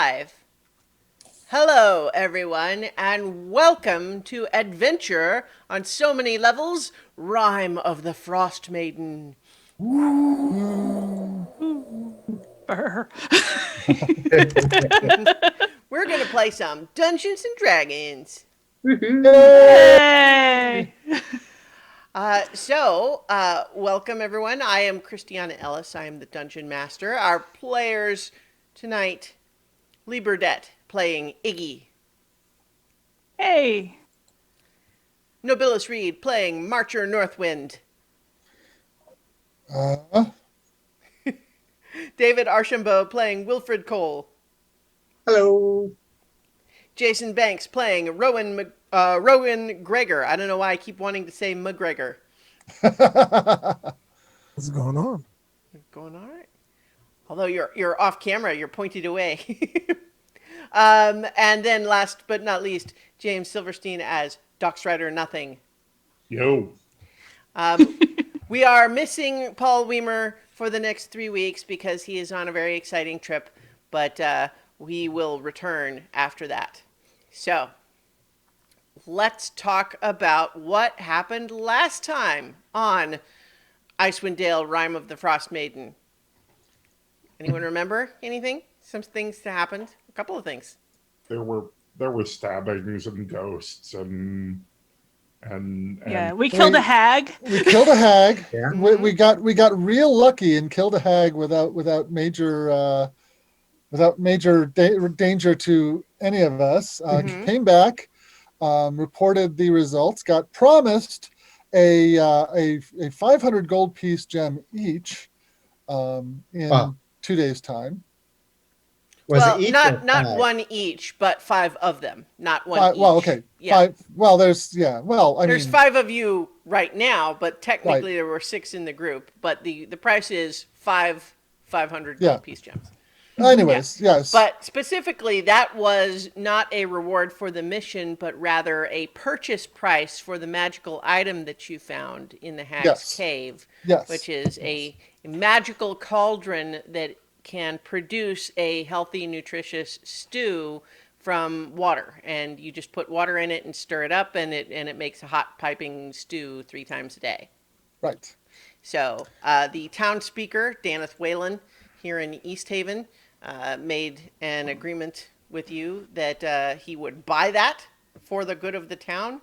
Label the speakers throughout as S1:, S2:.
S1: 5. Hello, everyone, and welcome to Adventure on So Many Levels, Rime of the Frostmaiden.
S2: Brr.
S1: We're going to play some Dungeons and Dragons.
S2: Yay!
S1: Welcome, everyone. I am Christiana Ellis. I am the Dungeon Master. Our players tonight, Lee Burdett playing Iggy.
S2: Hey!
S1: Nobilis Reed playing Marcher Northwind.
S3: Uh,
S1: David Archambault playing Wilfred Cole.
S4: Hello.
S1: Jason Banks playing Rowan Gregor. I don't know why I keep wanting to say McGregor.
S3: What's going on?
S1: Going all right. Although you're off camera, you're pointed away. And then last but not least, James Silverstein as Doc Strider Nothing.
S4: Yo.
S1: We are missing Paul Weimer for the next 3 weeks because he is on a very exciting trip, but we will return after that. So, let's talk about what happened last time on Icewind Dale, Rime of the Frostmaiden. Anyone remember anything? Some things that happened? A couple of things.
S4: There were stabbings and ghosts and
S2: Yeah, we killed a hag.
S3: We killed a hag.
S4: Yeah.
S3: We got real lucky and killed a hag without major danger to any of us. Came back, reported the results, got promised a 500 gold piece gem each in 2 days' time.
S4: Was
S1: well,
S4: it each
S1: not
S4: or
S1: not
S4: five?
S1: one each, but 5 of them. Not one each.
S3: Well, okay.
S1: Yeah.
S3: Five. Well, there's
S1: There's
S3: mean,
S1: 5 of you right now, but technically
S3: Right.
S1: there were 6 in the group. But the price is 500
S3: Yeah.
S1: gold piece gems.
S3: anyways, yes.
S1: But specifically, that was not a reward for the mission, but rather a purchase price for the magical item that you found in the Hag's
S3: Yes.
S1: Cave,
S3: Yes.
S1: which is a magical cauldron that can produce a healthy, nutritious stew from water. And you just put water in it and stir it up, and it makes a hot piping stew 3 times a day.
S3: Right.
S1: So the town speaker, Daneth Whalen, here in East Haven, made an agreement with you that he would buy that for the good of the town,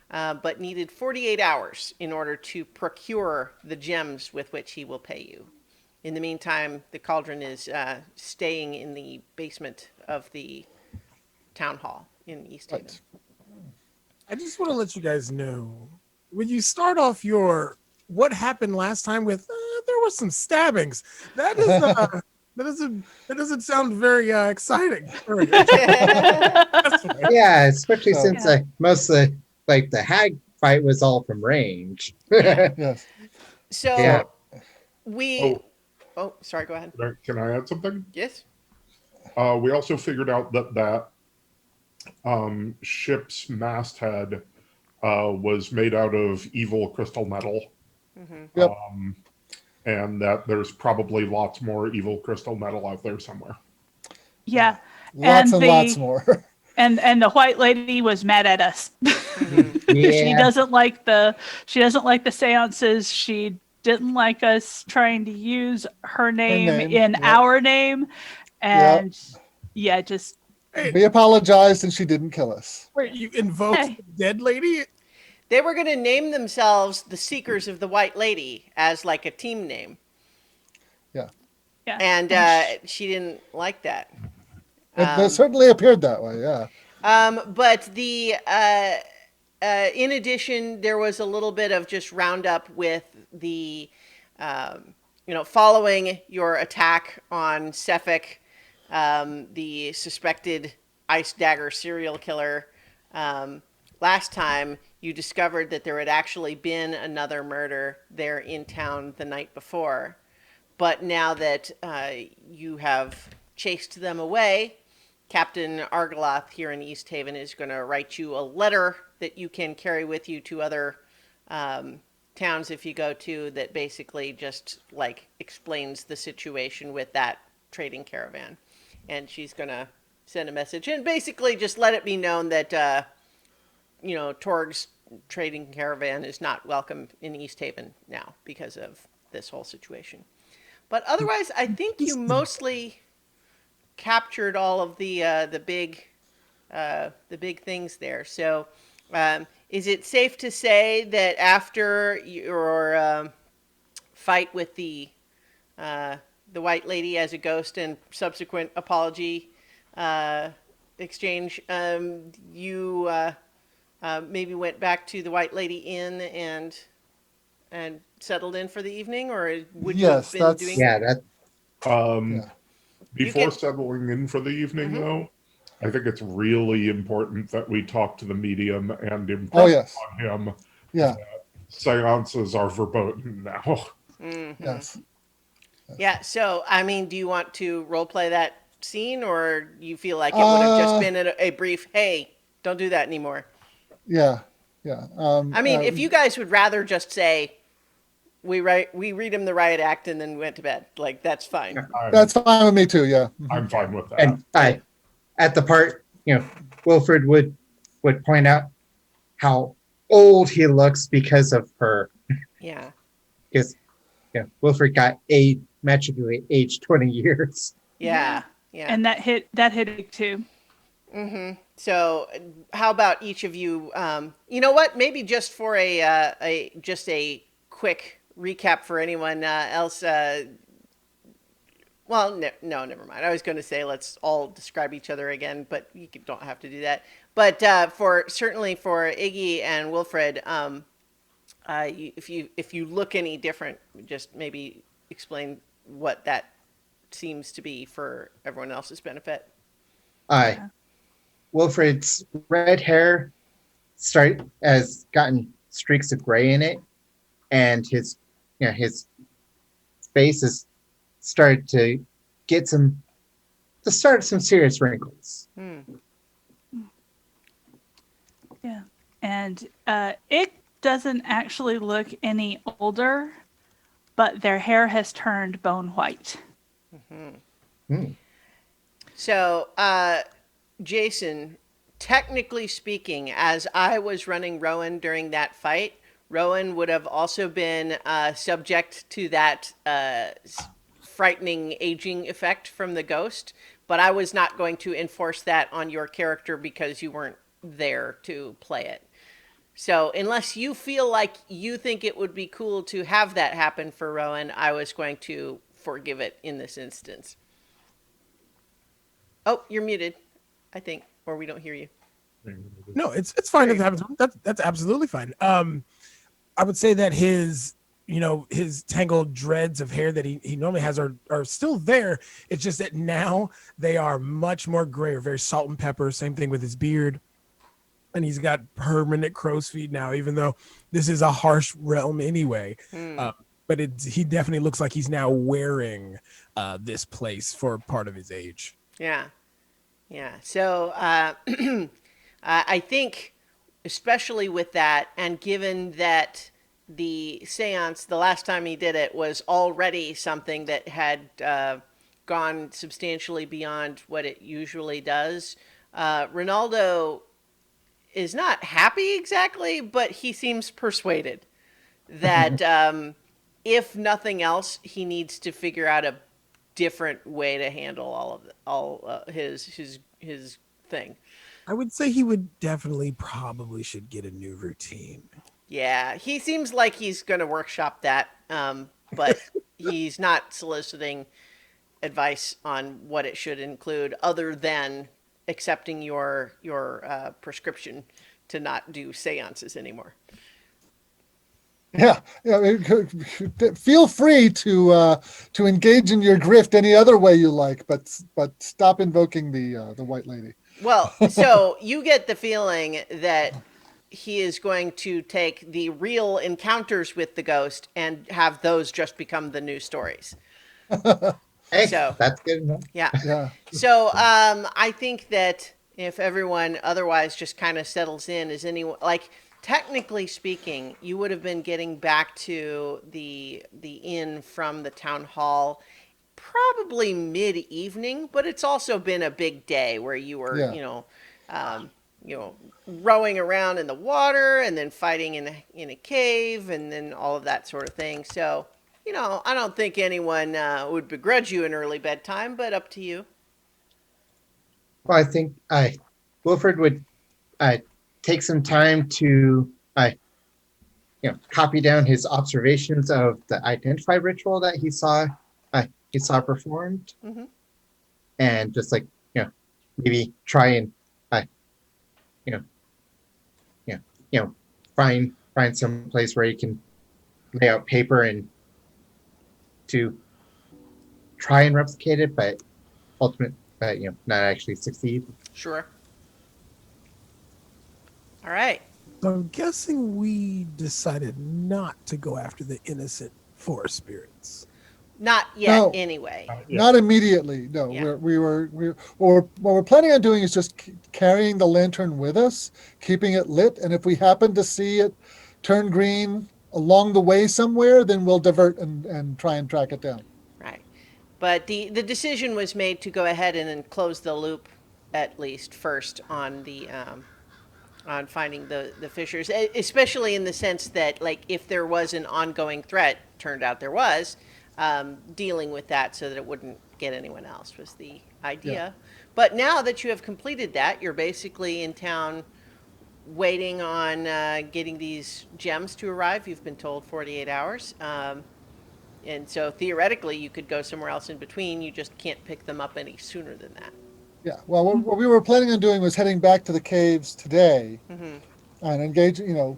S1: but needed 48 hours in order to procure the gems with which he will pay you. In the meantime, the cauldron is staying in the basement of the town hall in East Haven.
S3: Right.
S5: I just want to let you guys know when you start off your what happened last time with there were some stabbings. That is that doesn't sound very exciting. Very good.
S4: Yeah, especially
S3: So-
S4: since most of the hag fight was all from range.
S3: Yes.
S1: So
S4: Yeah.
S1: we. Oh, sorry. Go ahead.
S4: Can I add something?
S1: Yes.
S4: We also figured out that ship's masthead was made out of evil crystal metal.
S3: Yep.
S4: And that there's probably lots more evil crystal metal out there somewhere.
S2: Yeah.
S3: Lots
S2: And
S3: and lots more.
S2: And the white lady was mad at us.
S4: Yeah.
S2: She doesn't like the seances. She didn't like us trying to use her name
S3: name,
S2: in
S3: yep.
S2: our name. And yeah, just
S3: We apologized and she didn't kill us.
S5: Wait, you invoked
S2: Hey.
S5: the dead lady?
S1: They were going to name themselves the Seekers of the White Lady as like a team name.
S2: yeah.
S1: And she didn't like that.
S3: It certainly appeared that way. Yeah.
S1: But in addition, there was a little bit of just roundup with the, following your attack on Sefik, the suspected Ice Dagger serial killer. Last time, you discovered that there had actually been another murder there in town the night before. But now that you have chased them away, Captain Argoloth here in East Haven is going to write you a letter that you can carry with you to other towns if you go to, that basically just like explains the situation with that trading caravan. And she's going to send a message and basically just let it be known that Torg's trading caravan is not welcome in East Haven now because of this whole situation. But otherwise, I think you mostly captured all of the big things there. So, is it safe to say that after your fight with the White Lady as a ghost and subsequent apology exchange, you maybe went back to the White Lady Inn and settled in for the evening, or would you
S3: Yes,
S1: have been
S3: that's-
S1: doing?
S6: Yeah, that
S3: Yeah.
S4: Before
S1: can-
S4: settling in for the evening, though, I think it's really important that we talk to the medium and impress
S3: Oh, yes.
S4: on him
S3: Yeah.
S4: seances are verboten now.
S3: Yes.
S1: Yeah. So, I mean, do you want to role play that scene, or you feel like it would have just been a brief, "Hey, don't do that anymore"?
S3: Yeah. Yeah.
S1: I mean, if you guys would rather just say, we read him the riot act and then went to bed, like that's fine.
S3: That's fine with me too. Yeah.
S4: I'm fine with that.
S6: and at the part, Wilfred would point out how old he looks because of her.
S1: Yeah.
S6: Because Wilfred got magically aged 20 years.
S1: Yeah. Yeah.
S2: And that hit it too.
S1: So, how about each of you? You know what? Maybe just for a quick recap for anyone else. Well, no, never mind. I was going to say let's all describe each other again, but you don't have to do that. But certainly for Iggy and Wilfred, if you look any different, just maybe explain what that seems to be for everyone else's benefit.
S6: Wilfred's red hair has gotten streaks of gray in it, and his face has started to get some serious wrinkles.
S2: Yeah. And it doesn't actually look any older, but their hair has turned bone white.
S1: So, Jason, technically speaking, as I was running Rowan during that fight, Rowan would have also been subject to that frightening aging effect from the ghost, but I was not going to enforce that on your character because you weren't there to play it. So unless you feel like you think it would be cool to have that happen for Rowan, I was going to forgive it in this instance. Oh, you're muted, I think, or we don't hear you.
S5: No, it's fine if it happens. That's absolutely fine. I would say that his tangled dreads of hair that he normally has are still there. It's just that now they are much more gray, or very salt and pepper. Same thing with his beard. And he's got permanent crow's feet now, even though this is a harsh realm anyway. But he definitely looks like he's now wearing this place for part of his age.
S1: Yeah. So I think, especially with that, and given that the seance, the last time he did it, was already something that had gone substantially beyond what it usually does, Ronaldo is not happy exactly, but he seems persuaded that if nothing else, he needs to figure out a different way to handle his thing.
S5: I would say he would probably should get a new routine.
S1: Yeah, he seems like he's going to workshop that, but he's not soliciting advice on what it should include, other than accepting your prescription to not do seances anymore.
S3: Yeah. Feel free to engage in your grift any other way you like, but stop invoking the White Lady.
S1: Well, so you get the feeling that he is going to take the real encounters with the ghost and have those just become the new stories.
S6: Hey,
S1: So-
S6: that's good enough.
S3: Yeah.
S1: So I think that if everyone otherwise just kind of settles in, is anyone like, technically speaking, you would have been getting back to the inn from the town hall probably mid-evening, but it's also been a big day where you were,
S3: Yeah.
S1: um, rowing around in the water and then fighting in a cave and then all of that sort of thing. So, I don't think anyone would begrudge you an early bedtime, but up to you.
S6: Well, I think Wilfred would take some time to copy down his observations of the identify ritual that he saw performed,
S1: Hmm.
S6: and just maybe try and uh, you know you know find some place where you can lay out paper and to try and replicate it, but not actually succeed.
S1: Sure. All right.
S5: So I'm guessing we decided not to go after the innocent forest spirits.
S1: Not yet,
S3: No.
S1: anyway.
S4: Yeah.
S3: Not immediately. No,
S1: Yeah.
S3: what we're planning on doing is just carrying the lantern with us, keeping it lit, and if we happen to see it turn green along the way somewhere, then we'll divert and try and track it down.
S1: Right. But the decision was made to go ahead and then close the loop at least first on the on finding the fishers, especially in the sense that, like, if there was an ongoing threat, turned out there was, dealing with that so that it wouldn't get anyone else was the idea.
S3: Yeah.
S1: But now that you have completed that, you're basically in town waiting on getting these gems to arrive. You've been told 48 hours. And so theoretically, you could go somewhere else in between. You just can't pick them up any sooner than that.
S3: Yeah. Well, what we were planning on doing was heading back to the caves today
S1: Mm-hmm.
S3: and engaging,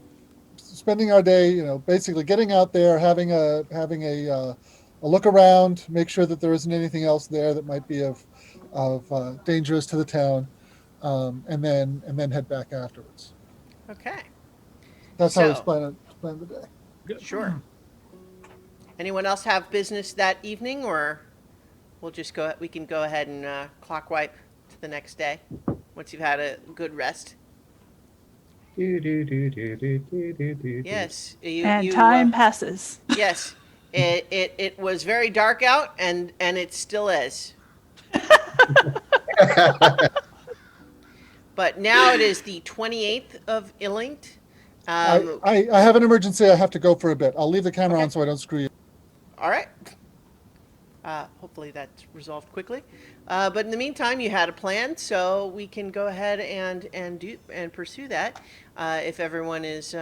S3: spending our day, basically getting out there, having a look around, make sure that there isn't anything else there that might be of dangerous to the town, and then head back afterwards.
S1: Okay.
S3: That's how we
S1: So-
S3: plan the day.
S1: Sure. Anyone else have business that evening, or we can go ahead and clock wipe to the next day once you've had a good rest. Yes.
S2: And time passes.
S1: Yes. It was very dark out, and it still is. But now it is the 28th of Illingt.
S3: I have an emergency. I have to go for a bit. I'll leave the camera
S1: Okay.
S3: on so I don't screw you.
S1: All right. Hopefully that's resolved quickly. But in the meantime, you had a plan, so we can go ahead and pursue that. If everyone is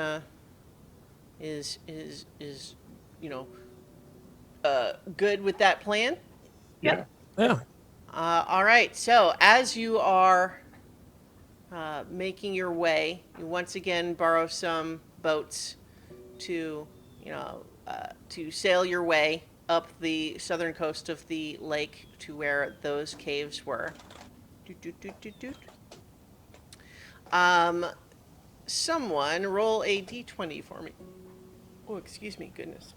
S1: good with that plan.
S4: Yeah.
S5: Yeah.
S1: All right. So as you are making your way, you once again borrow some boats to to sail your way up the southern coast of the lake to where those caves were. Doot, doot, doot, doot, doot. Someone roll a d20 for me. Oh, excuse me, goodness.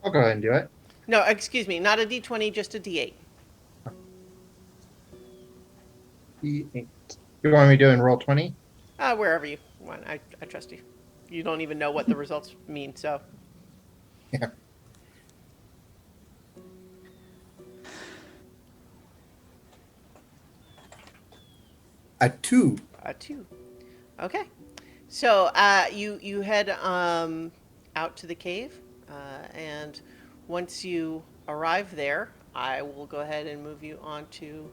S6: I'll go ahead and do it.
S1: No, excuse me, not a d20, just a d8.
S6: D8. You want me doing roll 20?
S1: Wherever you want. I trust you. You don't even know what the results mean, so.
S6: Yeah.
S7: A 2.
S1: A 2. Okay. So you head out to the cave, and once you arrive there, I will go ahead and move you onto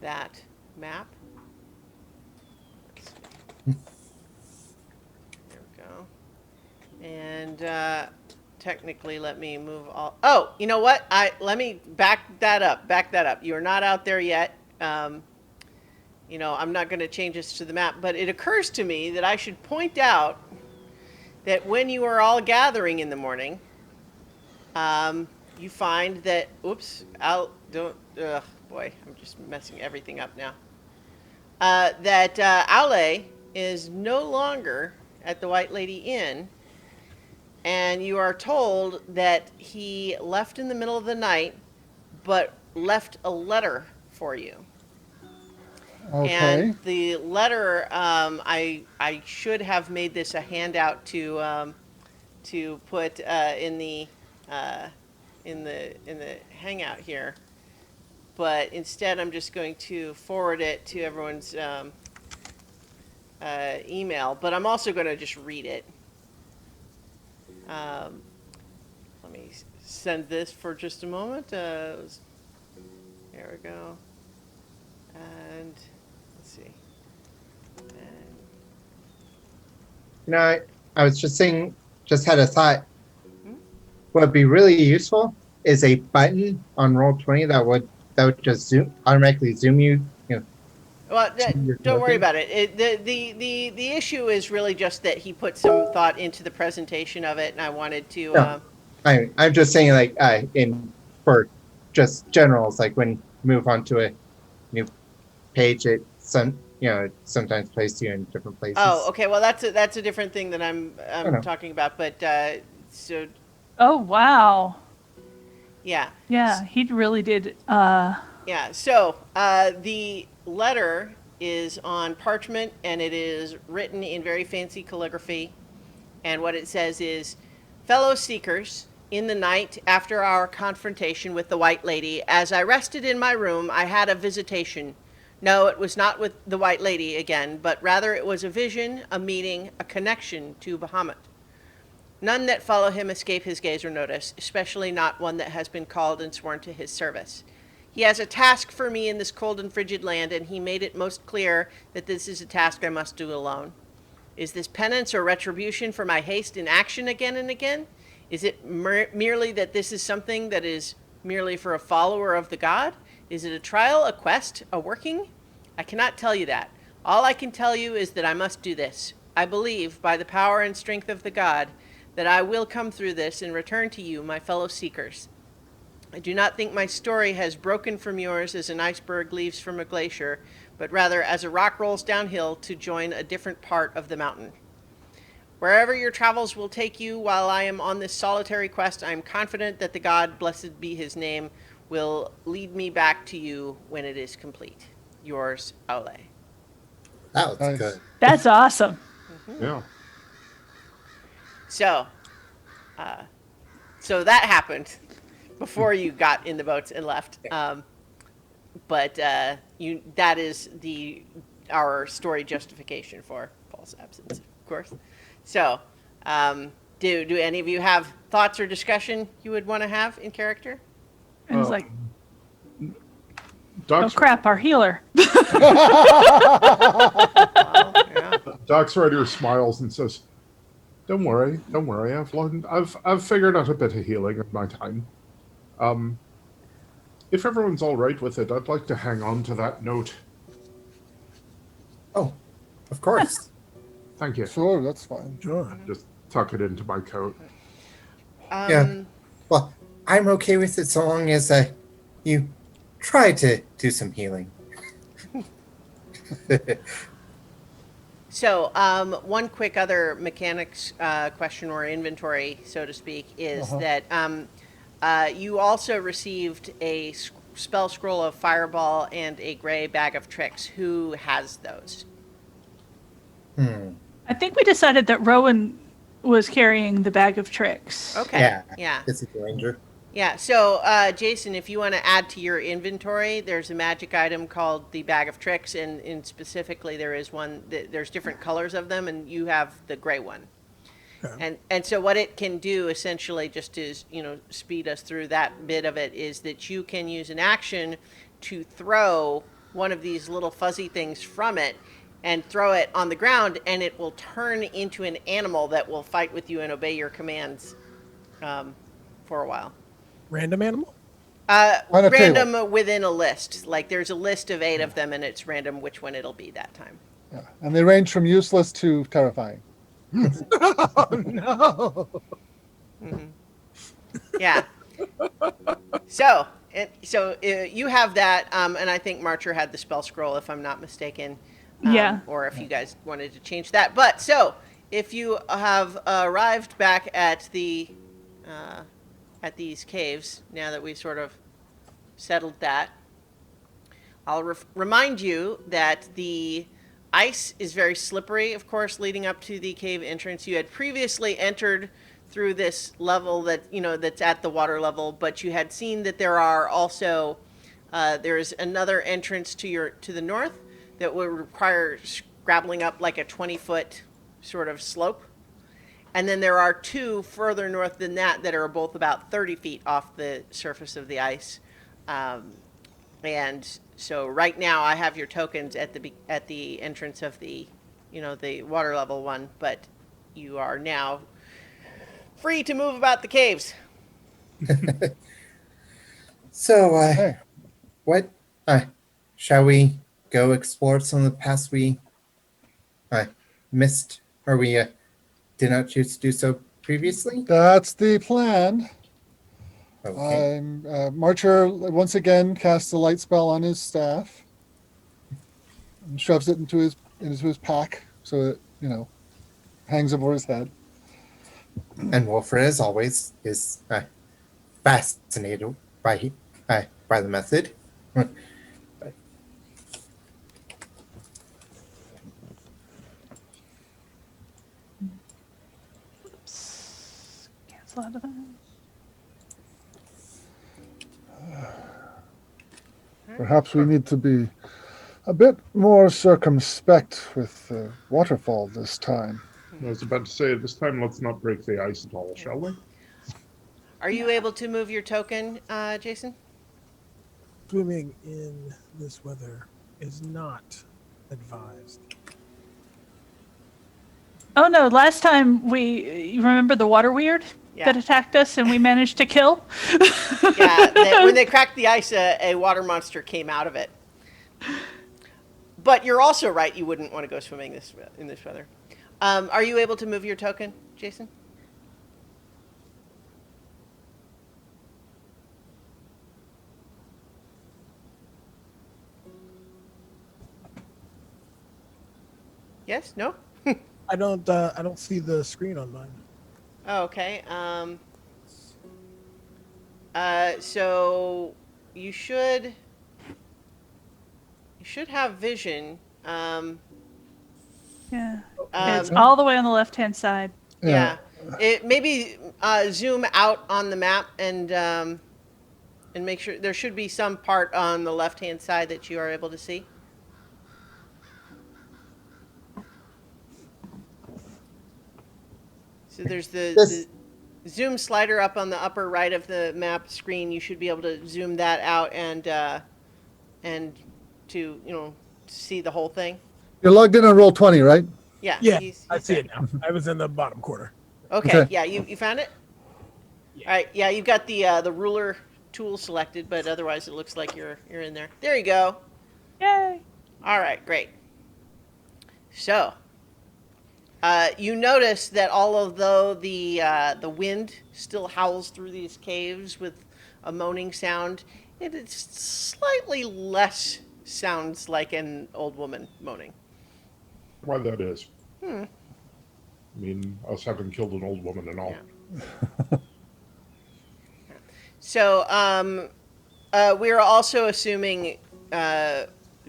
S1: that map. Let's see. There we go. And technically, let me move all. Oh, you know what? Let me back that up. Back that up. You're not out there yet. I'm not going to change this to the map, but it occurs to me that I should point out that when you are all gathering in the morning, you find that, boy, I'm just messing everything up now. That Ale is no longer at the White Lady Inn, and you are told that he left in the middle of the night, but left a letter for you.
S3: Okay.
S1: And the letter, I should have made this a handout to put in the in the hangout here, but instead I'm just going to forward it to everyone's email. But I'm also going to just read it. Let me send this for just a moment. There we go. And let's see. And,
S6: You know, I was just saying, just had a thought.
S1: Hmm?
S6: What would be really useful is a button on Roll20 that would just automatically zoom you.
S1: well,
S6: your
S1: don't worry
S6: token.
S1: about it. The issue is really just that he put some thought into the presentation of it, and I wanted to.
S6: No. I'm just saying, like, for just generals, like when you move on to a new page, it sometimes places you in different places.
S1: Oh, okay. Well, that's a different thing that I'm
S6: know.
S1: talking about. But so
S2: Oh, wow.
S1: yeah.
S2: Yeah, he really did.
S1: Yeah, so the letter is on parchment and it is written in very fancy calligraphy. And what it says is, "Fellow seekers, in the night after our confrontation with the White Lady, as I rested in my room, I had a visitation. No, it was not with the White Lady again, but rather it was a vision, a meeting, a connection to Bahamut. None that follow him escape his gaze or notice, especially not one that has been called and sworn to his service. He has a task for me in this cold and frigid land, and he made it most clear that this is a task I must do alone. Is this penance or retribution for my haste in action again and again? Is it merely that this is something that is merely for a follower of the god? Is it a trial, a quest, a working? I cannot tell you that. All I can tell you is that I must do this. I believe, by the power and strength of the god, that I will come through this and return to you, my fellow seekers. I do not think my story has broken from yours as an iceberg leaves from a glacier, but rather as a rock rolls downhill to join a different part of the mountain. Wherever your travels will take you while I am on this solitary quest, I am confident that the god, blessed be his name, will lead me back to you when it is complete. Yours, Aule."
S7: That was
S3: Nice.
S7: good.
S2: That's awesome.
S4: Yeah.
S1: So, so that happened before you got in the boats and left. But that is our story justification for Paul's absence, of course. So, do any of you have thoughts or discussion you would want to have in character?
S2: And it's like, oh
S4: Doc's,
S2: crap, our healer.
S1: Well, yeah.
S4: Doc's Rider smiles and says, don't worry. I've figured out a bit of healing in my time. If everyone's all right with it, I'd like to hang on to that note.
S7: Oh, of course.
S4: Thank you.
S3: Sure, that's fine.
S5: Sure.
S4: Just tuck it into my coat.
S6: Yeah. Well, I'm okay with it so long as you try to do some healing.
S1: So, one quick other mechanics question or inventory, so to speak, is that you also received a spell scroll of Fireball and a gray bag of tricks. Who has those?
S2: I think we decided that Rowan was carrying the bag of tricks.
S1: Okay.
S6: Yeah.
S1: Yeah.
S6: This is the ranger.
S1: Yeah. So, Jason, if you want to add to your inventory, there's a magic item called the Bag of Tricks, and specifically there is one. There's different colors of them, and you have the gray one.
S5: Okay.
S1: And so what it can do essentially, just to speed us through that bit of it, is that you can use an action to throw one of these little fuzzy things from it and throw it on the ground, and it will turn into an animal that will fight with you and obey your commands for a while.
S5: Random animal?
S3: On a
S1: Random within a list. Like there's a list of 8 of them, and it's random which one it'll be that time.
S3: Yeah. And they range from useless to terrifying.
S5: Oh, no.
S1: Yeah. So you have that, and I think Marcher had the spell scroll, if I'm not mistaken.
S2: Yeah.
S1: Or if you guys wanted to change that. But so if you have arrived back at these caves, now that we sort of settled that, I'll remind you that the ice is very slippery, of course, leading up to the cave entrance. You had previously entered through this level that, that's at the water level, but you had seen that there are also, there's another entrance to the north that would require scrabbling up like a 20-foot sort of slope. And then there are two further north than that are both about 30 feet off the surface of the ice. And so right now I have your tokens at the entrance of the water level one, but you are now free to move about the caves.
S6: So,
S3: Hey.
S6: what? Shall we go explore some of the paths we missed, or we did not choose to do so previously?
S3: That's the plan.
S6: Okay.
S3: Marcher once again casts a light spell on his staff and shoves it into his pack so it hangs over his head.
S6: And Wilfred, as always, is fascinated by the method.
S2: Cancel out of that.
S3: Perhaps we need to be a bit more circumspect with the waterfall this time.
S4: I was about to say, this time let's not break the ice at all, shall we?
S1: Are you able to move your token, Jason?
S5: Swimming in this weather is not advised.
S2: Oh no! Last time you remember the water weird that attacked us and we managed to kill.
S1: Yeah, when they cracked the ice, a water monster came out of it. But you're also right; you wouldn't want to go swimming in this weather. Are you able to move your token, Jason? Yes? No?
S5: I don't see the screen on mine.
S1: Oh, okay. So you should have vision.
S2: Yeah,
S1: Um,
S2: it's all the way on the left-hand side.
S1: yeah. It maybe zoom out on the map and make sure there should be some part on the left-hand side that you are able to see. So there's the zoom slider up on the upper right of the map screen. You should be able to zoom that out and to see the whole thing.
S3: You're logged in on Roll20, right?
S1: Yeah.
S5: Yeah,
S1: he's
S5: I see
S1: there.
S5: it now. I was in the bottom quarter.
S1: Okay.
S3: Okay.
S1: Yeah. You found it.
S5: Yeah.
S1: All right. Yeah. You've got the ruler tool selected, but otherwise it looks like you're in there. There you go.
S2: Yay!
S1: All right. Great. So. You notice that although the wind still howls through these caves with a moaning sound, it is slightly less sounds like an old woman moaning.
S4: Why that is. I mean, us having killed an old woman and all.
S1: Yeah. So we're also assuming,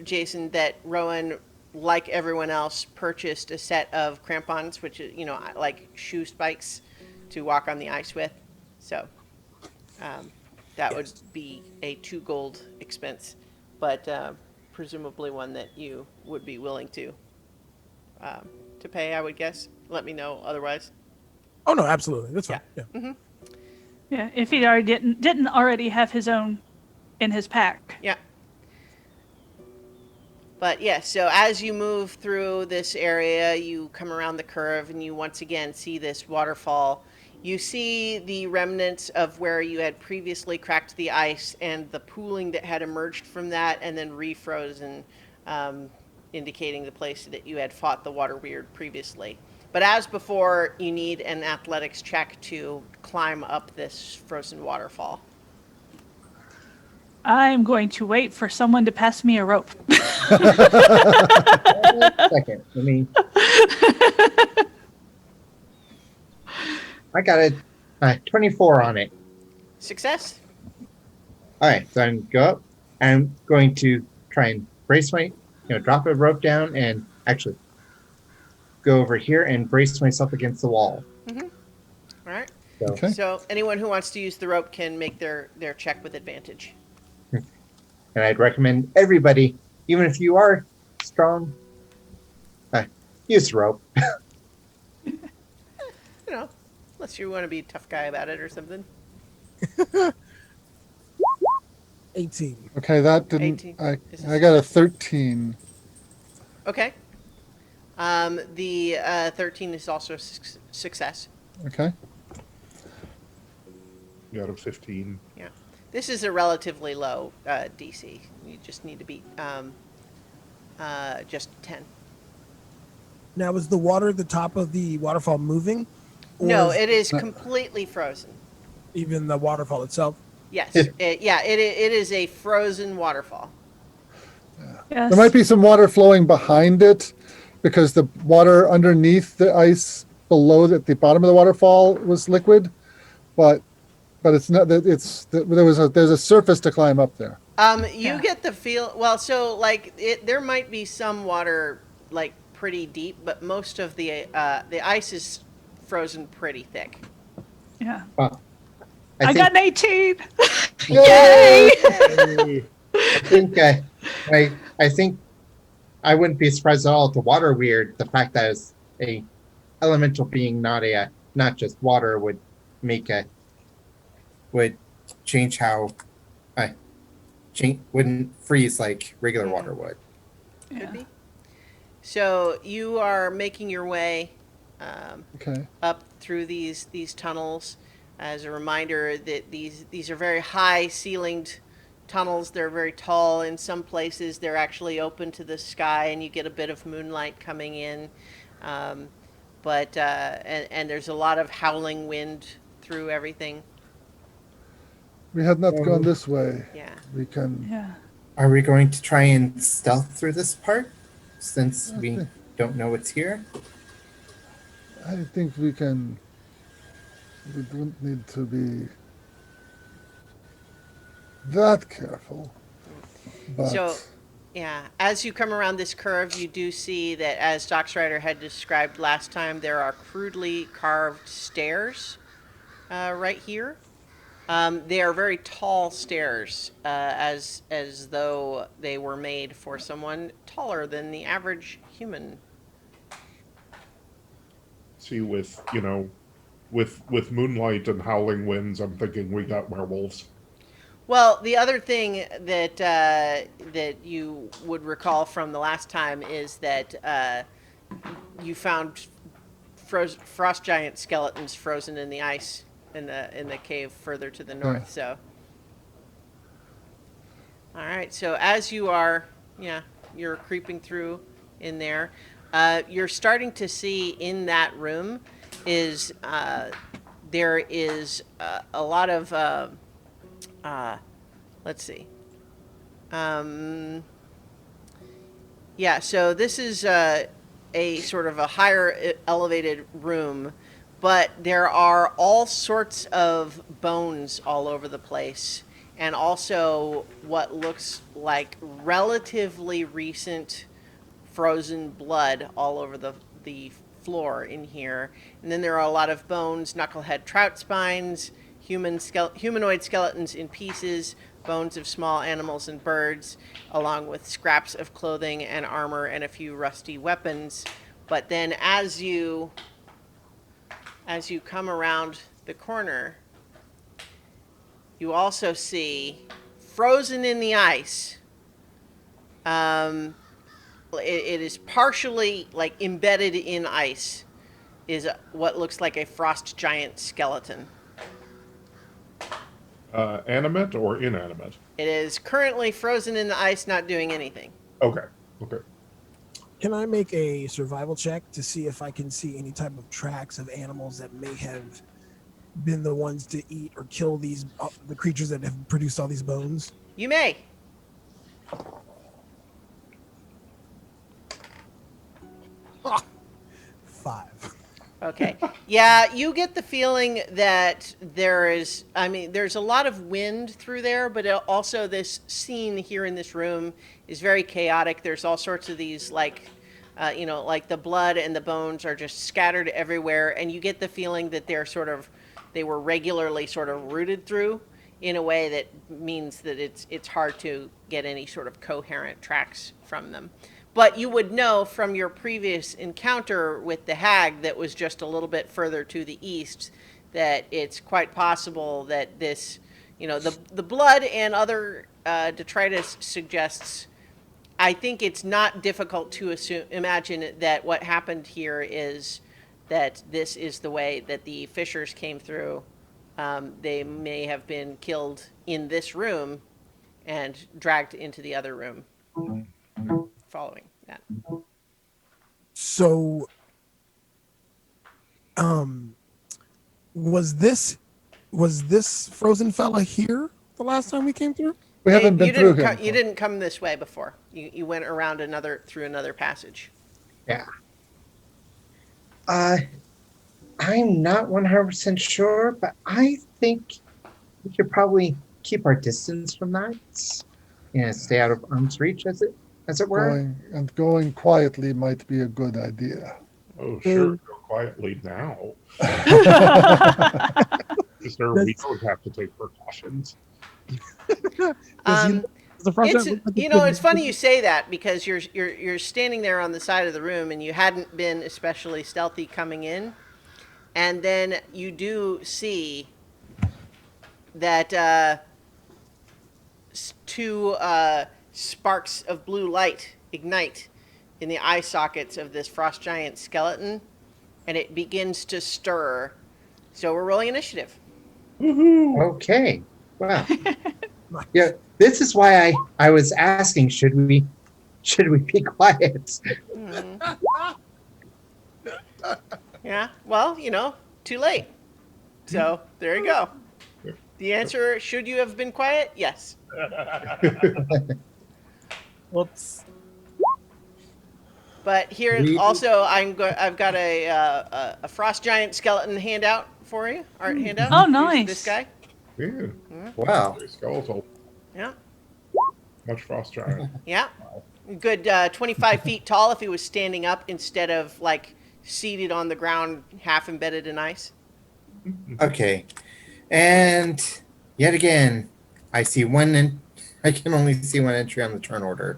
S1: Jason, that Rowan, like everyone else, purchased a set of crampons, which is, like shoe spikes to walk on the ice with. So that would be a 2 gold expense, but presumably one that you would be willing to pay, I would guess. Let me know otherwise.
S5: Oh no, absolutely. That's fine.
S1: Yeah.
S5: Yeah.
S2: Yeah, if he already didn't already have his own in his pack.
S1: Yeah. But yeah, so as you move through this area, you come around the curve and you once again see this waterfall. You see the remnants of where you had previously cracked the ice and the pooling that had emerged from that and then refrozen, indicating the place that you had fought the water weird previously. But as before, you need an athletics check to climb up this frozen waterfall.
S2: I'm going to wait for someone to pass me a rope.
S6: Second, let me. I got a 24 on it.
S1: Success?
S6: All right, so I'm go up. I'm going to try and brace drop a rope down and actually go over here and brace myself against the wall.
S1: All right.
S6: So,
S3: Okay.
S1: So anyone who wants to use the rope can make their check with advantage.
S6: and I'd recommend everybody, even if you are strong, use rope.
S1: You know, unless you want to be a tough guy about it or something.
S5: 18.
S3: Okay, that didn't.
S1: 18. Is
S3: I
S1: this-
S3: got a 13.
S1: Okay. The 13 is also a success.
S3: Okay.
S4: You got a 15.
S1: Yeah. This is a relatively low DC. You just need to beat just 10.
S5: Now, is the water at the top of the waterfall moving? Or
S1: No,
S5: is
S1: it is completely frozen.
S5: even the waterfall itself?
S1: Yes.
S6: Yeah.
S1: It is a frozen waterfall.
S2: Yes.
S3: There might be some water flowing behind it because the water underneath the ice below at the bottom of the waterfall was liquid, but it's not that there's a surface to climb up there.
S1: You
S2: Yeah.
S1: get the feel. Well, so like there might be some water like pretty deep, but most of the ice is frozen pretty thick.
S2: Yeah.
S6: I
S2: I
S6: think,
S2: got an 18.
S1: Yay!
S6: I think I wouldn't be surprised at all if the water weird. The fact that it's a elemental being, not just water, would change how wouldn't freeze like regular water would.
S2: Yeah.
S1: Be. So you are making your way
S3: Okay.
S1: up through these tunnels. As a reminder that these are very high ceilinged tunnels. They're very tall. In some places, they're actually open to the sky, and you get a bit of moonlight coming in. But there's a lot of howling wind through everything.
S3: We had not gone this way.
S1: Yeah.
S3: We can.
S2: Yeah.
S6: Are we going to try and stealth through this part since we don't know what's here?
S3: I think we can. We don't need to be that careful. But
S1: So, yeah, as you come around this curve, you do see that, as Docksrider had described last time, there are crudely carved stairs right here. They are very tall stairs, as though they were made for someone taller than the average human.
S4: See, with moonlight and howling winds, I'm thinking we got werewolves.
S1: Well, the other thing that that you would recall from the last time is that you found frost giant skeletons frozen in the ice in the cave further to the north. So, all right. So as you are, you're creeping through in there. You're starting to see in that room is there is a lot of let's see. So this is a sort of a higher elevated room, but there are all sorts of bones all over the place, and also what looks like relatively recent frozen blood all over the floor in here. And then there are a lot of bones, knucklehead trout spines, humanoid skeletons in pieces, bones of small animals and birds, along with scraps of clothing and armor and a few rusty weapons. But then as you come around the corner, you also see, frozen in the ice, it is partially like embedded in ice, is what looks like a frost giant skeleton.
S4: Animate or inanimate?
S1: It is currently frozen in the ice, not doing anything.
S4: Okay.
S5: Can I make a survival check to see if I can see any type of tracks of animals that may have been the ones to eat or kill these the creatures that have produced all these bones?
S1: You may.
S5: Ah, 5.
S1: Okay. Yeah, you get the feeling that there's a lot of wind through there, but also this scene here in this room is very chaotic. There's all sorts of these, like, like the blood and the bones are just scattered everywhere, and you get the feeling that they were regularly sort of rooted through in a way that means that it's hard to get any sort of coherent tracks from them. But you would know from your previous encounter with the hag that was just a little bit further to the east that it's quite possible that this, the blood and other detritus suggests. I think it's not difficult to imagine that what happened here is that this is the way that the fishers came through. They may have been killed in this room and dragged into the other room following that.
S5: So, was this frozen fella here the last time we came through?
S3: We haven't been through
S1: You
S3: him.
S1: didn't come this way before. You went around through another passage.
S6: Yeah. I'm not 100% sure, but I think we should probably keep our distance from that. Stay out of arm's reach, as it were.
S3: Going quietly might be a good idea.
S4: Oh, sure. Go quietly now. Sir, we don't have to take precautions.
S1: It's funny you say that because you're standing there on the side of the room and you hadn't been especially stealthy coming in, and then you do see that two sparks of blue light ignite in the eye sockets of this frost giant skeleton, and it begins to stir. So we're rolling initiative.
S6: Okay. Wow. Yeah, this is why I was asking, should we be quiet?
S1: Yeah, well, too late. So there you go. The answer, should you have been quiet? Yes.
S5: Whoops.
S1: But here also, I've got a frost giant skeleton handout for you. Art handout.
S2: Oh,
S1: Here's
S2: nice.
S1: this guy.
S4: Yeah.
S7: Wow.
S4: Very skeletal.
S1: Yeah.
S4: Much frost giant.
S1: Yeah. Good 25 feet tall if he was standing up instead of seated on the ground, half embedded in ice.
S7: Okay. And yet again, I see I can only see one entry on the turn order.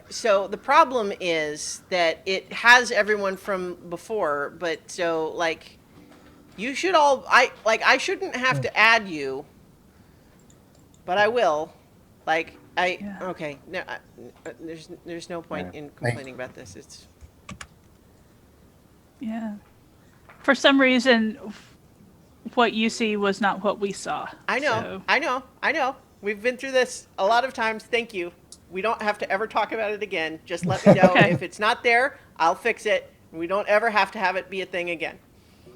S1: So the problem is that it has everyone from before, but you should all, I shouldn't have to add you, but I will. Okay, no, there's no point in complaining about this. It's.
S2: Yeah. For some reason, what you see was not what we saw.
S1: I know,
S2: so.
S1: I know. We've been through this a lot of times. Thank you. We don't have to ever talk about it again. Just let me know.
S2: Okay.
S1: If it's not there, I'll fix it. We don't ever have to have it be a thing again.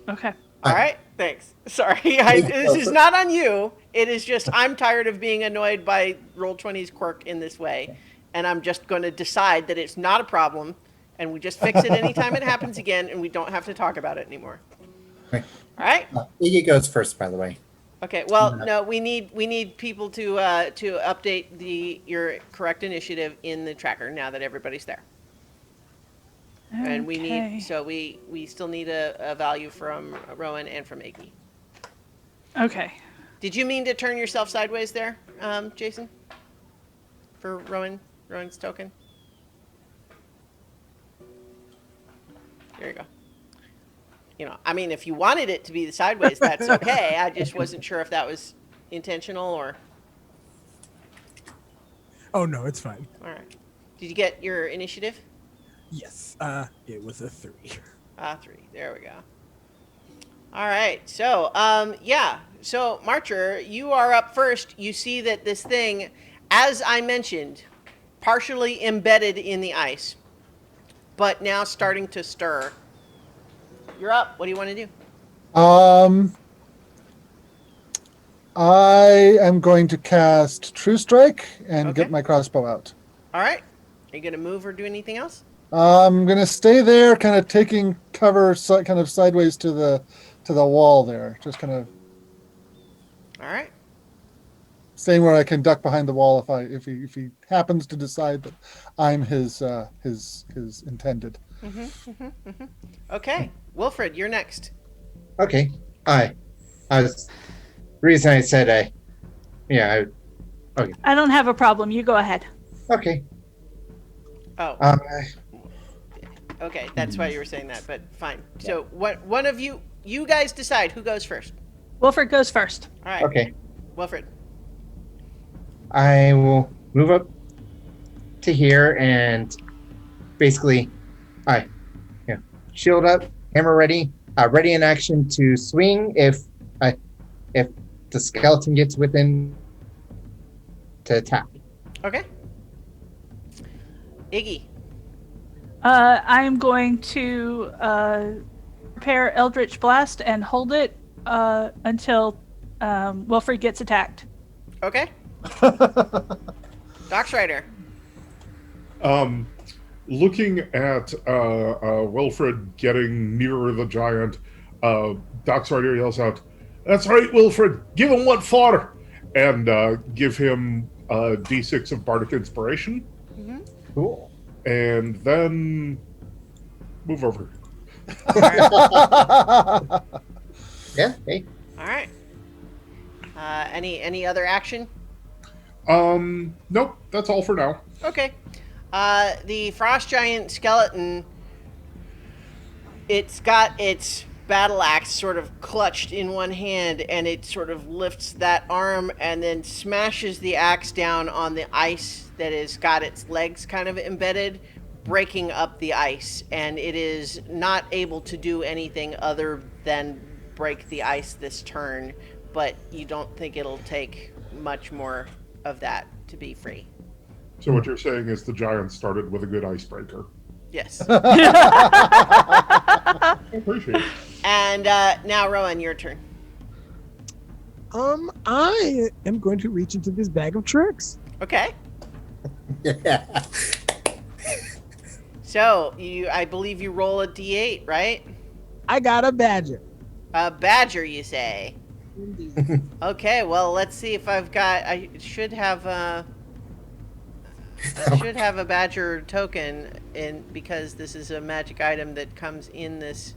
S2: Okay.
S1: All right, thanks. Sorry, this is not on you. It is just I'm tired of being annoyed by Roll20's quirk in this way, and I'm just going to decide that it's not a problem, and we just fix it anytime it happens again, and we don't have to talk about it anymore.
S7: Right.
S1: All right.
S7: Iggy goes first, by the way.
S1: Okay. Well, no, we need people to update your correct initiative in the tracker now that everybody's there. And we still need a value from Rowan and from Iggy.
S2: Okay.
S1: Did you mean to turn yourself sideways there, Jason? For Rowan's token? There you go. If you wanted it to be the sideways, that's okay. I just wasn't sure if that was intentional or.
S5: Oh no, it's fine.
S1: All right. Did you get your initiative?
S5: Yes. It was a 3.
S1: 3. There we go. All right. So, So, Marcher, you are up first. You see that this thing, as I mentioned, partially embedded in the ice, but now starting to stir. You're up. What do you want to do?
S3: I am going to cast True Strike and
S1: Okay.
S3: get my crossbow out.
S1: All right. Are you going to move or do anything else?
S3: I'm going to stay there, kind of taking cover, kind of sideways to the wall there. Just kind of.
S1: All right.
S3: staying where I can duck behind the wall if he happens to decide that I'm his intended.
S1: Okay, Wilfred, you're next.
S6: Okay. I was reason I said
S2: I don't have a problem. You go ahead.
S6: okay.
S1: Oh,
S6: Uh,
S1: okay, that's why you were saying that, but fine. So, one of you guys decide who goes first.
S2: Wilfred goes first.
S1: All right,
S6: okay.
S1: Wilfred.
S6: I will move up to here and basically, shield up, hammer ready, ready in action to swing if the skeleton gets within to attack.
S1: Okay. Iggy.
S2: I'm going to prepare Eldritch Blast and hold it until Wilfred gets attacked.
S1: Okay. Doxrider.
S4: Looking at Wilfred getting nearer the giant, Doxrider yells out, "That's right, Wilfred! Give him what for!" And give him a D6 of Bardic Inspiration.
S6: Cool.
S4: And then move over.
S6: Yeah. Hey.
S1: All right. Any other action?
S4: Nope. That's all for now.
S1: Okay. The frost giant skeleton, it's got its battle axe sort of clutched in one hand, and it sort of lifts that arm and then smashes the axe down on the ice that has got its legs kind of embedded, breaking up the ice, and it is not able to do anything other than break the ice this turn, but you don't think it'll take much more of that to be free.
S4: So what you're saying is the giant started with a good icebreaker.
S1: Yes.
S4: I appreciate it.
S1: And now, Rowan, your turn.
S5: I am going to reach into this bag of tricks.
S1: Okay.
S7: Yeah.
S1: So, I believe you roll a d8, right?
S5: I got a badger.
S1: A badger, you say? Okay, well, let's see if I should have a badger token because this is a magic item that comes in this.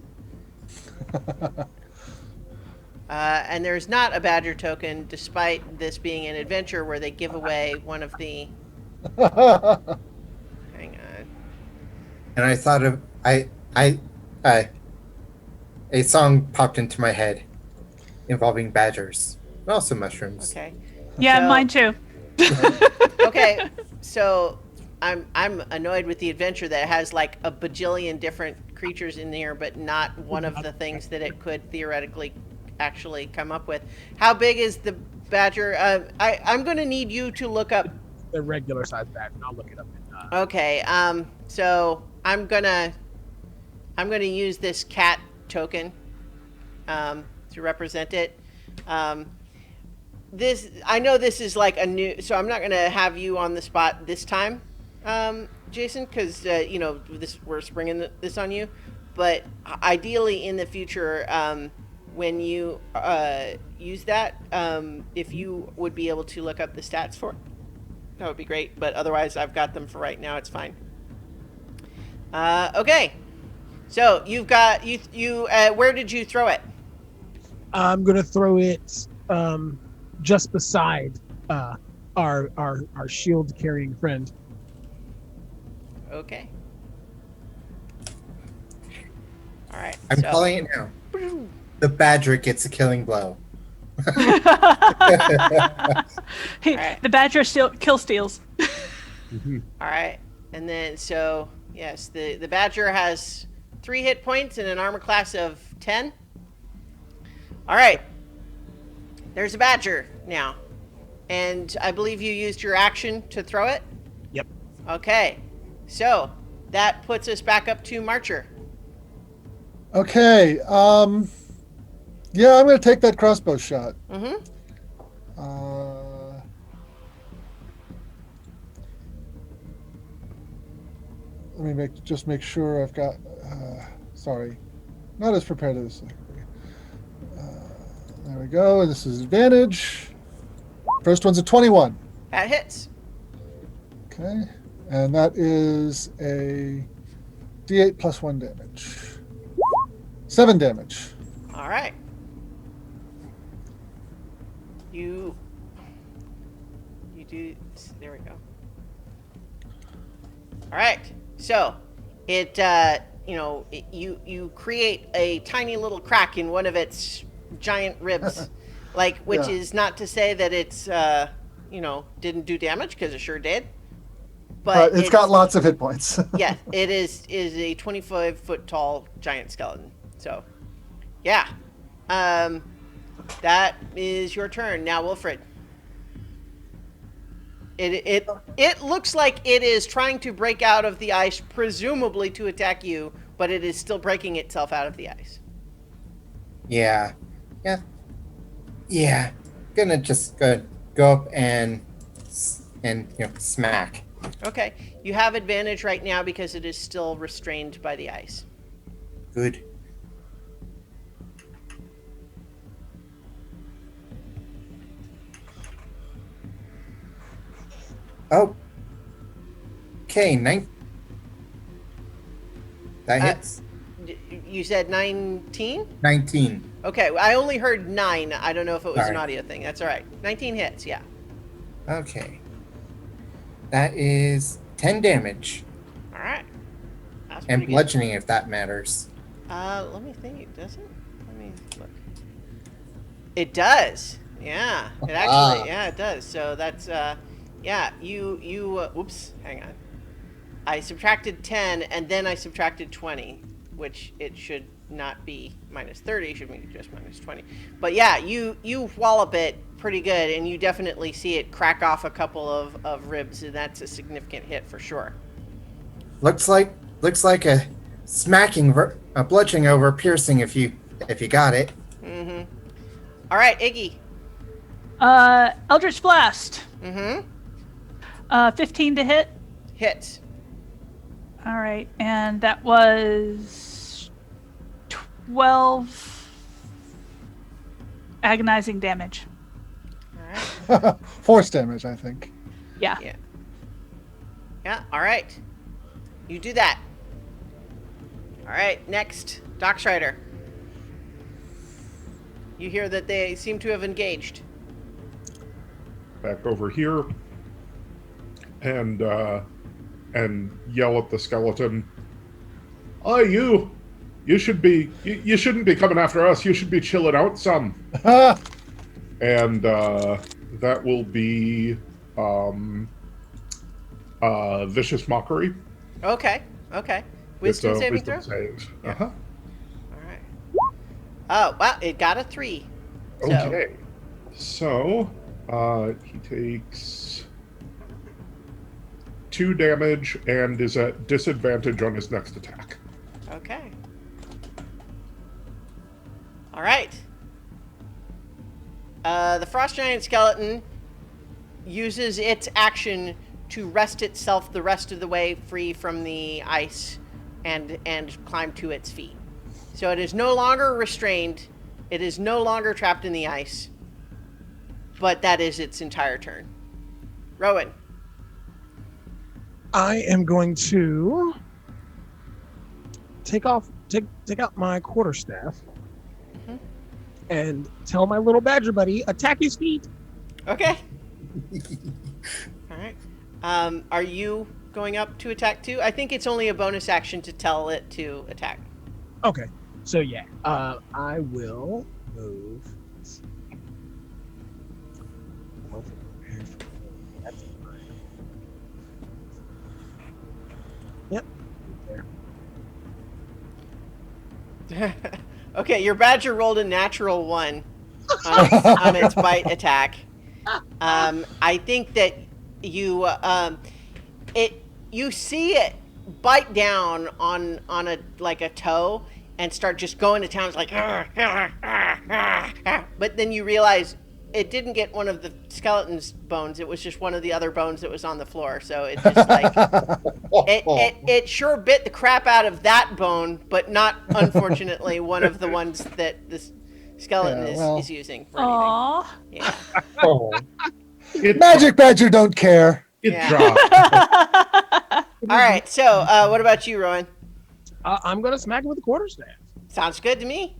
S1: And there's not a badger token, despite this being an adventure where they give away one of the. Hang on.
S7: And I thought of a song popped into my head involving badgers, and also mushrooms.
S1: Okay.
S2: Yeah,
S1: So-
S2: mine too.
S1: Okay, so I'm annoyed with the adventure that has like a bajillion different creatures in there, but not one of the things that it could theoretically actually come up with. How big is the badger? I'm going to need you to look up.
S5: The regular size badger. I'll look it up.
S1: Okay, so I'm gonna use this cat token to represent it. I know this is like a new, so I'm not gonna have you on the spot this time, Jason, because we're springing this on you. But ideally, in the future, when you use that, if you would be able to look up the stats for it, that would be great. But otherwise, I've got them for right now. It's fine. Okay, so you've got you. Where did you throw it?
S5: I'm gonna throw it just beside our shield carrying friend.
S1: Okay. All right.
S7: I'm calling it now. The badger gets a killing blow.
S2: The badger kill steals.
S1: All right, and then so yes, the badger has 3 hit points and an armor class of 10. All right, there's a badger now, and I believe you used your action to throw it.
S5: Yep.
S1: Okay, so that puts us back up to Marcher.
S3: Okay. Yeah, I'm going to take that crossbow shot.
S1: Mm-hmm.
S3: Let me just make sure I've got. Sorry, not as prepared as. There we go, and this is advantage. First one's a 21.
S1: That hits.
S3: Okay. And that is a D8 plus 1 damage. 7 damage.
S1: All right. You do. There we go. All right. So it, you create a tiny little crack in one of its giant ribs, which
S3: Yeah.
S1: is not to say that it's, didn't do damage, because it sure did.
S3: But it's got lots of hit points.
S1: Yeah, it is a 25-foot tall giant skeleton. So, yeah. That is your turn. Now, Wilfred. It looks like it is trying to break out of the ice, presumably to attack you, but it is still breaking itself out of the ice.
S7: Yeah. Gonna just go up and smack.
S1: Okay. You have advantage right now because it is still restrained by the ice.
S7: Good. Oh. Okay, 9. That hits.
S1: You said 19?
S7: 19.
S1: Okay, I only heard 9. I don't know if it was an
S7: Sorry.
S1: audio thing. That's all right. 19 hits, yeah.
S7: Okay. That is 10 damage.
S1: All right. That's
S7: And
S1: pretty good.
S7: bludgeoning, if that matters.
S1: Let me think. Does it? Let me look. It does. Yeah. It actually. Yeah, it does. So that's. Yeah. You. Oops. Hang on. I subtracted 10, and then I subtracted 20, which it should not be minus 30. It should be just minus 20. But yeah, you wallop it pretty good, and you definitely see it crack off a couple of ribs, and that's a significant hit for sure.
S7: Looks like a smacking, a bludgeoning over piercing if you got it.
S1: Mm-hmm. All right, Iggy.
S2: Eldritch Blast.
S1: Mm-hmm.
S2: 15 to hit.
S1: Hits.
S2: All right, and that was 12 agonizing damage.
S1: All right.
S3: Force damage, I think.
S2: Yeah.
S1: Yeah. Yeah. All right. You do that. All right. Next, Doc Strider. You hear that they seem to have engaged.
S4: Back over here, and yell at the skeleton. Oh, you shouldn't be coming after us. You should be chilling out some. And that will be vicious mockery.
S1: Okay. Wisdom
S4: It's a
S1: saving
S4: wisdom
S1: throw.
S4: save.
S1: Yeah.
S4: Uh-huh.
S1: All right. Oh wow! It got a 3. So,
S4: Okay. So he takes 2 damage and is at disadvantage on his next attack.
S1: Okay. All right. The frost giant skeleton uses its action to rest itself the rest of the way free from the ice and climb to its feet. So it is no longer restrained. It is no longer trapped in the ice. But that is its entire turn. Rowan.
S5: I am going to take out my quarterstaff and tell my little badger buddy, attack his feet.
S1: Okay. All right. Are you going up to attack too? I think it's only a bonus action to tell it to attack.
S5: Okay, so yeah, I will move. Yep. There.
S1: Okay, your badger rolled a natural 1 on its bite attack. I think that you see it bite down on a toe and start just going to town. It's like, but then you realize it didn't get one of the skeleton's bones. It was just one of the other bones that was on the floor. So it just like it sure bit the crap out of that bone, but not unfortunately one of the ones that this skeleton is using for anything.
S2: Aww.
S1: Yeah.
S7: Oh.
S3: Magic Badger don't care.
S4: It
S1: Yeah.
S4: dropped.
S1: All right. So, what about you, Rowan?
S5: I'm gonna smack him with a quarterstaff.
S1: Sounds good to me.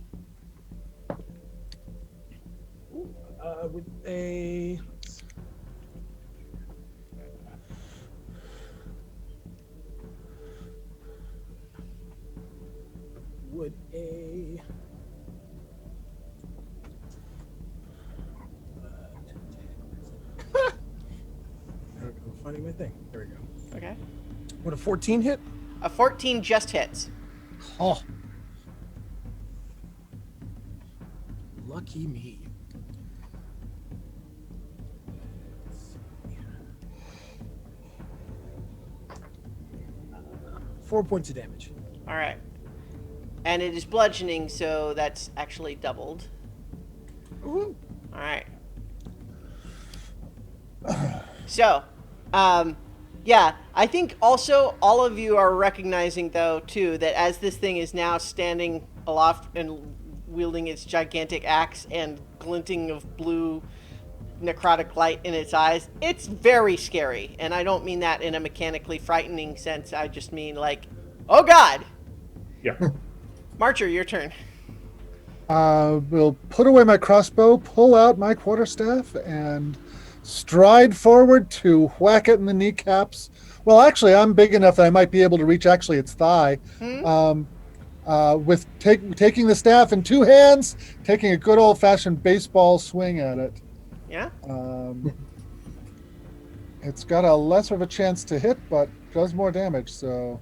S5: With a. Would a. I'm finding my thing. There we go.
S1: Okay.
S5: Would a 14 hit?
S1: A 14 just hits.
S5: Oh. Lucky me. 4 points of damage.
S1: All right. And it is bludgeoning, so that's actually doubled.
S5: Ooh.
S1: All right. So, yeah, I think also all of you are recognizing, though, too, that as this thing is now standing aloft and wielding its gigantic axe and glinting of blue necrotic light in its eyes, it's very scary. And I don't mean that in a mechanically frightening sense. I just mean like, oh God!
S4: Yeah.
S1: Marcher, your turn.
S3: We'll put away my crossbow, pull out my quarterstaff, and stride forward to whack it in the kneecaps. Well, actually, I'm big enough that I might be able to reach actually its thigh. With taking the staff in two hands, taking a good old-fashioned baseball swing at it.
S1: Yeah?
S3: It's got a lesser of a chance to hit, but does more damage, so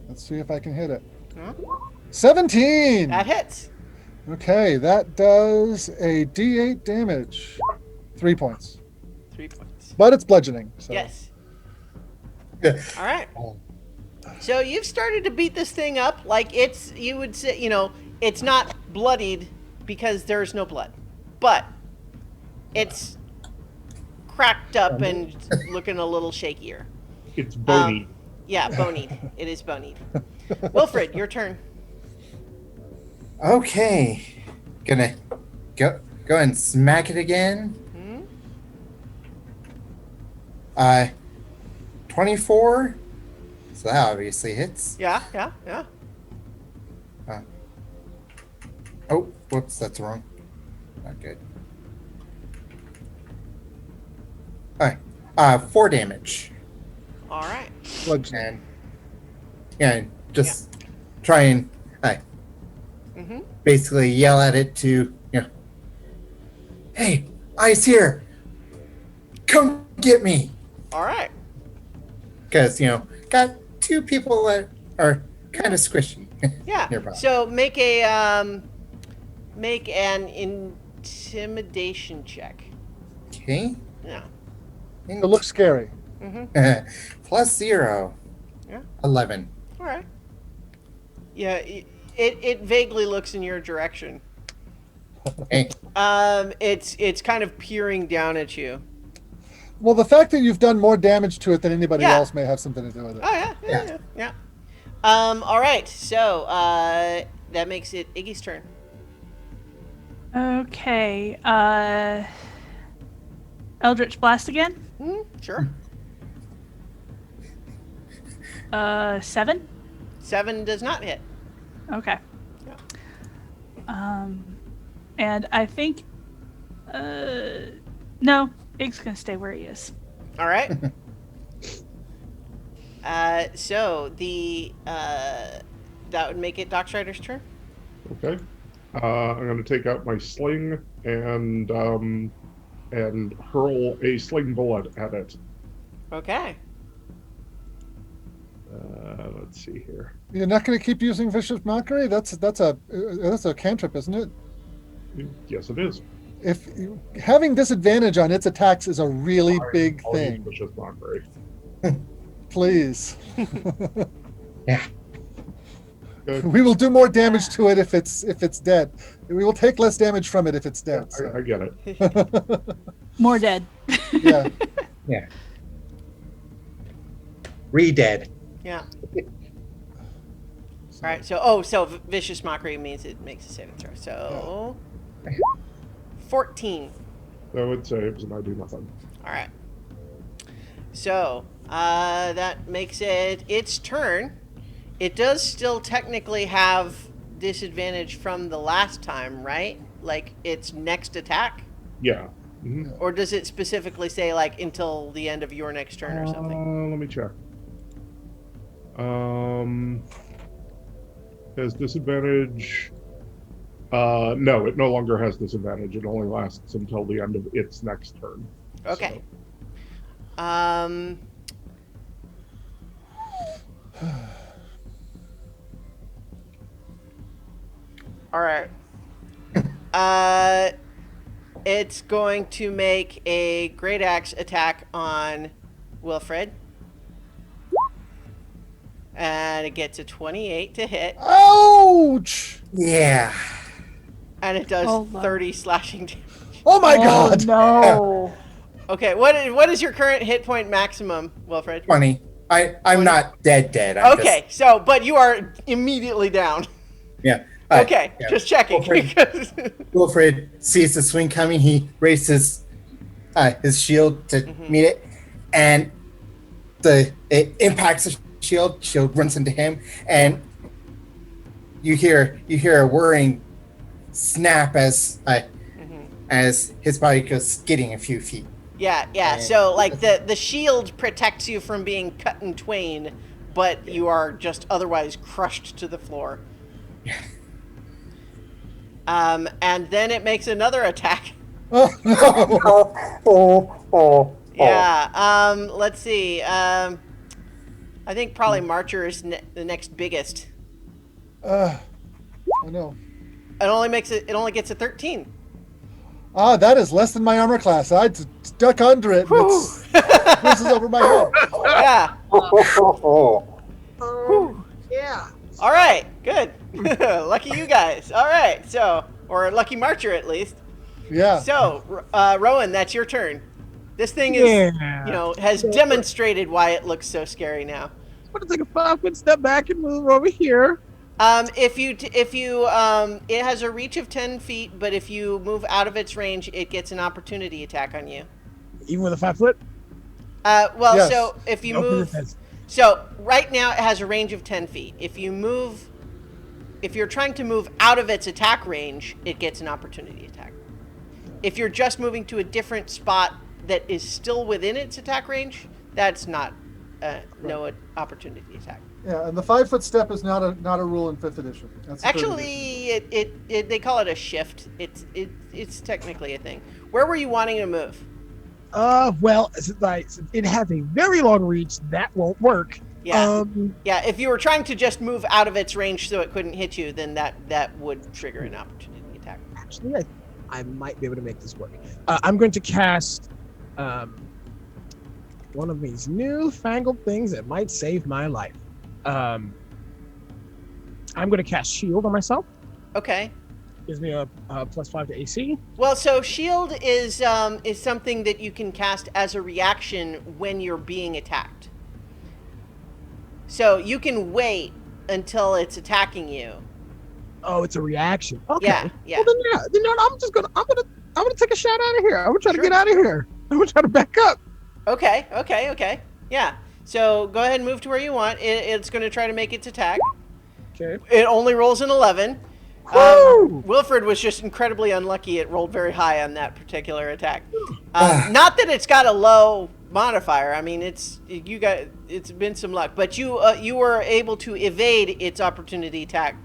S3: let's see if I can hit it.
S1: Huh?
S3: 17!
S1: That hits.
S3: Okay, that does a D8 damage. 3 points.
S1: 3 points.
S3: But it's bludgeoning. So.
S1: Yes. All right. So you've started to beat this thing up like it's, you would say, you know, it's not bloodied because there's no blood, but it's cracked up and looking a little shakier.
S4: It's bony.
S1: Yeah, bonied. It is bonied. Wilfred, your turn.
S7: Okay. Gonna go and smack it again. 24. So that obviously hits.
S1: Yeah.
S7: Oh, whoops, that's wrong. Not good. Alright. 4 damage.
S1: All right.
S3: Bludgeoning.
S7: And just try and basically yell at it to, hey, Ice here. Come get me.
S1: All right.
S7: Because, got 2 people that are kind of squishy.
S1: Yeah.
S7: Nearby.
S1: So make an intimidation check.
S7: Okay.
S1: Yeah.
S3: It looks scary.
S7: +0.
S1: Yeah.
S7: 11.
S1: All right. Yeah, it vaguely looks in your direction.
S7: Hey.
S1: It's kind of peering down at you.
S3: Well, the fact that you've done more damage to it than anybody
S1: Yeah.
S3: else may have something to do with it.
S1: Oh yeah. All right. So that makes it Iggy's turn.
S2: Okay. Eldritch Blast again.
S1: Sure.
S2: 7.
S1: 7 does not hit.
S2: Okay.
S1: Yeah.
S2: And I think, no, Ig's gonna stay where he is.
S1: All right. So the that would make it Doc Strider's turn.
S4: Okay. I'm going to take out my sling and hurl a sling bullet at it.
S1: Okay.
S4: Let's see here.
S3: You're not going to keep using Vicious Mockery? That's a cantrip, isn't it?
S4: Yes, it is.
S3: If having disadvantage on its attacks is a really big
S4: I'll use
S3: thing,
S4: Vicious Mockery.
S3: please.
S7: Yeah.
S4: Good.
S3: We will do more damage to it if it's dead. We will take less damage from it if it's dead.
S4: I
S3: So.
S4: get it.
S2: More dead.
S3: Yeah.
S7: Yeah. Re-dead.
S1: Yeah. All right. So Vicious Mockery means it makes a saving throw. So 14.
S4: So it saves, and I do nothing.
S1: All right. So that makes it its turn. It does still technically have disadvantage from the last time, right? Like its next attack?
S4: Yeah. Mhm.
S1: Or does it specifically say like until the end of your next turn or something?
S4: Let me check. Has disadvantage. No, it no longer has disadvantage. It only lasts until the end of its next turn.
S1: Okay.
S4: So.
S1: All right. It's going to make a great axe attack on Wilfred. And it gets a 28 to hit.
S3: Ouch!
S7: Yeah.
S1: And it does
S2: Oh, Lord.
S1: 30 slashing damage.
S3: Oh my
S2: Oh,
S3: god!
S2: no.
S1: Okay, what is your current hit point maximum, Wilfred?
S7: 20. I'm
S1: 20?
S7: not dead. I'm
S1: Okay, so, but you are immediately down.
S7: Just, yeah.
S1: Okay,
S7: Yeah.
S1: just checking.
S7: Wilfred, Wilfred sees the swing coming. He raises his shield to meet it, and it impacts the shield. Shield runs into him, and you hear a whirring snap as his body goes skidding a few feet.
S1: Yeah. So, like, the shield protects you from being cut in twain, but you are just otherwise crushed to the floor. And then it makes another attack. Yeah. Let's see. I think probably Marcher is the next biggest.
S3: I know.
S1: It only gets a 13.
S3: That is less than my armor class. I stuck under it. And this is over my head.
S1: Yeah.
S5: Yeah.
S1: All right. Good. Lucky you guys. All right. So, or lucky Marcher at least.
S3: Yeah.
S1: So, Rowan, that's your turn. This thing is, has demonstrated why it looks so scary now.
S5: I'm gonna take a 5-foot step back and move over here.
S1: If you, it has a reach of 10 feet, but if you move out of its range, it gets an opportunity attack on you.
S5: Even with a 5 foot?
S1: Well,
S3: Yes.
S1: so if you
S5: Open
S1: move,
S5: your fence.
S1: so right now it has a range of 10 feet. If you're trying to move out of its attack range, it gets an opportunity attack. If you're just moving to a different spot that is still within its attack range, that's not no opportunity attack.
S3: Yeah, and the 5-foot step is not a rule in 5th edition. That's the 3rd edition.
S1: Actually, it they call it a shift. It's technically a thing. Where were you wanting to move?
S5: Well, it has a very long reach. That won't work.
S1: Yeah. Yeah, if you were trying to just move out of its range so it couldn't hit you, then that would trigger an opportunity attack.
S5: Actually, I might be able to make this work. I'm going to cast one of these newfangled things that might save my life. I'm going to cast Shield on myself.
S1: Okay.
S5: Gives me a +5 to AC.
S1: Well, so shield is something that you can cast as a reaction when you're being attacked. So you can wait until it's attacking you.
S5: Oh, it's a reaction. Okay.
S1: Yeah.
S5: Well, then I'm gonna take a shot out of here. I'm gonna try to get out of here. I'm gonna try to back up.
S1: Okay. Yeah. So go ahead and move to where you want. It's going to try to make its attack.
S5: Okay.
S1: It only rolls an 11.
S5: Woo!
S1: Wilfred was just incredibly unlucky. It rolled very high on that particular attack. Not that it's got a low modifier. I mean, it's been some luck, but you were able to evade its opportunity attack,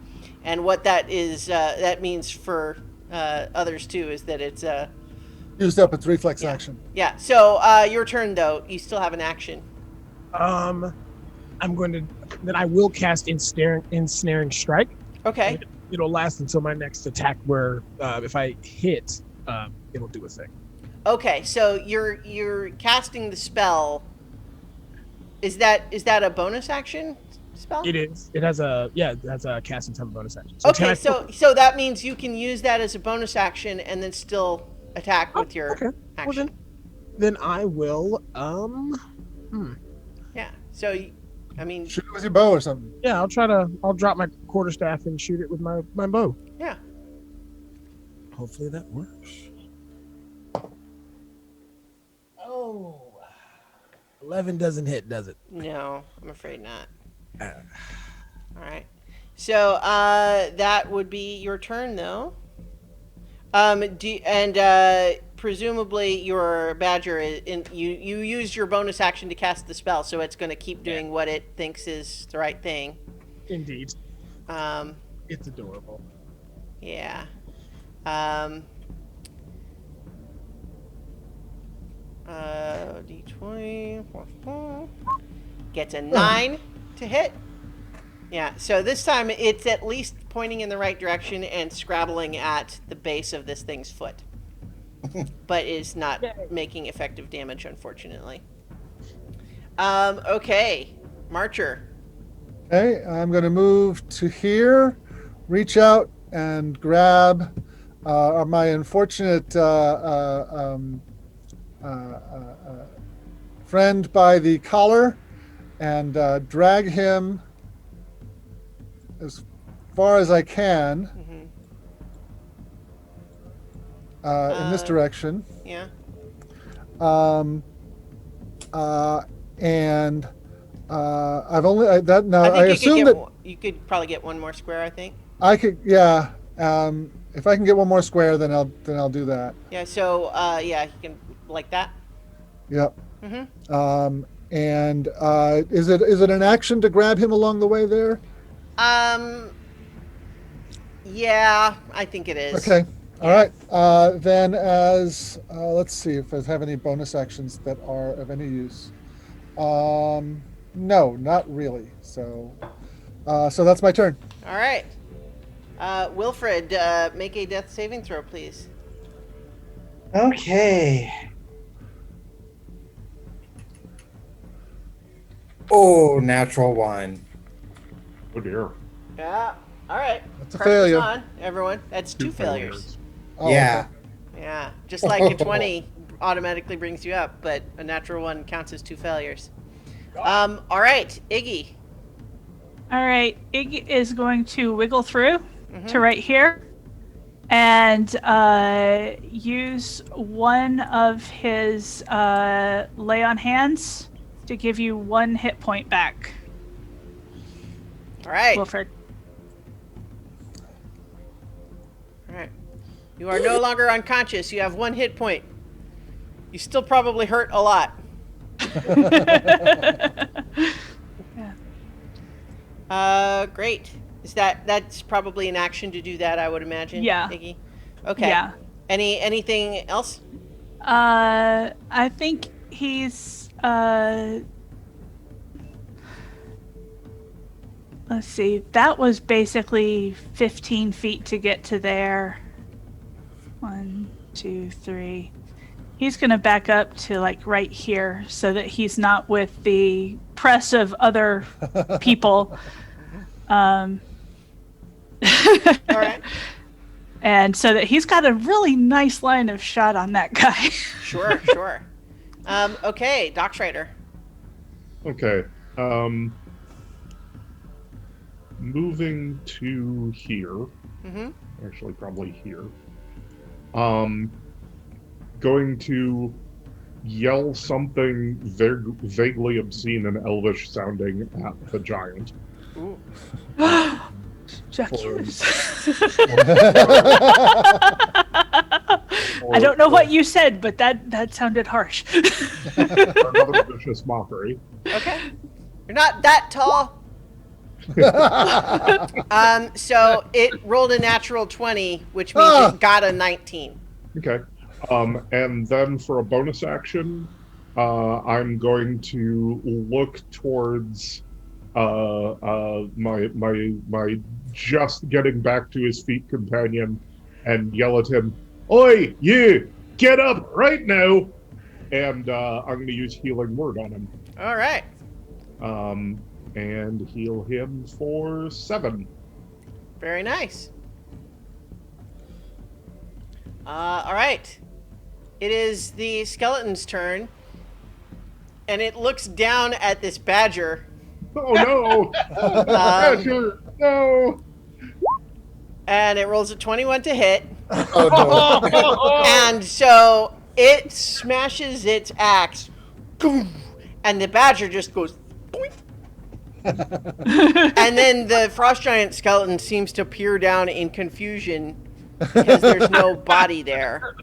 S1: and what that is that means for others too is that it's
S3: Used up its reflex action.
S1: yeah. So your turn though. You still have an action.
S5: I'm going to. Then I will cast ensnaring strike.
S1: Okay.
S5: It'll last until my next attack, where if I hit, it'll do a thing.
S1: Okay. So you're casting the spell. Is that a bonus action spell?
S5: It is. It has a casting time bonus action. So
S1: Okay. So that means you can use that as a bonus action and then still attack with your action.
S5: Well, then I will.
S1: Yeah. So, I mean.
S3: Shoot it with your bow or something.
S5: Yeah, I'll drop my quarterstaff and shoot it with my bow.
S1: Yeah.
S5: Hopefully that works. 11 doesn't hit, does it?
S1: No, I'm afraid not.
S5: Uh,
S1: All right. So that would be your turn, though. Presumably your badger you used your bonus action to cast the spell, so it's going to keep doing what it thinks is the right thing.
S5: Indeed.
S1: Um,
S5: It's adorable.
S1: yeah. D20 gets a 9 to hit. Yeah, so this time it's at least pointing in the right direction and scrabbling at the base of this thing's foot. But is not making effective damage, unfortunately. Okay, Marcher.
S3: Okay, I'm going to move to here, reach out and grab my unfortunate friend by the collar and drag him as far as I can in this direction.
S1: Yeah.
S3: And I've only that now. I
S1: think
S3: assume that
S1: you could probably get one more square. I think.
S3: I could. Yeah. If I can get one more square, then I'll do that.
S1: Yeah. So yeah, you can like that.
S3: Yep. And is it an action to grab him along the way there?
S1: Yeah, I think it is.
S3: Okay. All right. Then let's see if I have any bonus actions that are of any use. No, not really. So that's my turn.
S1: All right. Wilfred, make a death saving throw, please.
S7: Okay. Oh, natural one.
S4: Oh dear.
S1: Yeah. All right.
S3: That's a
S1: Pressure's
S3: failure.
S1: on, everyone. That's two failures.
S3: Oh,
S7: Yeah.
S1: Yeah. Just like a 20 automatically brings you up, but a natural one counts as two failures. All right, Iggy.
S2: All right, Iggy is going to wiggle through to right here and use one of his lay on hands to give you 1 hit point back.
S1: All right.
S2: Wilfred.
S1: All right. You are no longer unconscious. You have 1 hit point. You still probably hurt a lot. Great. That's probably an action to do that, I would imagine.
S2: Yeah.
S1: Iggy? Okay.
S2: Yeah.
S1: Anything else?
S2: I think he's let's see. That was basically 15 feet to get to there. 1, 2, 3. He's going to back up to like right here so that he's not with the press of other people.
S1: All right.
S2: And so that he's got a really nice line of shot on that guy.
S1: Sure. Okay, Doc Schrader.
S4: Okay. Moving to here. Actually, probably here. Going to yell something vaguely obscene and elvish sounding at the giant.
S1: Ooh.
S2: Jacques. I don't know what you said, but that sounded harsh.
S4: Another vicious mockery.
S1: Okay. You're not that tall. So it rolled a natural 20, which means it got a 19.
S4: Okay. And then for a bonus action, I'm going to look towards my just getting back to his feet companion and yell at him, "Oi, you! Get up right now!" And I'm going to use Healing Word on him.
S1: All right.
S4: And heal him for 7.
S1: Very nice. All right. It is the skeleton's turn, and it looks down at this badger.
S4: Oh no! Badger, no!
S1: And it rolls a 21 to hit.
S7: Oh, no.
S1: And so it smashes its axe, boom, and the badger just goes boink. And then the frost giant skeleton seems to peer down in confusion because there's no body there.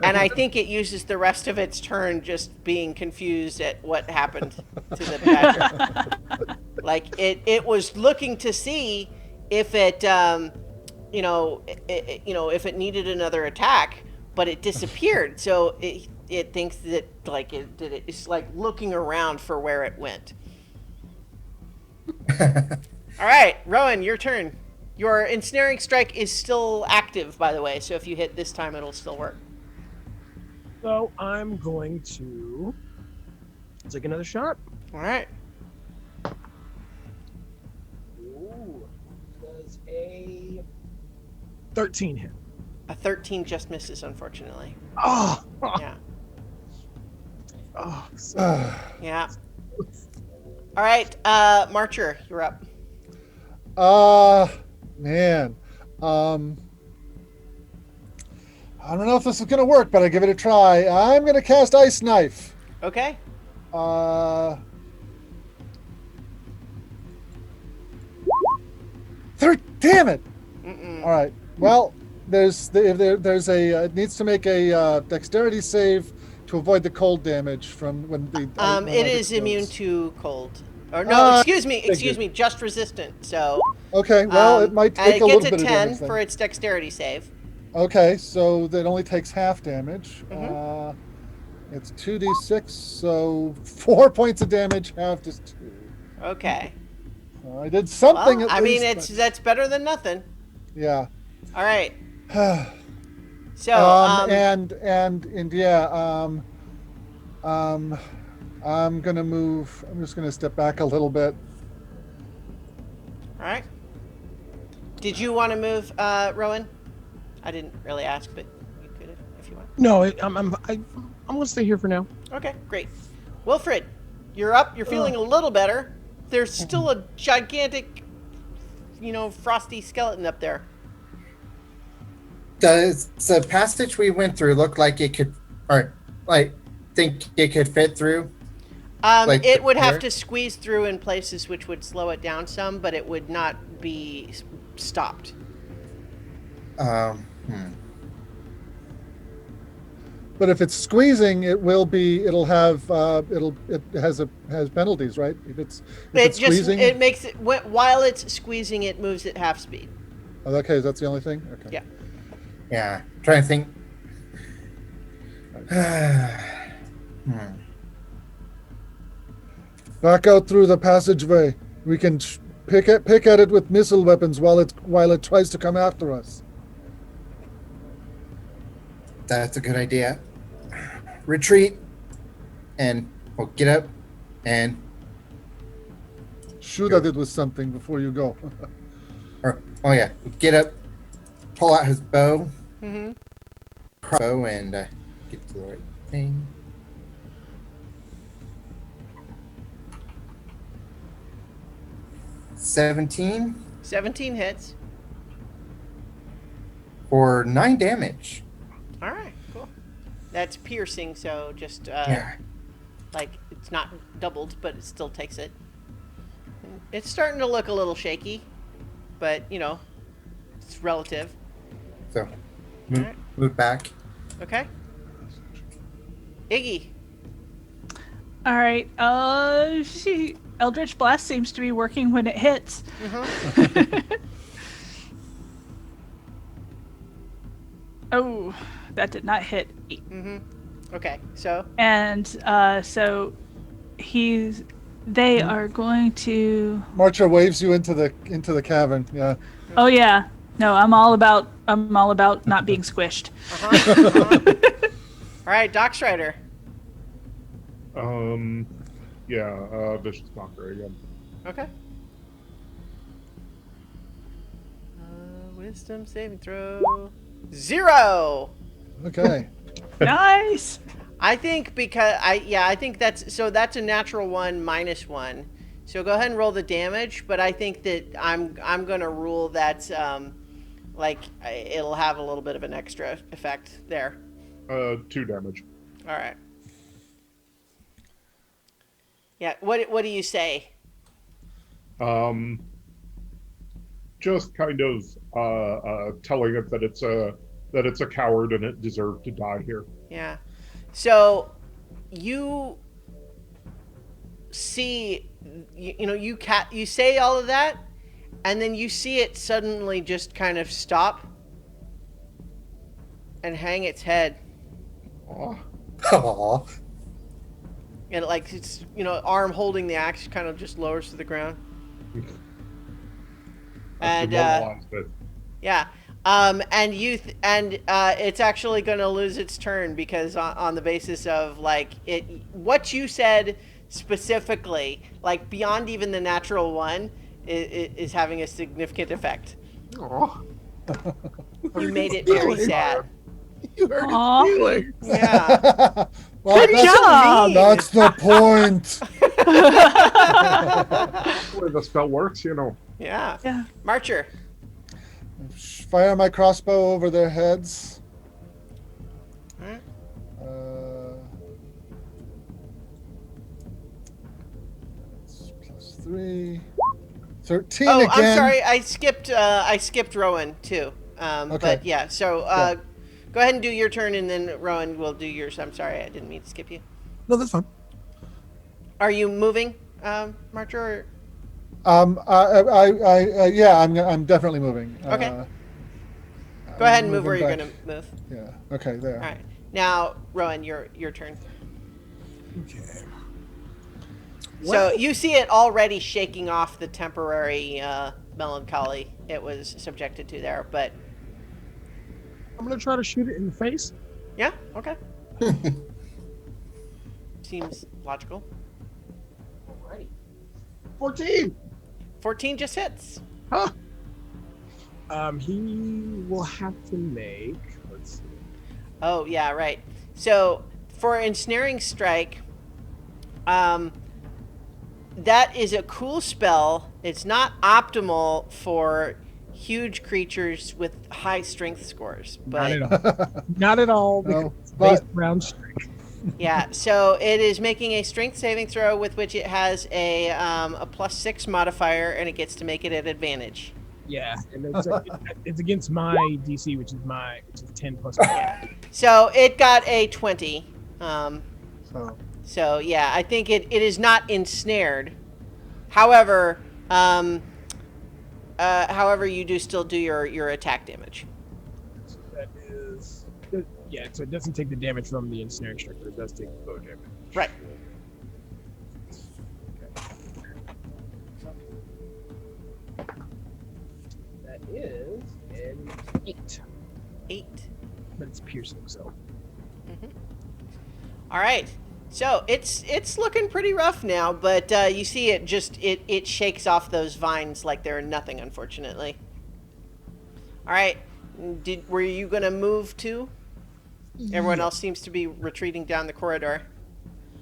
S1: And I think it uses the rest of its turn just being confused at what happened to the badger. Like it was looking to see if it, if it needed another attack, but it disappeared. So it thinks that like it's like looking around for where it went. All right, Rowan, your turn. Your ensnaring strike is still active, by the way. So if you hit this time, it'll still work.
S5: So I'm going to take another shot.
S1: All right.
S5: Ooh, does a 13 hit?
S1: A 13 just misses, unfortunately.
S5: Oh,
S1: Yeah.
S5: oh, so
S1: Yeah. All right, Marcher, you're up.
S3: Man. I don't know if this is going to work, but I give it a try. I'm going to cast Ice Knife.
S1: Okay.
S3: Damn it!
S1: Mm-mm.
S3: All right. Well, it needs to make a dexterity save to avoid the cold damage from when the. when
S1: It
S3: it
S1: is immune
S3: explodes.
S1: to cold. Or no, excuse
S3: you.
S1: me, just resistant. So.
S3: Okay. Well, it might
S1: and
S3: take
S1: it
S3: a
S1: gets
S3: little bit of
S1: 10
S3: damage then.
S1: for its dexterity save.
S3: Okay, so that only takes half damage.
S1: Mhm.
S3: It's 2d6, so 4 points of damage, half is 2.
S1: Okay.
S3: So I did something
S1: Well,
S3: at
S1: I
S3: least.
S1: mean, that's better than nothing.
S3: Yeah.
S1: All right. So,
S3: and yeah, I'm gonna move. I'm just gonna step back a little bit.
S1: all right. Did you want to move, Rowan? I didn't really ask, but you could if you want.
S5: no, I'm going to stay here for now.
S1: Okay, great. Wilfred, you're up. You're feeling a little better. There's still a gigantic, frosty skeleton up there.
S7: Does the passage we went through look like it could, or like think it could fit through? Like
S1: It would have
S7: here?
S1: to squeeze through in places which would slow it down some, but it would not be stopped.
S3: But if it's squeezing, it'll have it has penalties, right? If it's squeezing.
S1: It makes it while it's squeezing, it moves at half speed.
S3: Oh, okay, that's the only thing. Okay.
S1: Yeah.
S7: Yeah, trying to think.
S3: Back out through the passageway. We can pick at it with missile weapons while it tries to come after us.
S7: That's a good idea. Retreat, and we'll get up, and
S3: Shoot at it with something before you go.
S7: get up, pull out his bow,
S1: Mm-hmm.
S7: bow, and get to the right thing. $17
S1: 17 hits.
S7: for 9 damage.
S1: All right, cool. That's piercing, so just
S7: Yeah.
S1: like it's not doubled, but it still takes it. It's starting to look a little shaky, but it's relative.
S7: So move,
S1: Alright.
S7: move back.
S1: Okay. Iggy.
S2: All right. Eldritch Blast seems to be working when it hits. Oh, that did not hit.
S1: Okay, so
S2: And so they are going to.
S3: Marcher waves you into the cavern. Yeah.
S2: Oh yeah. No, I'm all about not being squished.
S1: all right, Doc Strider.
S4: Vicious Knocker again.
S1: Okay. Wisdom saving throw 0.
S3: Okay.
S2: Nice.
S1: I think I think that's a natural 1 minus 1. So go ahead and roll the damage, but I think that I'm gonna rule that it'll have a little bit of an extra effect there.
S4: 2 damage.
S1: All right. Yeah. What do you say?
S4: Just kind of telling it that it's a coward and it deserved to die here.
S1: Yeah. So you see, you say all of that, and then you see it suddenly just kind of stop and hang its head,
S4: Aw.
S7: Aw.
S1: and like its arm holding the axe kind of just lowers to the ground. And
S4: Immobilized it.
S1: yeah. And it's actually going to lose its turn because on the basis of like what you said specifically, like beyond even the natural one, is having a significant effect.
S4: Aw.
S1: You made it very sad.
S5: You hurt
S2: Aw.
S5: his feelings.
S1: Yeah.
S3: Well,
S2: Good
S3: that's,
S2: job.
S3: that's the point.
S4: The way the spell works,
S1: Yeah.
S2: Yeah.
S1: Marcher.
S3: Fire my crossbow over their heads.
S1: Alright.
S3: That's +3. 13
S1: Oh,
S3: again.
S1: I'm sorry. I skipped Rowan too.
S3: Okay.
S1: But yeah. So go ahead and do your turn, and then Rowan will do yours. I'm sorry, I didn't mean to skip you.
S5: No, that's fine.
S1: Are you moving, Marcher? Or...
S3: Yeah, I'm definitely moving.
S1: Okay. Go
S3: I'm
S1: ahead and move where
S3: moving
S1: you're
S3: back.
S1: going to move.
S3: Yeah. Okay. There.
S1: All right. Now, Rowan, your turn.
S5: Okay.
S1: So you see it already shaking off the temporary melancholy it was subjected to there, but
S5: I'm gonna try to shoot it in the face.
S1: yeah, okay. Seems logical.
S5: Alrighty. 14.
S1: 14 just hits.
S5: Huh. He will have to make. Let's see.
S1: Oh, yeah, right. So for ensnaring strike, that is a cool spell. It's not optimal for huge creatures with high strength scores, but
S5: Not at all. Not at all. Because
S3: No,
S5: it's
S3: but-
S5: based around strength.
S1: yeah. So it is making a strength saving throw with which it has a +6 modifier, and it gets to make it at advantage.
S5: Yeah, and it's against my DC, which is 10 plus.
S1: So it got a 20.
S3: So
S1: So yeah, I think it is not ensnared. However, you do still do your attack damage.
S5: So that is, yeah. So it doesn't take the damage from the ensnaring strike, but it does take the bow damage.
S1: Right.
S5: That is an 8,
S1: 8.
S5: but it's piercing. So
S1: All right. So it's looking pretty rough now, but you see it just it shakes off those vines like they're nothing, unfortunately. All right. Were you gonna move too? Everyone else seems to be retreating down the corridor.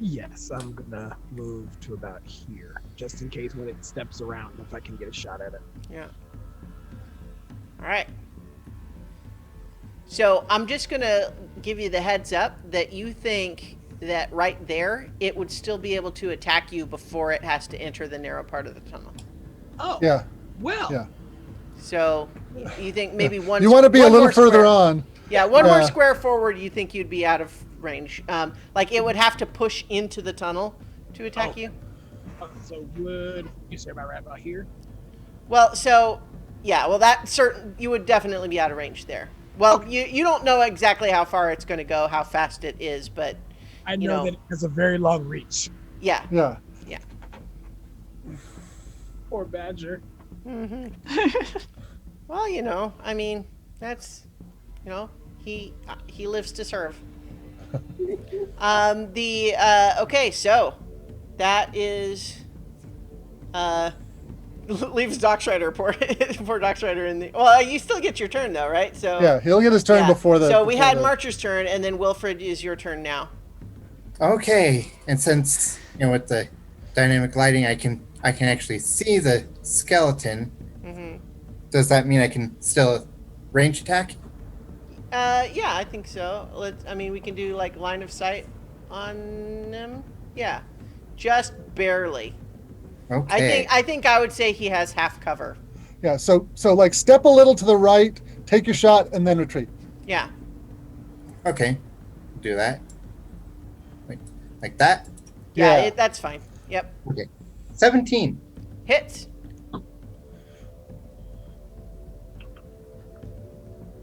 S5: yes, I'm gonna move to about here, just in case when it steps around, if I can get a shot at it.
S1: Yeah. All right. So I'm just gonna give you the heads up that you think that right there it would still be able to attack you before it has to enter the narrow part of the tunnel.
S5: Oh,
S3: yeah.
S5: well.
S3: Yeah.
S1: So you think maybe one?
S3: You want to be a
S1: one
S3: little
S1: more
S3: further
S1: square-
S3: on.
S1: Yeah, one more
S3: Yeah.
S1: square forward. You think you'd be out of range? Like it would have to push into the tunnel to attack
S5: Oh.
S1: you.
S5: So would you say about right about here?
S1: Well, so yeah, well you would definitely be out of range there. Well, you don't know exactly how far it's going to go, how fast it is, but
S5: I
S1: You
S5: know
S1: know.
S5: that it has a very long reach.
S1: yeah.
S3: Yeah.
S5: Poor badger.
S1: Mm-hmm. Well, I mean, that's, he lives to serve. Okay, so that is leaves Dockstrider poor Dockstrider in the. Well, you still get your turn though, right? So
S3: Yeah. He'll get his turn
S1: yeah.
S3: before the.
S1: So we
S3: before
S1: had
S3: the-
S1: Marcher's turn, and then Wilfred is your turn now.
S7: Okay, and since with the dynamic lighting, I can actually see the skeleton.
S1: Mm-hmm.
S7: Does that mean I can still range attack?
S1: Yeah, I think so. We can do like line of sight on them. Yeah. just barely.
S7: Okay.
S1: I think I would say he has half cover.
S3: Yeah. So like step a little to the right, take your shot, and then retreat.
S1: Yeah.
S7: Okay. Do that. Like that.
S1: Yeah,
S3: Yeah.
S1: that's fine. Yep.
S7: Okay. 17.
S1: Hits.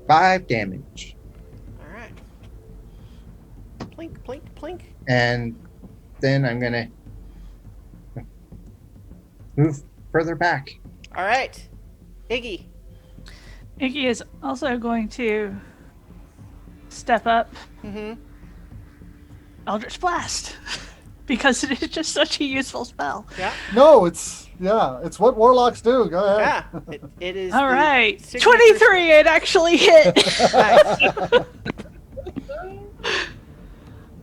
S7: 5 damage.
S1: All right. Plink, plink, plink.
S7: And then I'm gonna move further back.
S1: All right. Iggy.
S2: Iggy is also going to step up.
S1: Mm-hmm.
S2: Eldritch Blast. Because it is just such a useful spell.
S1: Yeah.
S3: No, it's what warlocks do. Go ahead.
S1: Yeah. It is.
S2: All
S1: the
S2: right.
S1: signature-
S2: 23, it actually hit.
S1: Nice.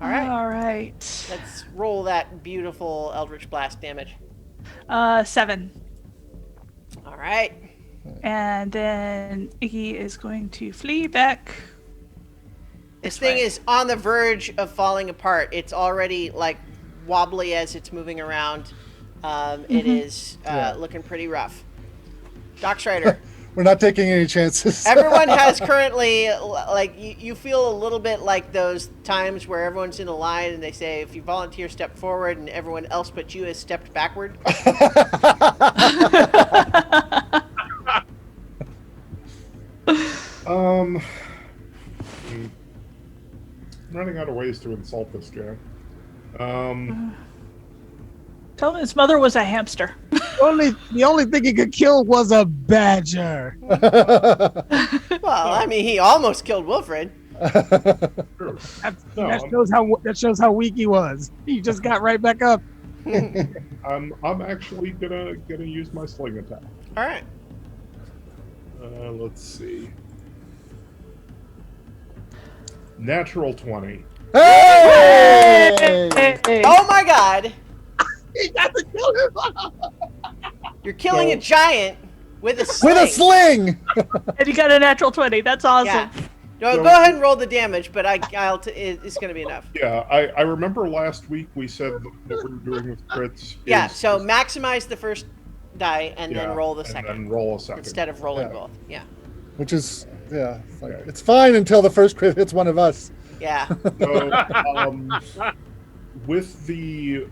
S1: All right.
S2: All right.
S1: Let's roll that beautiful Eldritch Blast damage.
S2: 7.
S1: All right.
S2: And then Iggy is going to flee back.
S1: This thing is on the verge of falling apart. It's already like wobbly as it's moving around. It is looking pretty rough. Doc Strider.
S3: We're not taking any chances.
S1: Everyone has currently, like, you feel a little bit like those times where everyone's in a line and they say, if you volunteer, step forward, and everyone else but you has stepped backward.
S4: I'm running out of ways to insult this guy.
S2: Tell him his mother was a hamster.
S5: The only thing he could kill was a badger.
S1: Well, I mean, he almost killed Wilfred.
S4: True.
S5: That shows how weak he was. He just got right back up.
S4: I'm actually gonna use my sling attack.
S1: All right.
S4: Let's see. Natural 20.
S3: Hey!
S1: Oh my God!
S5: He got the killer.
S1: You're killing a giant with a sling.
S3: With a sling.
S2: And he got a natural 20. That's awesome.
S1: Yeah. No, go ahead and roll the damage, but it's going to be enough.
S4: Yeah, I remember last week we said that what we were doing with crits.
S1: Yeah.
S4: is-
S1: So maximize the first die and then
S4: yeah,
S1: roll the
S4: and
S1: second
S4: then roll a second.
S1: instead of rolling
S3: Yeah.
S1: both. Yeah.
S3: Which is it's fine until the first crit hits one of us.
S1: Yeah.
S4: So, with the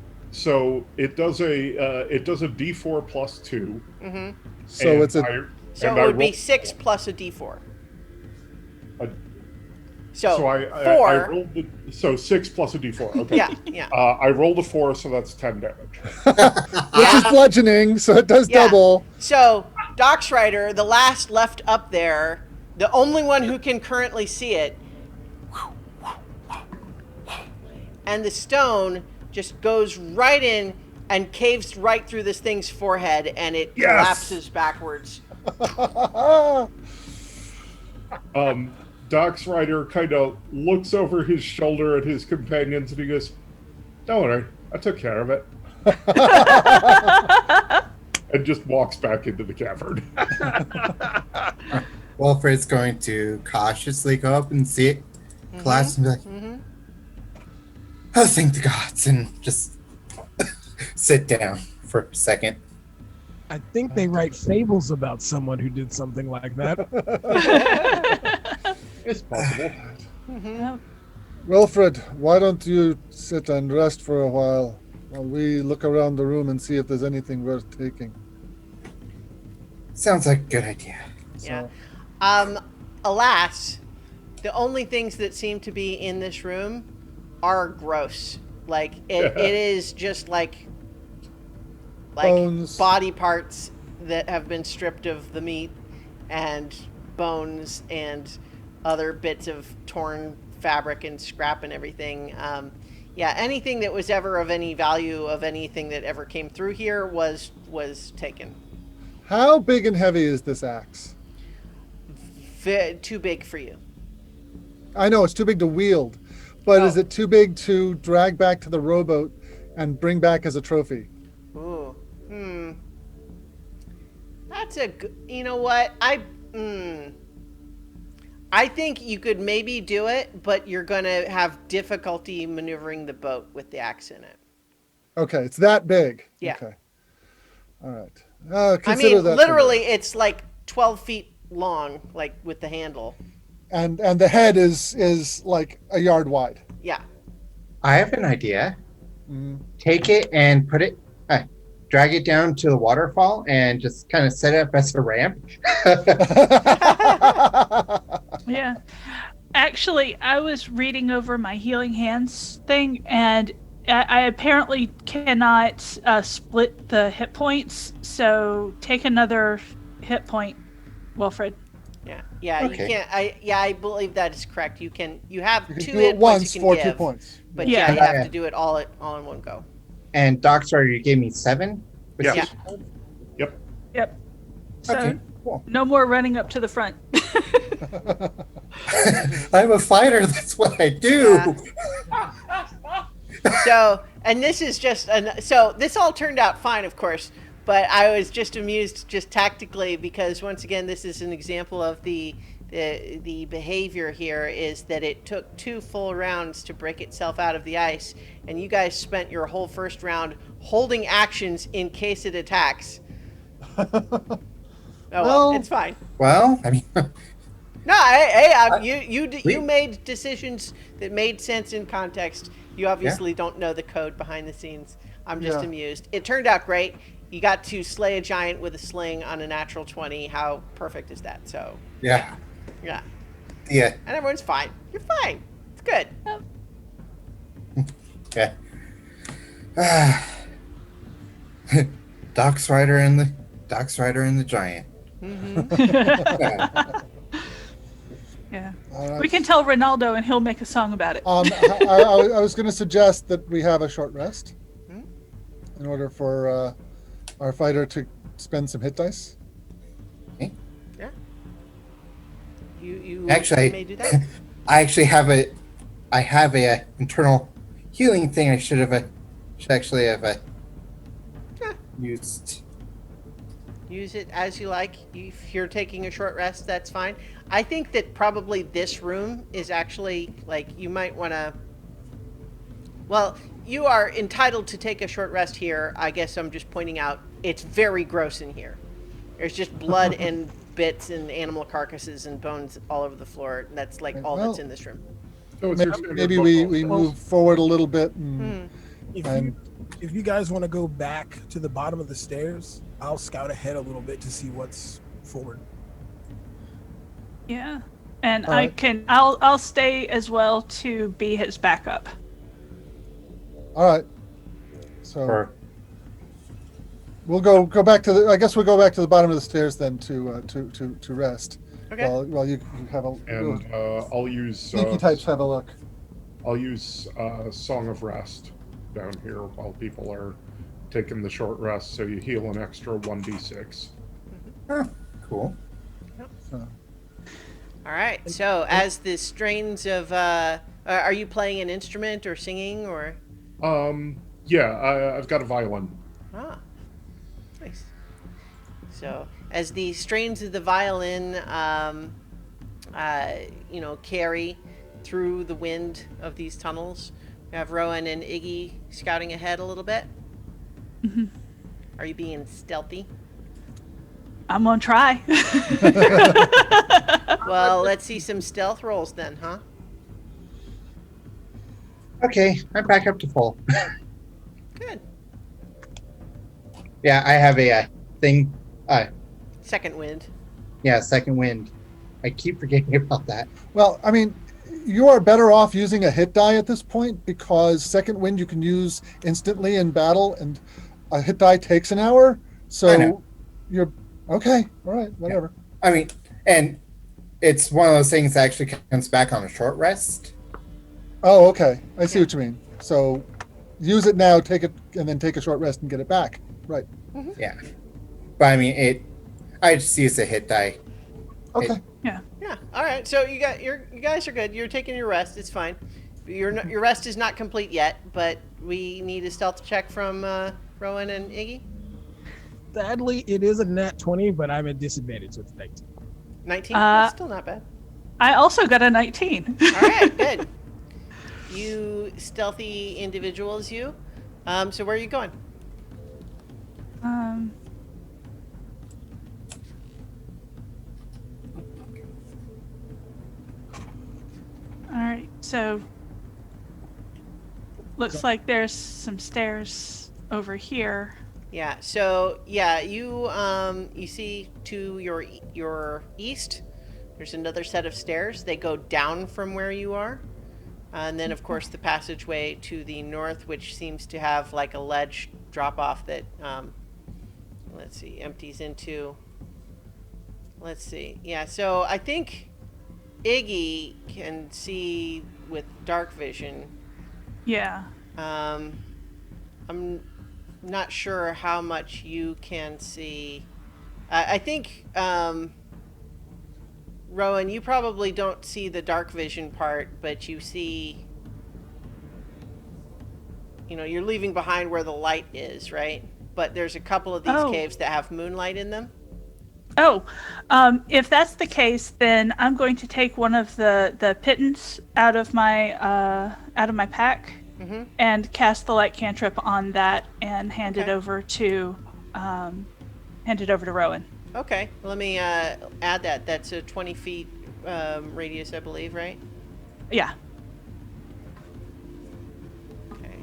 S4: it does a D4 plus 2.
S1: Mm-hmm.
S3: So
S4: and
S3: it's a
S1: So
S4: and
S1: it
S4: I
S1: would be
S4: roll-
S1: 6 plus a D4.
S4: A-
S1: So,
S4: I
S1: 4.
S4: rolled 6 plus a D4. Okay.
S1: Yeah. Yeah.
S4: I rolled a 4, so that's 10 damage.
S3: which is bludgeoning, so it does
S1: Yeah.
S3: double.
S1: So Doc Strider, the last left up there, the only one who can currently see it, and the stone just goes right in and caves right through this thing's forehead, and it
S4: Yes!
S1: collapses backwards.
S4: Doc's rider kind of looks over his shoulder at his companions and he goes, "Don't worry, I took care of it." And just walks back into the cavern.
S7: Wilfred's going to cautiously go up and see it collapse and be like, oh, thank the gods, and just sit down for a second.
S5: I think they write fables about someone who did something like that.
S4: It's possible.
S3: Wilfred, why don't you sit and rest for a while we look around the room and see if there's anything worth taking?
S7: Sounds like a good idea.
S1: Yeah. Alas, the only things that seem to be in this room are gross. Like it is just like
S3: Bones.
S1: body parts that have been stripped of the meat, and bones and other bits of torn fabric and scrap and everything. Yeah, anything that was ever of any value of anything that ever came through here was taken.
S3: How big and heavy is this axe?
S1: Too big for you.
S3: I know it's too big to wield, but
S1: Oh.
S3: is it too big to drag back to the rowboat and bring back as a trophy?
S1: Ooh. That's a good, you know what? I think you could maybe do it, but you're going to have difficulty maneuvering the boat with the axe in it.
S3: Okay, it's that big.
S1: Yeah.
S3: Okay. All right.
S1: I
S3: Consider
S1: mean,
S3: that
S1: literally, it's like 12 feet long, like with the handle.
S3: and the head is like a yard wide.
S1: Yeah.
S6: I have an idea.
S3: Mhm.
S6: Take it and put it, drag it down to the waterfall and just kind of set it up as a ramp.
S2: Yeah. Actually, I was reading over my healing hands thing, and I apparently cannot split the hit points. So take another hit point, Wilfred.
S1: Yeah. Yeah.
S6: Okay.
S1: You can't. I believe that is correct. You can. You have
S3: You can
S1: 2
S3: do
S1: hit
S3: it
S1: points
S3: once
S1: you
S3: for
S1: can
S3: 2
S1: give,
S3: points.
S1: but
S2: Yeah.
S1: you have
S6: Yeah.
S1: to do it all in one go.
S6: And Doc Starter, you gave me 7?
S4: Yeah.
S1: Yeah.
S2: Yep. So
S6: Okay, cool.
S2: no more running up to the front.
S7: I'm a fighter. That's what I do.
S1: So, and this is just so this all turned out fine, of course, but I was just amused just tactically because once again this is an example of the behavior here is that it took 2 full rounds to break itself out of the ice, and you guys spent your whole first round holding actions in case it attacks. Oh well, it's fine.
S7: Well, I mean,
S1: No, hey, you made decisions that made sense in context. You obviously don't know the code behind the scenes. I'm just
S3: Yeah.
S1: amused. It turned out great. You got to slay a giant with a sling on a natural 20. How perfect is that? So,
S7: yeah,
S1: yeah.
S7: yeah,
S1: And everyone's fine. You're fine. It's good.
S7: yeah. Doc's Rider and the Giant.
S2: Yeah.
S3: All right.
S2: We can tell Ronaldo, and he'll make a song about it.
S3: I was going to suggest that we have a short rest in order for our fighter to spend some hit dice.
S1: Yeah. You
S7: Actually,
S1: may do that.
S7: I have a internal healing thing. I should actually have used.
S1: Use it as you like. If you're taking a short rest, that's fine. I think that probably this room is actually, like, you might want to... Well, you are entitled to take a short rest here. I guess I'm just pointing out it's very gross in here. There's just blood and bits and animal carcasses and bones all over the floor. And that's, like, all that's in this room.
S4: So it's your standard
S3: Maybe
S4: book
S3: we
S4: also.
S3: move forward a little bit and
S5: If you guys want to go back to the bottom of the stairs, I'll scout ahead a little bit to see what's forward.
S2: Yeah. And
S3: All right.
S2: I'll stay as well to be his backup.
S3: all right. So
S6: Or
S3: we'll go back to the. I guess we'll go back to the bottom of the stairs then to rest.
S1: Okay.
S3: While you have a
S4: And I'll use
S3: sneaky types have a look.
S4: I'll use Song of Rest down here while people are taking the short rest, so you heal an extra 1d6.
S7: Cool.
S3: So,
S1: All right. So, as the strains of... are you playing an instrument or singing or...
S4: Yeah, I've got a violin.
S1: Ah, nice. So, as the strains of the violin, carry through the wind of these tunnels, we have Rowan and Iggy scouting ahead a little bit. Are you being stealthy?
S2: I'm gonna try.
S1: Well, let's see some stealth rolls then, huh?
S6: okay, I'm back up to full.
S1: Good.
S6: Yeah, I have a thing.
S1: Second wind.
S6: Yeah, second wind. I keep forgetting about that.
S3: well, I mean, you are better off using a hit die at this point because second wind you can use instantly in battle, and a hit die takes an hour.
S7: I
S3: So
S7: know.
S3: you're okay. All right, whatever.
S7: I mean, and it's one of those things that actually comes back on a short rest.
S3: Oh, okay. I see what you mean. So use it now, take it, and then take a short rest and get it back. Right.
S7: Yeah, but I mean, I just use a hit die.
S3: Okay.
S1: Yeah. All right. So you guys are good. You're taking your rest. It's fine. Your rest is not complete yet, but we need a stealth check from Rowan and Iggy.
S5: Sadly, it is a nat 20, but I'm at disadvantage, so it's 19.
S1: 19. That's still not bad.
S2: I also got a 19.
S1: All right. Good. You stealthy individuals, you So where are you going?
S2: Um, all right, so looks like there's some stairs over here.
S1: Yeah. So yeah, you see to your east, there's another set of stairs. They go down from where you are, and then of course the passageway to the north, which seems to have like a ledge drop off that let's see, empties into. Let's see. Yeah. So I think Iggy can see with dark vision.
S2: Yeah.
S1: I'm not sure how much you can see. I think, Rowan, you probably don't see the dark vision part, but you see, you're leaving behind where the light is, right? But there's a couple of these caves that have moonlight in them.
S2: Oh, if that's the case, then I'm going to take one of the pittance out of my pack and cast the light cantrip on that and hand it over to Rowan.
S1: Okay, let me add that. That's a 20 feet radius, I believe, right?
S2: Yeah.
S1: Okay.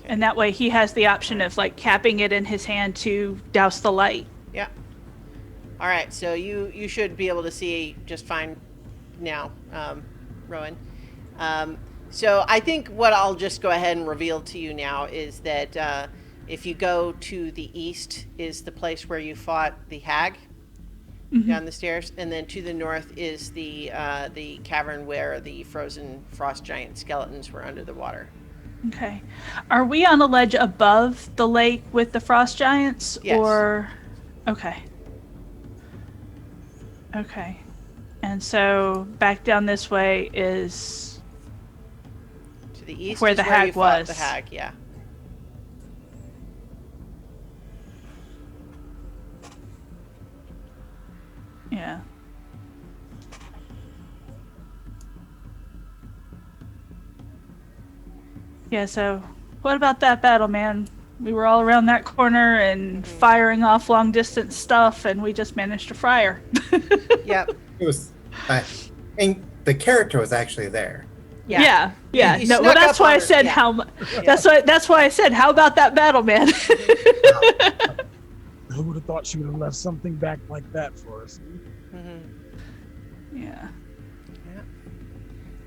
S2: And that way he has the option of like capping it in his hand to douse the light.
S1: Yeah. All right, so you should be able to see just fine now, Rowan. So I think what I'll just go ahead and reveal to you now is that if you go to the east is the place where you fought the hag down the stairs, and then to the north is the cavern where the frozen frost giant skeletons were under the water.
S2: Okay. Are we on a ledge above the lake with the frost giants?
S1: Yes.
S2: Or okay. Okay. And so back down this way is
S1: To the east
S2: where
S1: is
S2: the
S1: where
S2: hag
S1: you fought
S2: was.
S1: the hag, yeah.
S2: Yeah. Yeah, so what about that battle, man? We were all around that corner and firing off long distance stuff, and we just managed to fry her.
S1: Yep.
S7: It was, and the character was actually there.
S2: Yeah.
S1: You
S2: No,
S1: snuck
S2: well, that's
S1: up
S2: why
S1: on
S2: I
S1: her,
S2: said
S1: yeah.
S2: That's why I said, how about that battle, man?
S5: Who would have thought she would have left something back like that for us?
S2: Yeah.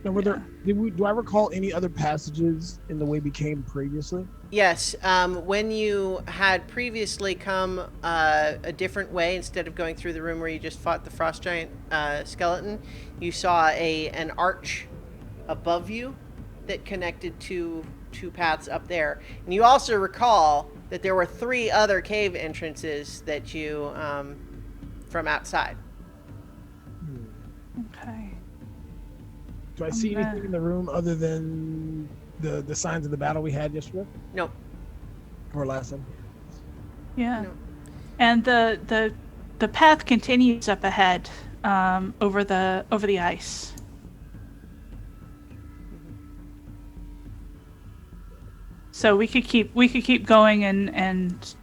S5: Now, do I recall any other passages in the way we came previously?
S1: Yes. When you had previously come a different way, instead of going through the room where you just fought the frost giant skeleton, you saw an arch above you that connected to two paths up there. And you also recall that there were 3 other cave entrances that you from outside.
S2: Okay.
S5: Do I see anything in the room other than the signs of the battle we had yesterday
S1: Nope.
S5: or last time?
S2: Yeah.
S1: No.
S2: And the path continues up ahead, over the ice. So we could keep going and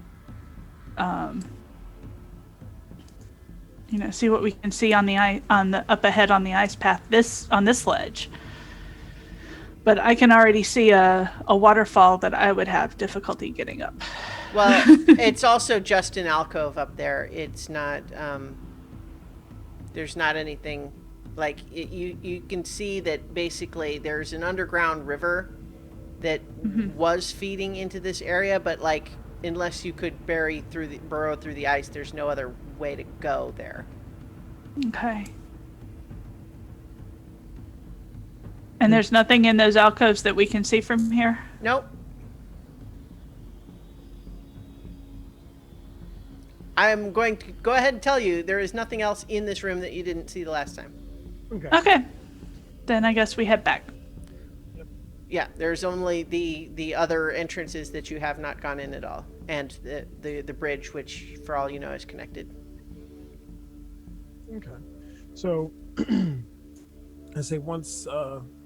S2: see what we can see on the up ahead on the ice path on this ledge. But I can already see a waterfall that I would have difficulty getting up.
S1: Well, it's also just an alcove up there. It's not. There's not anything like it, you can see that basically there's an underground river that was feeding into this area, but like unless you could burrow through the ice, there's no other way to go there.
S2: Okay. And there's nothing in those alcoves that we can see from here?
S1: Nope. I'm going to go ahead and tell you there is nothing else in this room that you didn't see the last time.
S2: Okay. Then I guess we head back.
S1: Yeah, there's only the other entrances that you have not gone in at all, and the bridge, which for all you know is connected.
S5: Okay. So I say once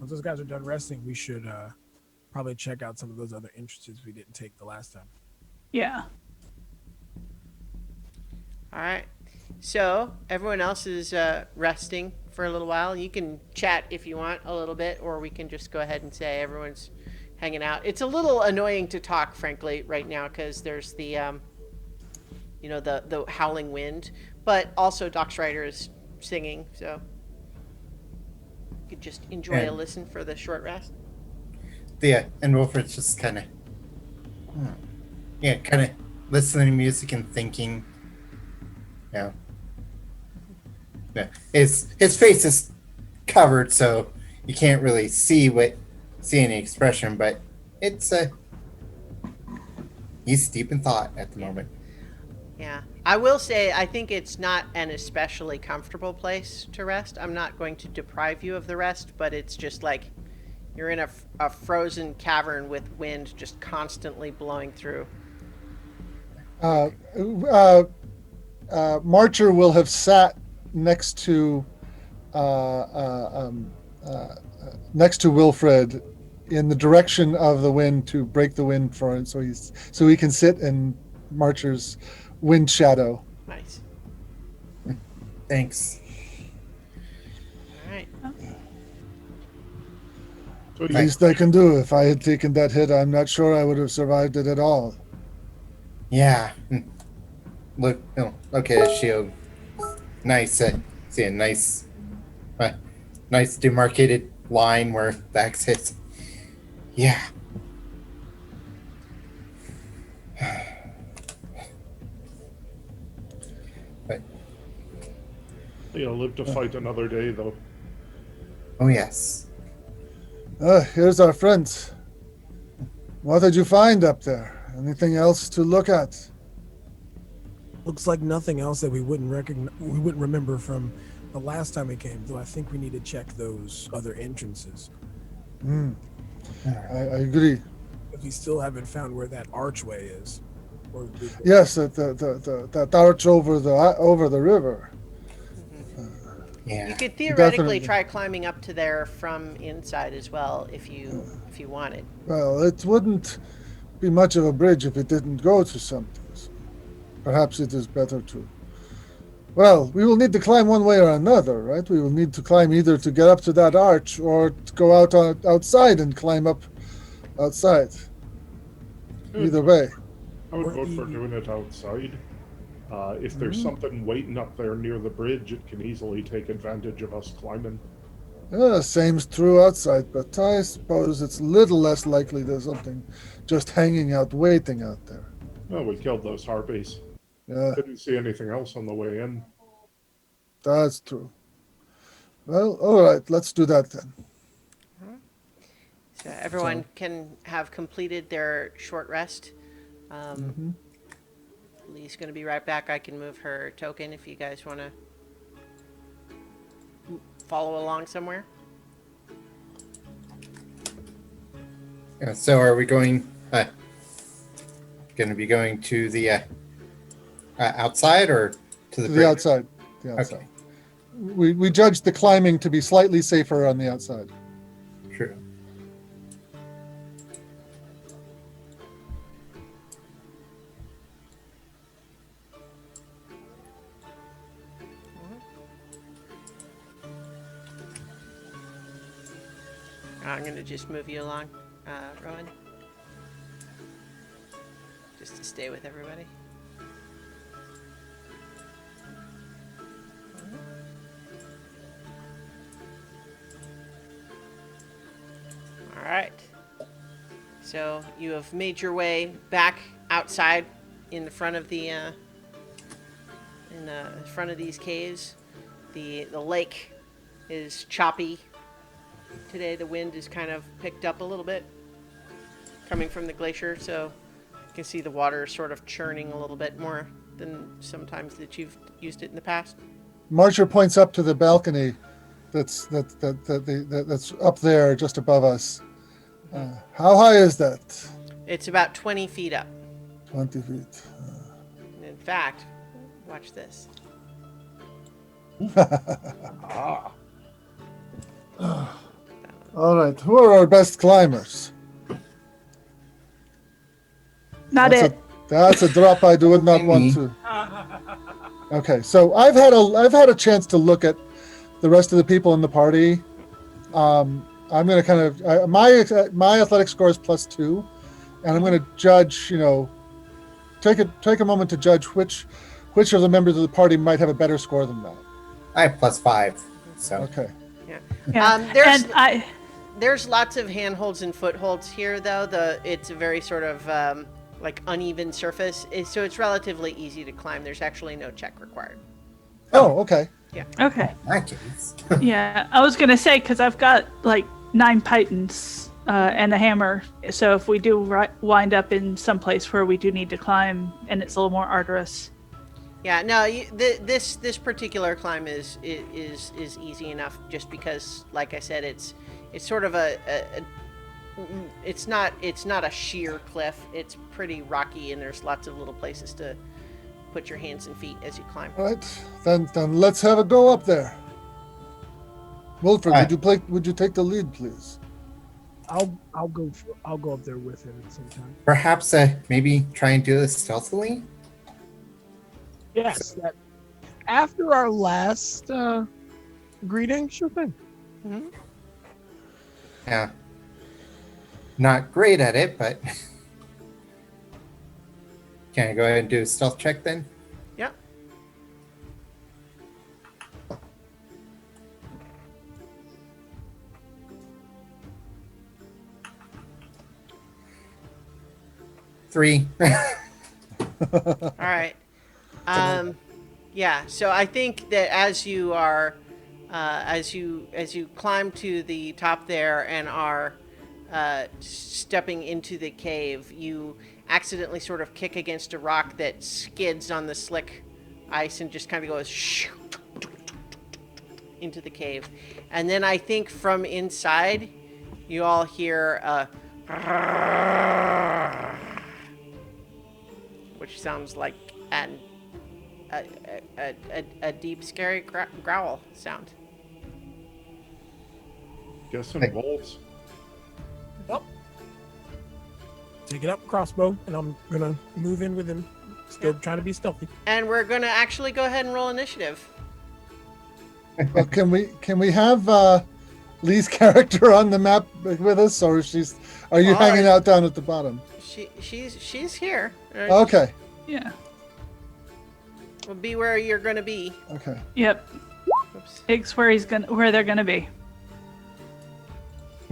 S5: those guys are done resting, we should probably check out some of those other entrances we didn't take the last time.
S2: Yeah.
S1: All right. So everyone else is resting for a little while. You can chat if you want a little bit, or we can just go ahead and say everyone's hanging out. It's a little annoying to talk, frankly, right now because there's the, the howling wind, but also Doc's Rider is singing, so you could just enjoy a listen for the short rest.
S7: And Wilfred's just kind of, kind of listening to music and thinking. Yeah. His face is covered, so you can't really see any expression, but it's he's deep in thought at the moment.
S1: Yeah. I will say, I think it's not an especially comfortable place to rest. I'm not going to deprive you of the rest, but it's just like you're in a frozen cavern with wind just constantly blowing through.
S3: Marcher will have sat next to Wilfred in the direction of the wind to break the wind for him, so he can sit in Marcher's wind shadow.
S1: Nice.
S7: Thanks.
S1: All right.
S4: So
S3: Least I can do. If I had taken that hit, I'm not sure I would have survived it at all.
S7: Yeah. Look at his shield. Nice. See a nice demarcated line where the axe hits. Yeah. But
S4: You'll live to fight another day, though.
S7: oh yes.
S3: Here's our friends. What did you find up there? Anything else to look at?
S5: Looks like nothing else that we wouldn't remember from the last time we came, though I think we need to check those other entrances.
S3: I agree.
S5: If we still haven't found where that archway is.
S3: Yes, that arch over the river.
S1: You
S7: Yeah.
S1: could theoretically
S3: Definitely.
S1: try climbing up to there from inside as well if you wanted.
S3: Well, it wouldn't be much of a bridge if it didn't go to something. So perhaps it is better to. Well, we will need to climb one way or another, right? We will need to climb either to get up to that arch or to go outside and climb up outside. Either way.
S4: I would vote for doing it outside. If there's something waiting up there near the bridge, it can easily take advantage of us climbing.
S3: Same's true outside, but I suppose it's a little less likely there's something just hanging out, waiting out there.
S4: Well, we killed those harpies.
S3: Yeah,
S4: Didn't see anything else on the way in.
S3: that's true. Well, all right, let's do that then.
S1: So everyone can have completed their short rest. Lee's going to be right back. I can move her token if you guys want to follow along somewhere.
S7: Yeah, so are we going to be going to the outside or to the
S3: To
S7: bridge?
S3: the outside. The outside.
S7: Okay.
S3: We judged the climbing to be slightly safer on the outside.
S7: True.
S1: I'm going to just move you along, Rowan. Just to stay with everybody. All right. So you have made your way back outside in the front of the front of these caves. The lake is choppy today. The wind is kind of picked up a little bit coming from the glacier, so you can see the water sort of churning a little bit more than sometimes that you've used it in the past.
S3: Marcher points up to the balcony that's up there just above us. How high is that?
S1: It's about 20 feet up.
S3: 20 feet.
S1: In fact, watch this.
S4: Ah,
S3: All right, who are our best climbers?
S2: Not
S3: That's
S2: it.
S3: That's a drop I would not want
S7: Me.
S3: to. Okay, so I've had a chance to look at the rest of the people in the party. I'm going to kind of my athletic score is +2, and I'm going to judge. Take a moment to judge which of the members of the party might have a better score than that.
S7: I have +5. So
S3: Okay.
S2: Yeah.
S1: There's lots of handholds and footholds here, though. It's a very sort of like uneven surface, so it's relatively easy to climb. There's actually no check required.
S3: Oh, okay.
S2: Okay.
S7: in that case.
S2: Yeah, I was gonna say because I've got like 9 pythons and a hammer. So if we do wind up in some place where we do need to climb and it's a little more arduous.
S1: Yeah, no, this particular climb is easy enough, just because, like I said, it's sort of it's not a sheer cliff. It's pretty rocky, and there's lots of little places to put your hands and feet as you climb.
S3: All right, then let's have a go up there. Wilfred, would you take the lead, please?
S5: I'll go up there with him at the same time.
S7: Perhaps maybe try and do this stealthily.
S5: Yes. After our last greeting, sure thing.
S1: Mm-hmm.
S7: Yeah. Not great at it, but can I go ahead and do a stealth check then?
S1: Yep.
S7: Three.
S1: All right. Yeah. So I think that as you are, as you climb to the top there and are stepping into the cave, you accidentally sort of kick against a rock that skids on the slick ice and just kind of goes into the cave. And then I think from inside, you all hear which sounds like a deep, scary growl sound.
S4: Guessing wolves.
S5: Take it up, crossbow, and I'm gonna move in with him. Still trying to be stealthy.
S1: And we're gonna actually go ahead and roll initiative.
S3: Well, can we have Lee's character on the map with us, or are you hanging out down at the bottom?
S1: She's here.
S3: Okay.
S2: Yeah.
S1: Will be where you're gonna be.
S3: Okay.
S2: Yep.
S1: Oops.
S2: It's where they're gonna be.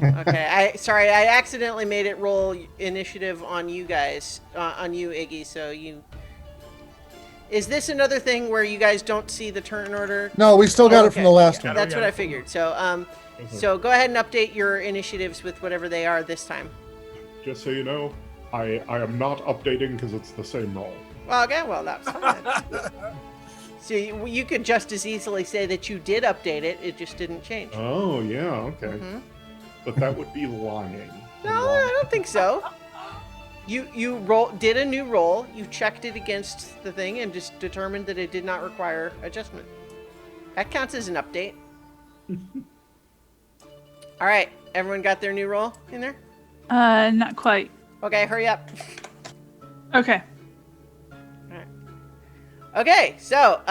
S1: Okay. I accidentally made it roll initiative on you guys, on you, Iggy. So is this another thing where you guys don't see the turn order?
S3: No, we still got it from the last one.
S1: That's what I figured. So so go ahead and update your initiatives with whatever they are this time.
S4: Just so you know, I am not updating because it's the same roll.
S1: Well, okay. Well, that's fine. So you could just as easily say that you did update it. It just didn't change.
S4: Oh, yeah, okay.
S1: Mm-hmm.
S4: But that would be lying.
S1: No, I don't think so. You did a new roll. You checked it against the thing and just determined that it did not require adjustment. That counts as an update. All right, everyone got their new roll in there?
S2: Not quite.
S1: Okay, hurry up.
S2: Okay.
S1: Okay, so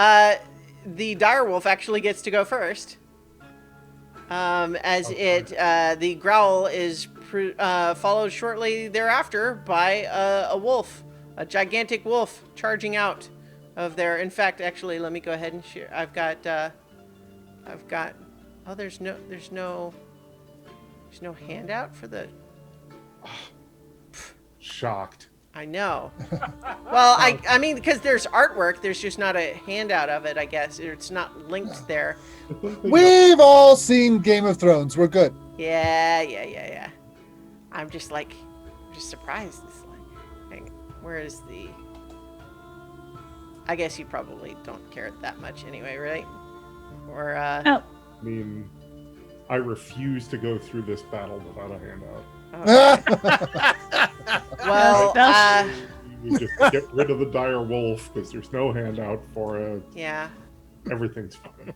S1: the Direwolf actually gets to go first. The growl is followed shortly thereafter by a wolf, a gigantic wolf charging out of there. In fact, actually, let me go ahead and share. I've got. Oh, there's no handout for the.
S4: Shocked.
S1: I know. Well, I mean, because there's artwork, there's just not a handout of it, I guess. It's not linked there.
S3: We've all seen Game of Thrones. We're good.
S1: Yeah. I'm just surprised. Where is the... I guess you probably don't care that much anyway, right? Or,
S2: Oh.
S4: I mean, I refuse to go through this battle without a handout.
S1: Well,
S4: You just get rid of the dire wolf because there's no handout for it.
S1: yeah.
S4: Everything's fine.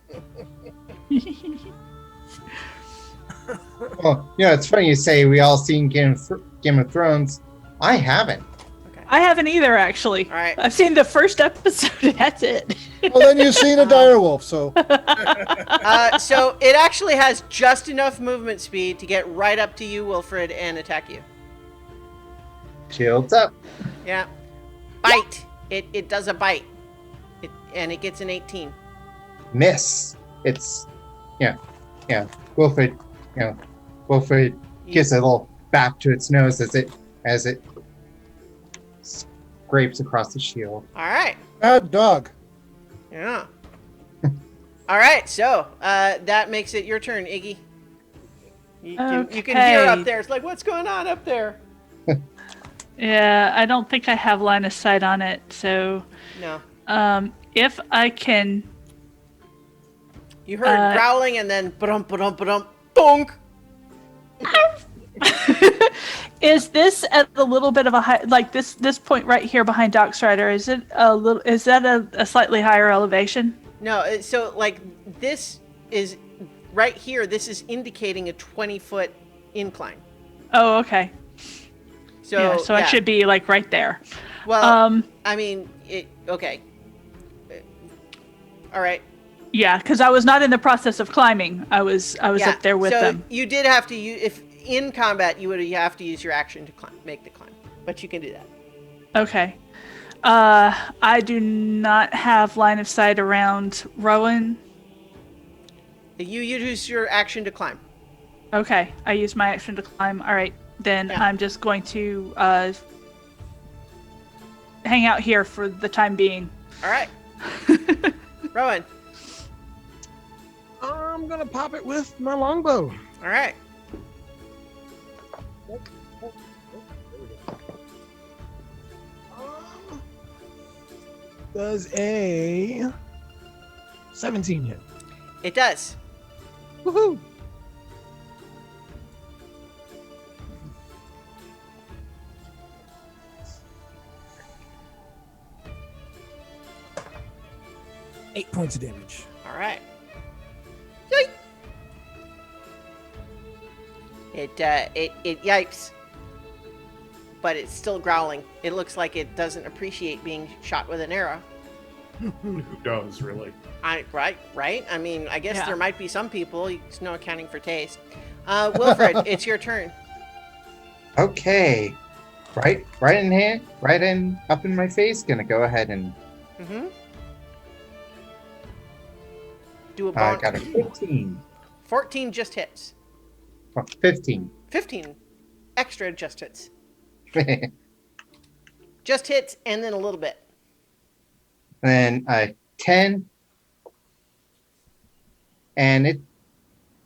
S6: Well, it's funny you say we all seen Game of Thrones. I haven't.
S1: Okay.
S2: I haven't either, actually.
S1: All right.
S2: I've seen the first episode. That's it.
S3: Well, then you've seen a direwolf, so
S1: So it actually has just enough movement speed to get right up to you, Wilfred, and attack you.
S6: Shields up.
S1: Yeah. Bite. It does a bite. And it gets an 18.
S6: Miss. It's Wilfred. Wilfred gives a little bap to its nose as it scrapes across the shield.
S1: All right.
S3: bad dog.
S1: Yeah. All right. So that makes it your turn, Iggy. You can hear
S2: Okay.
S1: up there. It's like, what's going on up there?
S2: Yeah, I don't think I have line of sight on it. So,
S1: No.
S2: if I can,
S1: You heard growling and then ba-dum, ba-dum, ba-dum, bonk.
S2: is this at a little bit of a high, like this point right here behind Doc Strider? Is it a little? Is that a slightly higher elevation?
S1: No, so like this is right here. This is indicating a 20-foot incline.
S2: Oh, okay.
S1: So
S2: yeah, so I should be like right there.
S1: Well, I mean, okay. All right.
S2: Yeah, because I was not in the process of climbing. I was
S1: Yeah,
S2: up there with
S1: so
S2: them.
S1: you did have to use, if in combat, you have to use your action to climb, make the climb, but you can do that.
S2: Okay. I do not have line of sight around Rowan.
S1: You use your action to climb.
S2: Okay, I use my action to climb. All right, then
S1: Yeah.
S2: I'm just going to hang out here for the time being.
S1: All right. Rowan.
S5: I'm gonna pop it with my longbow.
S1: All right.
S5: Does a 17 hit?
S1: It does.
S5: Woohoo! Eight points of damage.
S1: All right. Yoink. It yipes, but it's still growling. It looks like it doesn't appreciate being shot with an arrow.
S4: Who does, really?
S1: Right. I mean, I guess
S2: Yeah.
S1: there might be some people. There's no accounting for taste. Wilfred, it's your turn.
S6: Okay. Right in hand, up in my face. Gonna go ahead and
S1: Mm-hmm. Do a
S6: I
S1: bonk.
S6: got a 15.
S1: 14 just hits.
S6: Well, 15.
S1: 15 extra just hits. Just hits and then a little bit.
S6: Then 10. And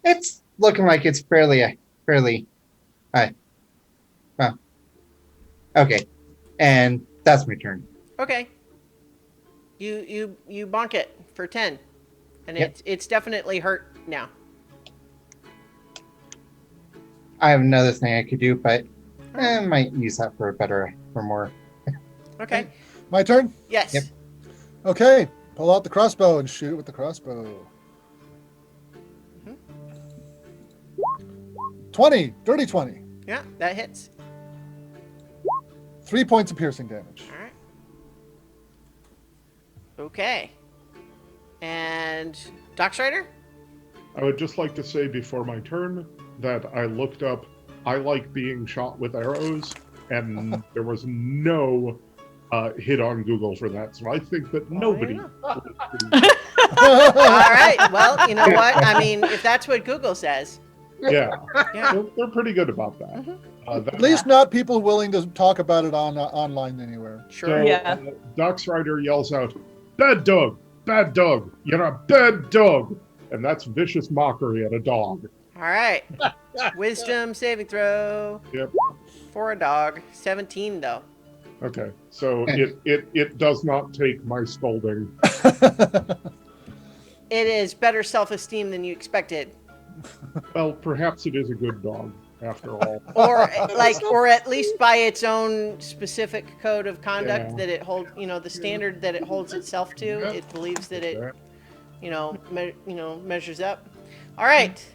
S6: it's looking like it's fairly okay. And that's my turn.
S1: Okay. You bonk it for 10. And
S6: Yep.
S1: it's definitely hurt now.
S6: I have another thing I could do, but I might use that for more.
S1: Okay.
S3: My turn?
S1: Yes.
S6: Yep.
S3: Okay. Pull out the crossbow and shoot it with the crossbow. 20. Dirty 20.
S1: Yeah, that hits.
S3: 3 points of piercing damage.
S1: All right. Okay. And Doc Strider?
S4: I would just like to say before my turn that I looked up, I like being shot with arrows, and there was no hit on Google for that. So I think that nobody.
S1: know. All right. Well, you know what? I mean, if that's what Google says.
S4: Yeah,
S1: Yeah.
S4: they're pretty good about that.
S3: At least not people willing to talk about it on online anywhere.
S1: Sure.
S4: So,
S2: Yeah.
S4: Doc Strider yells out, bad dog, you're a bad dog. And that's vicious mockery at a dog.
S1: All right. Wisdom saving throw.
S4: Yep.
S1: For a dog. 17 though.
S4: Okay, so it does not take my scolding.
S1: It is better self-esteem than you expected.
S4: Well, perhaps it is a good dog, after all.
S1: Or at least by its own specific code of conduct
S4: Yeah.
S1: that it holds, the standard that it holds itself to.
S4: Yeah.
S1: It believes that it, measures up. All right.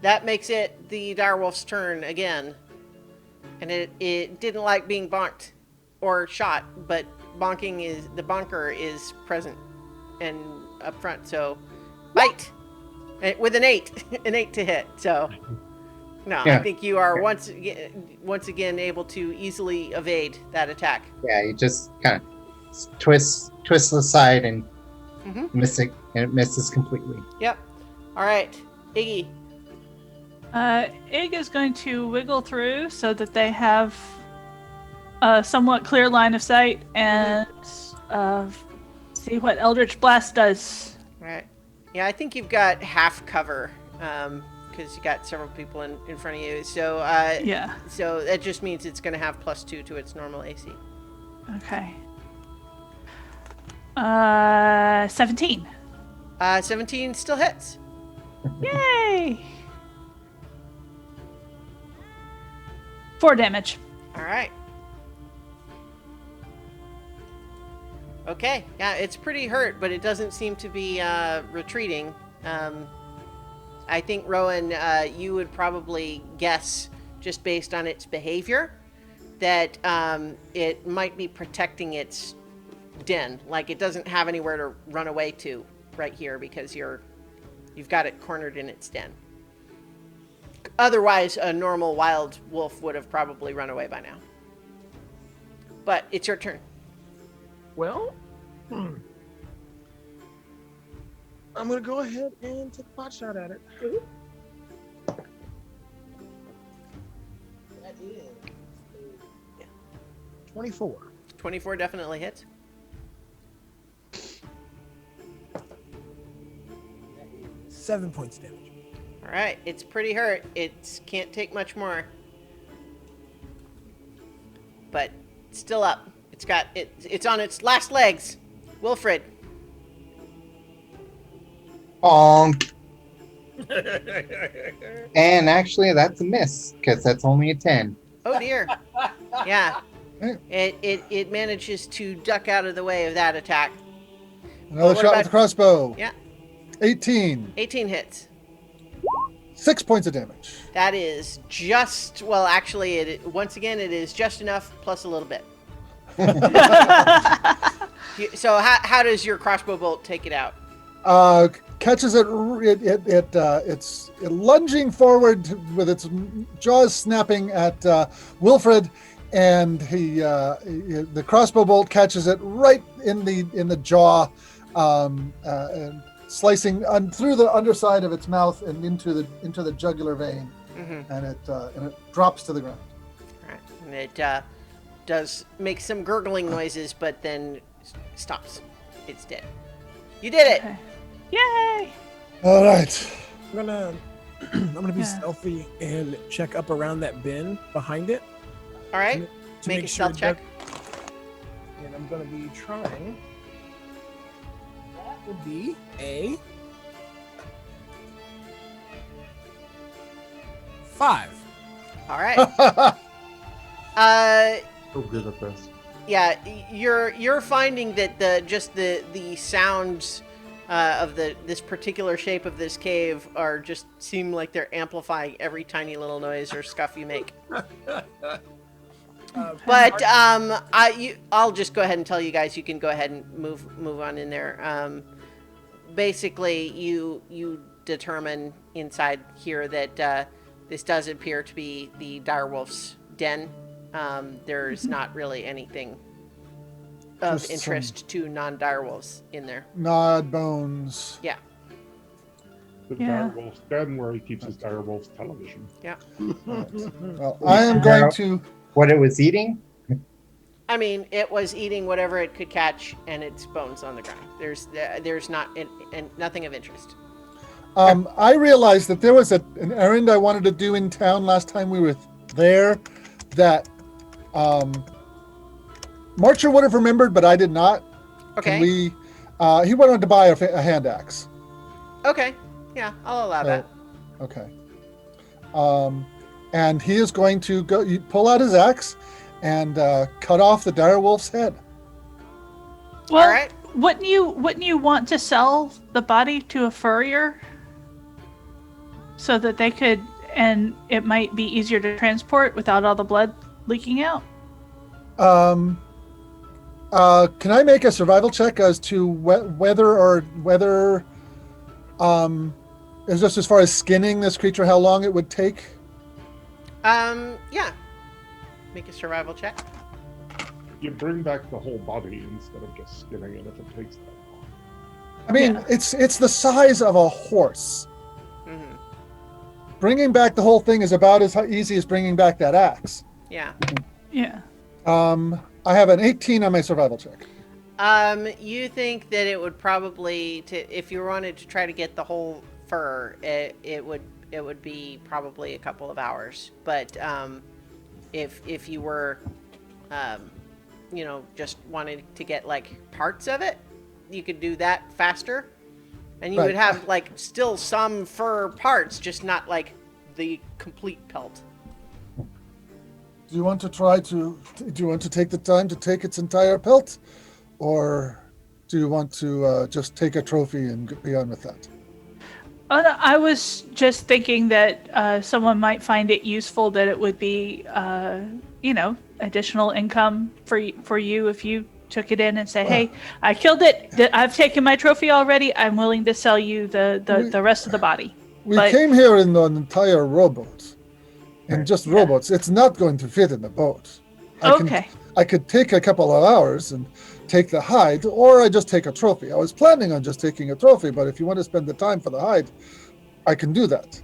S1: that makes it the direwolf's turn again. And it didn't like being bonked or shot, but the bonker is present and up front. So bite with an 8, an 8 to hit. So no,
S6: Yeah.
S1: I think you are once again able to easily evade that attack.
S6: Yeah, he just kind of twists aside and
S1: Mhm.
S6: it misses completely.
S1: Yep. All right, Iggy.
S2: Ig is going to wiggle through so that they have a somewhat clear line of sight and see what Eldritch Blast does.
S1: All right. Yeah, I think you've got half cover because you got several people in front of you. So
S2: Yeah.
S1: So that just means it's going to have +2 to its normal AC.
S2: Okay. 17.
S1: 17 still hits.
S2: Yay! 4 damage.
S1: All right. Okay. Yeah, it's pretty hurt, but it doesn't seem to be retreating. I think, Rowan, you would probably guess, just based on its behavior, that it might be protecting its den. Like, it doesn't have anywhere to run away to right here because you've got it cornered in its den. Otherwise, a normal wild wolf would have probably run away by now. But it's your turn.
S5: Well, I'm gonna go ahead and take a pot shot at it. That is 24.
S1: 24 definitely hits.
S5: That is 7 points damage.
S1: All right, it's pretty hurt. It can't take much more. But it's still up. It's on its last legs. Wilfred.
S6: And actually, that's a miss because that's only a 10.
S1: Oh dear. Yeah. It manages to duck out of the way of that attack.
S3: Another
S1: What
S3: shot
S1: about-
S3: with the crossbow.
S1: Yeah.
S3: 18.
S1: 18 hits.
S3: 6 points of damage.
S1: That is just, well, actually, once again, it is just enough plus a little bit. So how does your crossbow bolt take it out?
S3: Catches it's lunging forward with its jaws snapping at Wilfred, and the crossbow bolt catches it right in the jaw, and slicing through the underside of its mouth and into the jugular vein, and it drops to the ground.
S1: All right. And it does make some gurgling noises, but then stops. It's dead. You did it.
S2: Okay. Yay!
S3: All right.
S5: I'm gonna be
S2: Yeah.
S5: stealthy and check up around that bin behind it.
S1: All right.
S5: to
S1: Make a
S5: sure
S1: stealth check.
S5: And I'm gonna be trying. That would be a 5.
S1: All right.
S4: So good at this.
S1: Yeah, you're finding that the sounds of this particular shape of this cave are just seem like they're amplifying every tiny little noise or scuff you make. But I'll just go ahead and tell you guys. You can go ahead and move on in there. Basically, you determine inside here that this does appear to be the direwolf's den. There's not really anything of
S3: Just
S1: interest to non-direwolves in there.
S3: Nod bones.
S1: Yeah.
S4: The
S2: Yeah.
S4: direwolf's den where he keeps his direwolf's television.
S1: Yeah.
S3: Well, I am going to.
S6: What it was eating?
S1: I mean, it was eating whatever it could catch, and its bones on the ground. There's not nothing of interest.
S3: I realized that there was an errand I wanted to do in town last time we were there that Marcher would have remembered, but I did not.
S1: Okay.
S3: He wanted to buy a hand axe.
S1: Okay. Yeah, I'll allow that.
S3: Okay. And he is going to pull out his axe and cut off the direwolf's head.
S2: Well,
S1: All right.
S2: wouldn't you want to sell the body to a furrier so that they could, and it might be easier to transport without all the blood leaking out.
S3: Can I make a survival check as to whether is just as far as skinning this creature, how long it would take?
S1: Yeah. Make a survival check.
S4: You bring back the whole body instead of just skinning it if it takes that long.
S3: I mean,
S2: Yeah.
S3: it's the size of a horse.
S1: Mm-hmm.
S3: Bringing back the whole thing is about as easy as bringing back that axe.
S1: Yeah.
S2: Yeah.
S3: I have an 18 on my survival check.
S1: You think that it would probably, if you wanted to try to get the whole fur, it would be probably a couple of hours. But if you were, just wanting to get like parts of it, you could do that faster, and you
S3: Right.
S1: would have like still some fur parts, just not like the complete pelt.
S3: Do you want to take the time to take its entire pelt, or do you want to just take a trophy and be on with that?
S2: Oh, no, I was just thinking that someone might find it useful, that it would be, additional income for you if you took it in and say, "Hey, I killed it. I've taken my trophy already. I'm willing to sell you the rest of the body."
S3: We
S2: But-
S3: came here in an entire rowboat, and just
S2: Yeah.
S3: rowboats. It's not going to fit in the boat.
S2: Okay.
S3: I could take a couple of hours and take the hide, or I just take a trophy. I was planning on just taking a trophy, but if you want to spend the time for the hide, I can do that.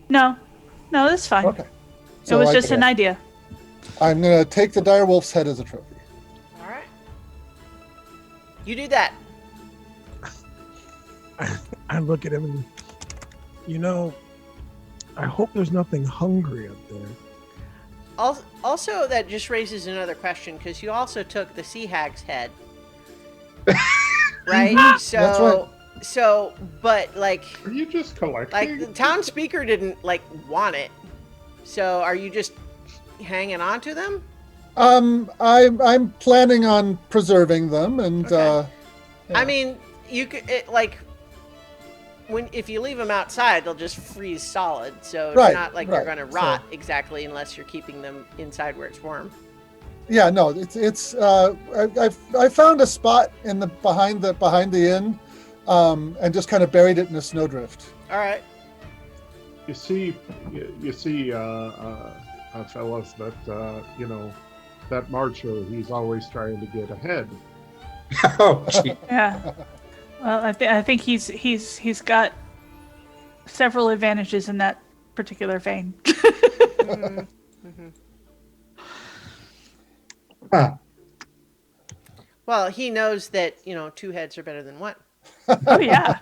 S2: No, that's fine.
S3: Okay.
S2: It was
S3: I
S2: just
S3: can-
S2: an idea.
S3: I'm gonna take the direwolf's head as a trophy.
S1: All right. You do that.
S5: I look at him and, I hope there's nothing hungry up there.
S1: Also, that just raises another question, because you also took the sea hag's head, right? So,
S3: That's right.
S1: but like
S4: Are you just collecting?
S1: Like the town speaker didn't like want it. So are you just hanging on to them?
S3: I'm planning on preserving them, and
S1: Okay.
S3: yeah.
S1: I mean, you could if you leave them outside, they'll just freeze solid. So it's
S3: Right,
S1: not like
S3: right.
S1: they're going to rot exactly unless you're keeping them inside where it's warm.
S3: Yeah, no, it's I found a spot in the behind the inn, and just kind of buried it in a snowdrift.
S1: All right.
S4: You see, fellas, that that Marcho, he's always trying to get ahead.
S6: Oh, gee.
S2: Yeah. Well, I think he's got several advantages in that particular vein.
S6: Huh.
S1: Well, he knows that 2 heads are better than 1.
S2: Oh yeah.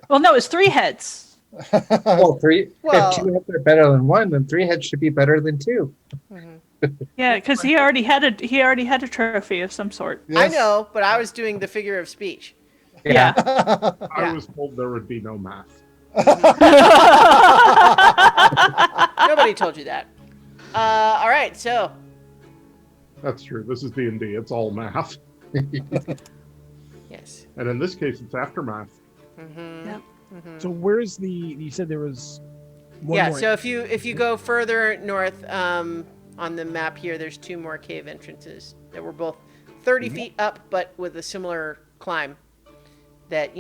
S2: Well, no, it's 3 heads.
S6: Well,
S1: Well-
S6: if 2 heads are better than 1, then 3 heads should be better than 2.
S2: Yeah, because he already had a trophy of some sort.
S1: I
S3: Yes.
S1: know, but I was doing the figure of speech.
S2: Yeah.
S4: I
S1: Yeah.
S4: was told there would be no math.
S1: Nobody told you that. All right, so
S4: That's true. This is D&D. It's all math,
S1: yes.
S4: and in this case, it's aftermath.
S1: Mm-hmm.
S2: Yep.
S5: So where's you said there was one
S1: Yeah.
S5: more.
S1: So if you go further north, on the map here, there's 2 more cave entrances that were both 30 feet up, but with a similar climb. That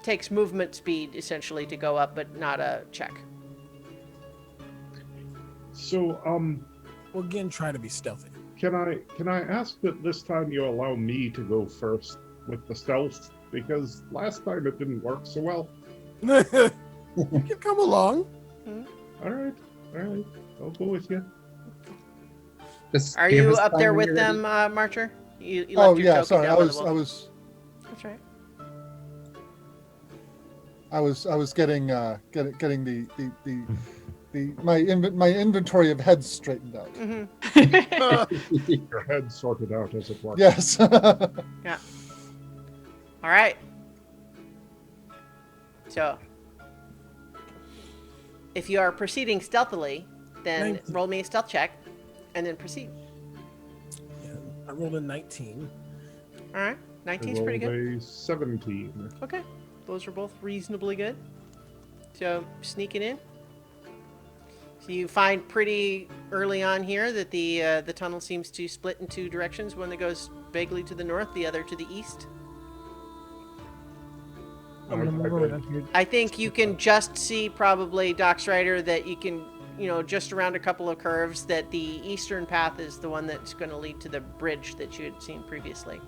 S1: takes movement speed essentially to go up, but not a check.
S4: So,
S5: Well, again, try to be stealthy.
S4: can I ask that this time you allow me to go first with the stealth, because last time it didn't work so well.
S5: You can come along.
S4: All right, I'll go with you.
S6: Just
S1: Are
S6: give
S1: you
S6: us
S1: up
S6: time
S1: there
S6: when
S1: with
S6: you're
S1: them, Marcher? You left
S3: Oh
S1: your
S3: yeah,
S1: token
S3: sorry.
S1: down
S3: I
S1: by the
S3: was
S1: wolf. That's right.
S3: I was getting my inventory of heads straightened out.
S1: Mm-hmm.
S4: Your head sorted out, as it were.
S3: Yes.
S1: Yeah. All right. So, if you are proceeding stealthily, then
S5: 19.
S1: roll me a stealth check, and then proceed.
S5: Yeah, I rolled a 19.
S1: All right.
S4: I
S1: 19's pretty good.
S4: rolled a 17.
S1: Okay. Those are both reasonably good. So sneaking in. So you find pretty early on here that the tunnel seems to split in two directions. One that goes vaguely to the north, the other to the east.
S5: I'm gonna move around here.
S1: I think you can just see probably Doc's Rider that you can, just around a couple of curves that the eastern path is the one that's going to lead to the bridge that you had seen previously.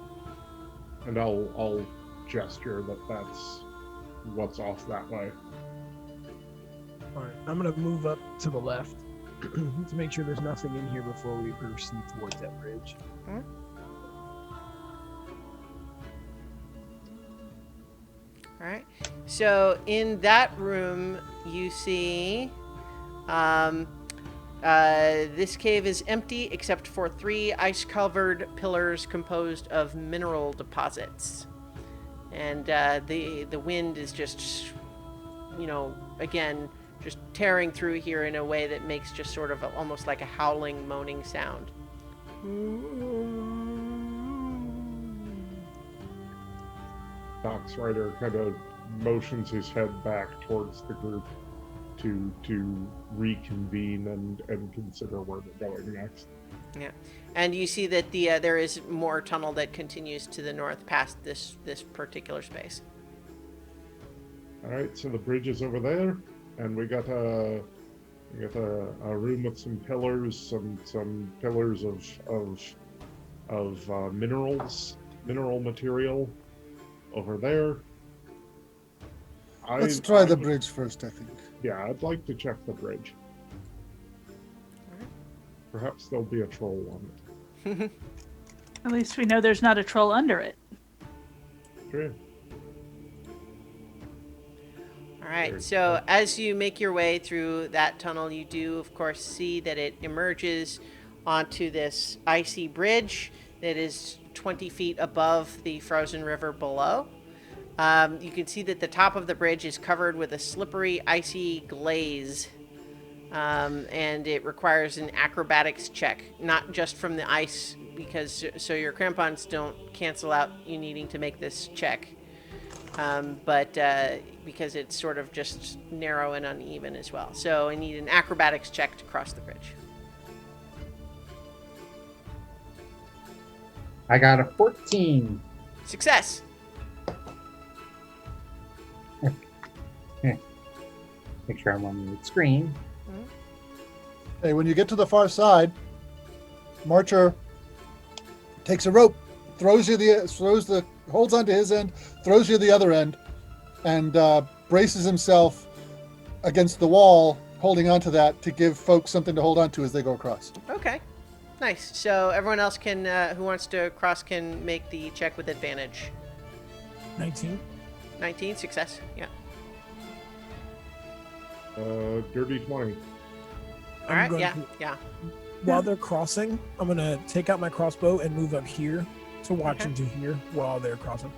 S4: And I'll gesture that that's what's off that way.
S5: All right, I'm gonna move up to the left to make sure there's nothing in here before we proceed towards that bridge.
S1: All right. So in that room, you see this cave is empty except for 3 ice-covered pillars composed of mineral deposits. And the wind is just, again, just tearing through here in a way that makes just sort of almost like a howling, moaning sound.
S4: Doc's Rider kind of motions his head back towards the group to reconvene and consider where they're going next.
S1: Yeah, and you see that there is more tunnel that continues to the north past this particular space.
S4: All right, so the bridge is over there, and we got a room with some pillars, some pillars of mineral material over there.
S3: Let's try the bridge first, I think.
S4: Yeah, I'd like to check the bridge. Perhaps there'll be a troll on it.
S2: At least we know there's not a troll under it.
S4: True.
S1: All right, so as you make your way through that tunnel, you do, of course, see that it emerges onto this icy bridge that is 20 feet above the frozen river below. You can see that the top of the bridge is covered with a slippery, icy glaze, and it requires an acrobatics check, not just from the ice, because so your crampons don't cancel out you needing to make this check, but because it's sort of just narrow and uneven as well. So I need an acrobatics check to cross the bridge.
S6: I got a 14.
S1: Success.
S6: Make sure I'm on the screen.
S3: Hey, when you get to the far side, Marcher takes a rope, holds onto his end, throws you the other end, and braces himself against the wall, holding onto that to give folks something to hold on to as they go across.
S1: Okay. Nice. So everyone else can, who wants to cross, can make the check with advantage.
S5: 19.
S1: 19, success. Yeah.
S4: Dirty 20.
S1: All right.
S5: going
S1: Yeah.
S5: to-
S1: Yeah.
S5: While they're crossing, I'm gonna take out my crossbow and move up here to watch
S1: Okay.
S5: into here while they're crossing.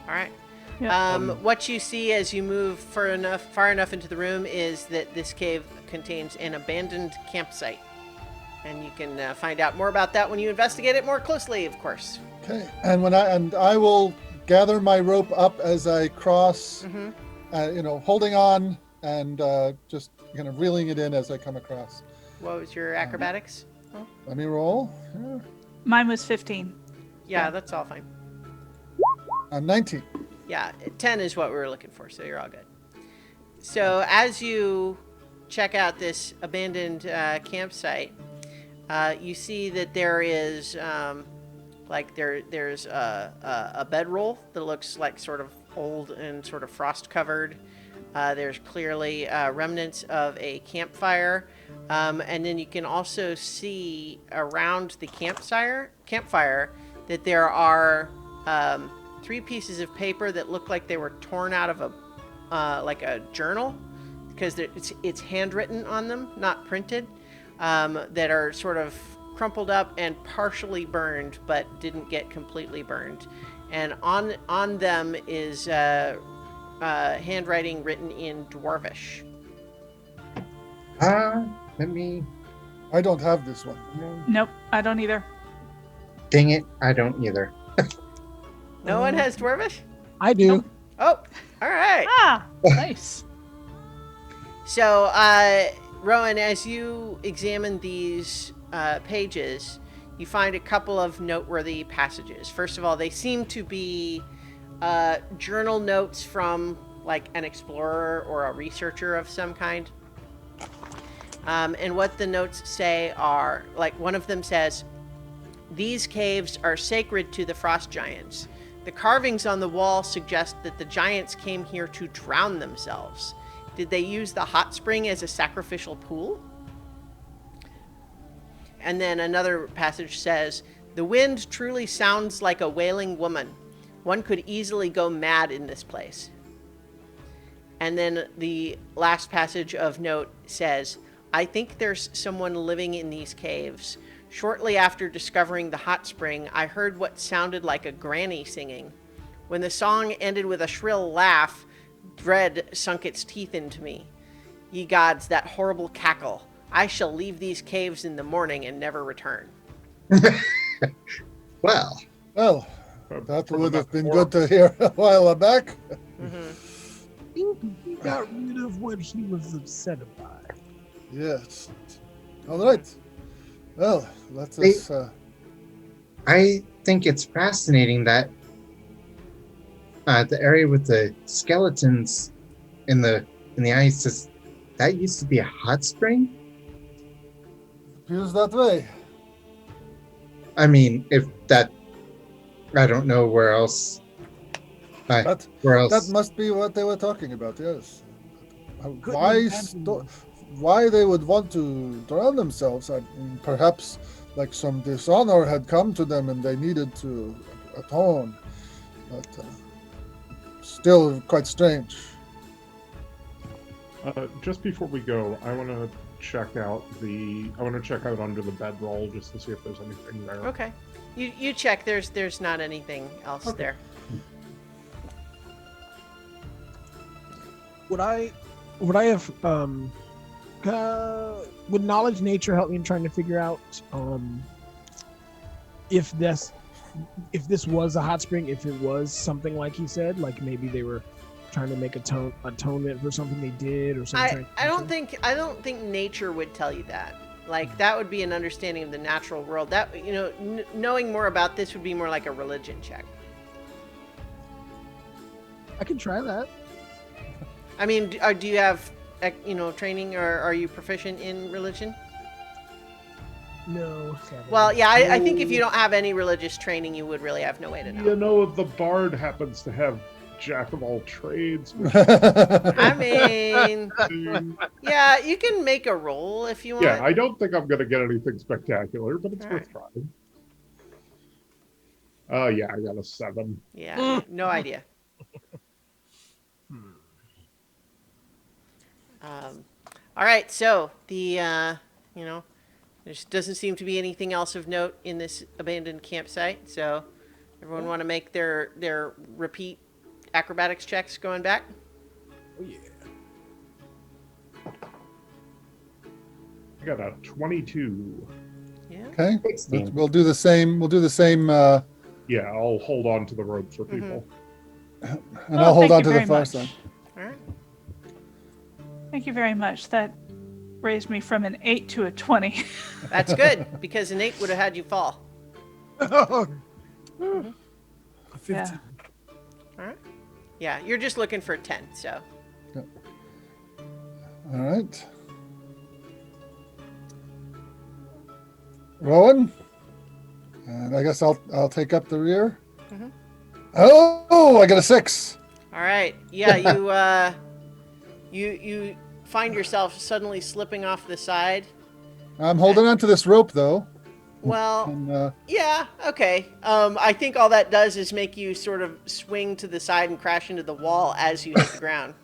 S1: All right.
S2: Yeah.
S1: What you see as you move far enough into the room is that this cave contains an abandoned campsite, and you can find out more about that when you investigate it more closely, of course.
S3: Okay, and I will gather my rope up as I cross, holding on and just kind of reeling it in as I come across.
S1: What was your acrobatics?
S3: Let me roll. Yeah.
S2: Mine was 15.
S1: Yeah, that's all fine.
S3: 19.
S1: Yeah, 10 is what we were looking for, so you're all good. So as you check out this abandoned campsite, you see that there is there's a bedroll that looks like sort of old and sort of frost covered. There's clearly remnants of a campfire, and then you can also see around the campfire that there are 3 pieces of paper that look like they were torn out of a journal, because it's handwritten on them, not printed, that are sort of crumpled up and partially burned, but didn't get completely burned. And on them is handwriting written in Dwarvish.
S6: Let me.
S3: I don't have this one.
S2: Nope, I don't either.
S6: Dang it, I don't either.
S1: No one has Dwarvish?
S5: I do.
S1: Oh, all right.
S2: Ah, nice.
S1: So, Rowan, as you examine these pages, you find a couple of noteworthy passages. First of all, they seem to be journal notes from like an explorer or a researcher of some kind. And what the notes say are, like, one of them says, "These caves are sacred to the frost giants. The carvings on the wall suggest that the giants came here to drown themselves. Did they use the hot spring as a sacrificial pool?" And then another passage says, "The wind truly sounds like a wailing woman. One could easily go mad in this place." And then the last passage of note says, "I think there's someone living in these caves. Shortly after discovering the hot spring, I heard what sounded like a granny singing. When the song ended with a shrill laugh, dread sunk its teeth into me. Ye gods, that horrible cackle. I shall leave these caves in the morning and never return."
S6: Well,
S3: Well,
S4: From
S3: that
S4: the
S3: would have been
S4: metaphor.
S3: good to hear a while back.
S5: He got rid of what he was upset about.
S3: Yes. All right. Well, let us.
S6: I think it's fascinating that the area with the skeletons in the ice is that used to be a hot spring.
S3: Appears that way.
S6: I mean, if that, I don't know where else.
S3: That
S6: Where else?
S3: that must be what they were talking about. Yes.
S5: Couldn't
S3: Why?
S5: imagine.
S3: Why they would want to drown themselves? I mean, perhaps like some dishonor had come to them and they needed to atone. But still quite strange.
S4: Just before we go, I want to check out under the bedroll just to see if there's anything there.
S1: Okay. You check. There's not anything else there.
S5: Would I have would knowledge nature help me in trying to figure out if this was a hot spring, if it was something like he said, like maybe they were trying to make atonement for something they did or something.
S1: I don't think nature would tell you that. Like, that would be an understanding of the natural world. That, knowing more about this would be more like a religion check.
S5: I can try that.
S1: I mean, do you have training, or are you proficient in religion?
S5: No. Sadly.
S1: Well, yeah, I think if you don't have any religious training, you would really have no way to know.
S4: The bard happens to have jack of all trades.
S1: I mean, yeah, you can make a roll if you want.
S4: Yeah, I don't think I'm going to get anything spectacular, but it's
S1: All
S4: worth trying. Yeah, I got a 7.
S1: Yeah, no idea. All right, so there doesn't seem to be anything else of note in this abandoned campsite. So, everyone want to make their repeat acrobatics checks going back?
S5: Oh yeah.
S4: I got a 22.
S1: Yeah.
S3: Okay.
S6: 16.
S3: We'll do the same. We'll do the same.
S4: Yeah, I'll hold on to the rope for people.
S3: And I'll hold
S2: thank
S3: on
S2: you
S3: to the
S2: very
S3: far
S2: much.
S3: side.
S1: All right.
S2: Thank you very much. That raised me from an 8 to a 20.
S1: That's good, because an 8 would have had you fall.
S5: 15.
S2: Yeah.
S1: All right. Yeah, you're just looking for a 10, so.
S3: All right. Rowan, and I guess I'll take up the rear.
S1: Mhm.
S3: Oh, I got a 6.
S1: All right. Yeah, you find yourself suddenly slipping off the side.
S3: I'm holding on to this rope though.
S1: Well,
S3: And,
S1: yeah, okay. I think all that does is make you sort of swing to the side and crash into the wall as you hit the ground.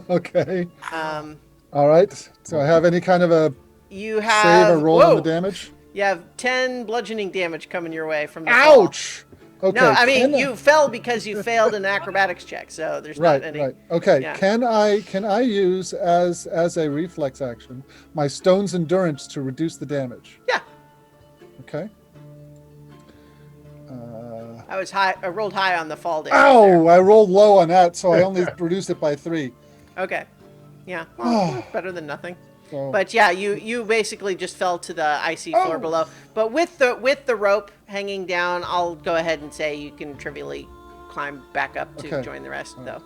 S3: okay.
S1: Um,
S3: All right. So I have any kind of a
S1: you
S3: save
S1: have
S3: or roll on the damage?
S1: You have 10 bludgeoning damage coming your way from the fall.
S3: Ouch. Okay.
S1: No, I mean
S3: can
S1: you fell because you failed an acrobatics check, so there's
S3: Right,
S1: not any.
S3: right. Okay.
S1: Yeah.
S3: Can I use as a reflex action my stone's endurance to reduce the damage?
S1: Yeah,
S3: Okay.
S1: I rolled high on the fall damage.
S3: Ow! I rolled low on that, so I only reduced it by 3.
S1: There. Okay. Yeah, well, better than nothing.
S3: So,
S1: But yeah, you basically just fell to the icy floor below. But with the rope hanging down, I'll go ahead and say you can trivially climb back up to
S3: Okay.
S1: join the rest, though.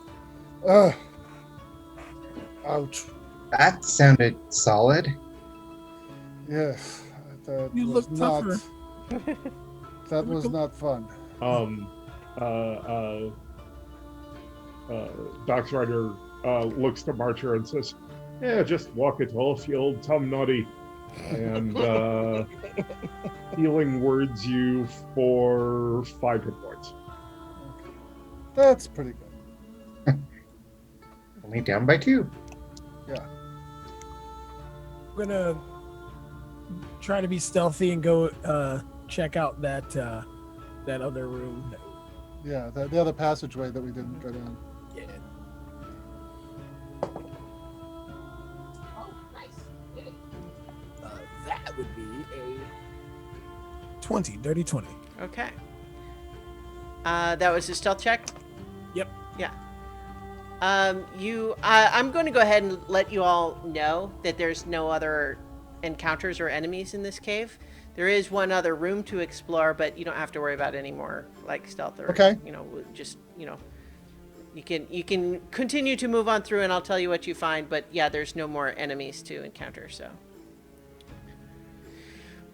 S3: Ouch.
S6: That sounded solid.
S3: Yes. That
S5: You
S3: was
S5: look
S3: not.
S5: tougher.
S3: That was not fun.
S4: Doc's Rider looks to Marcher and says, "Yeah, just walk it off, you old Tom Noddy," and healing words you for 5 hit points.
S3: That's pretty good.
S6: Only down by 2.
S3: Yeah.
S5: I'm gonna try to be stealthy and go check out that other room.
S3: Yeah. The other passageway that we didn't go down.
S5: Yeah. That would be a 20, dirty 20.
S1: Okay. That was his stealth check?
S5: Yep.
S1: Yeah. I'm going to go ahead and let you all know that there's no other encounters or enemies in this cave. There is one other room to explore, but you don't have to worry about any more like stealth or
S3: Okay.
S1: just you can continue to move on through and I'll tell you what you find, but yeah, there's no more enemies to encounter, so.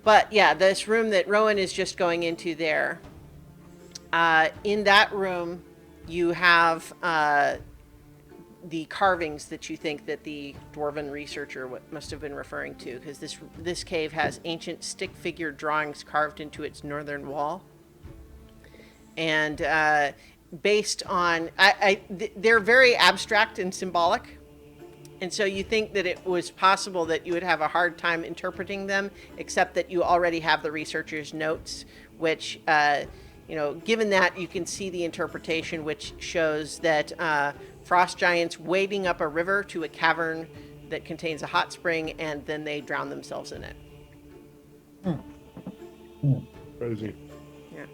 S1: But yeah, this room that Rowan is just going into there, in that room you have the carvings that you think that the dwarven researcher must have been referring to, because this cave has ancient stick figure drawings carved into its northern wall, and based on they're very abstract and symbolic, and so you think that it was possible that you would have a hard time interpreting them, except that you already have the researcher's notes, which given that, you can see the interpretation, which shows that frost giants wading up a river to a cavern that contains a hot spring, and then they drown themselves in it.
S4: Crazy.
S1: Yeah.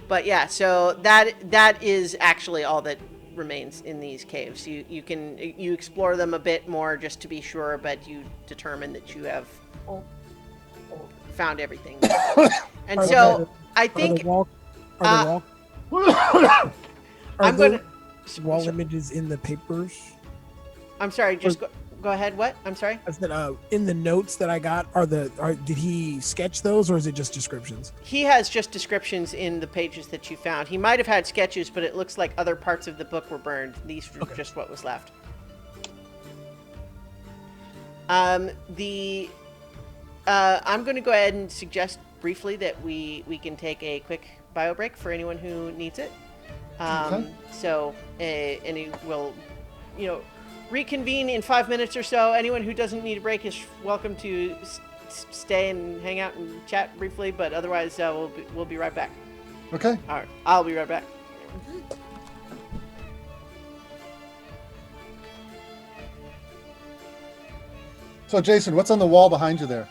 S1: But yeah, so that is actually all that remains in these caves. You explore them a bit more just to be sure, but you determine that you have found everything. And so I think I'm going to
S5: wall images in the papers.
S1: I'm sorry, just go ahead. What? I'm sorry.
S5: I said in the notes that I got, did he sketch those or is it just descriptions?
S1: He has just descriptions in the pages that you found. He might have had sketches, but it looks like other parts of the book were burned. These were just what was left. I'm going to go ahead and suggest briefly that we can take a quick bio break for anyone who needs it. So, and we'll, reconvene in 5 minutes or so. Anyone who doesn't need a break is welcome to stay and hang out and chat briefly, but otherwise we'll be right back.
S3: Okay.
S1: All right, I'll be right back.
S3: So, Jason, what's on the wall behind you there?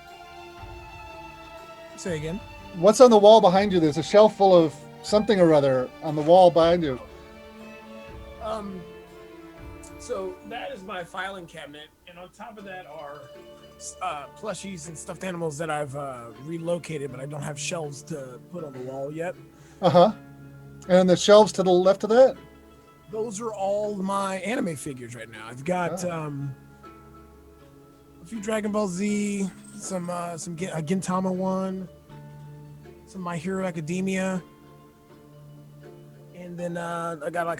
S5: Say again.
S3: What's on the wall behind you? There's a shelf full of something or other on the wall behind you.
S5: So that is my filing cabinet, and on top of that are plushies and stuffed animals that I've relocated, but I don't have shelves to put on the wall yet.
S3: And the shelves to the left of that?
S5: Those are all my anime figures right now. I've got a few Dragon Ball Z, some Gintama one, some My Hero Academia, and then I got like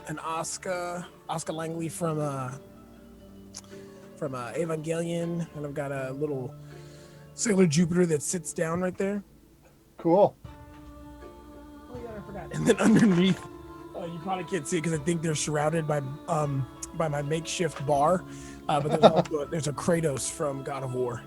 S5: an Oscar Langley from Evangelion, and I've got a little Sailor Jupiter that sits down right there.
S3: Cool.
S5: Oh yeah, I forgot. And then underneath, you probably can't see it because I think they're surrounded by my makeshift bar, but there's also there's a Kratos from God of War.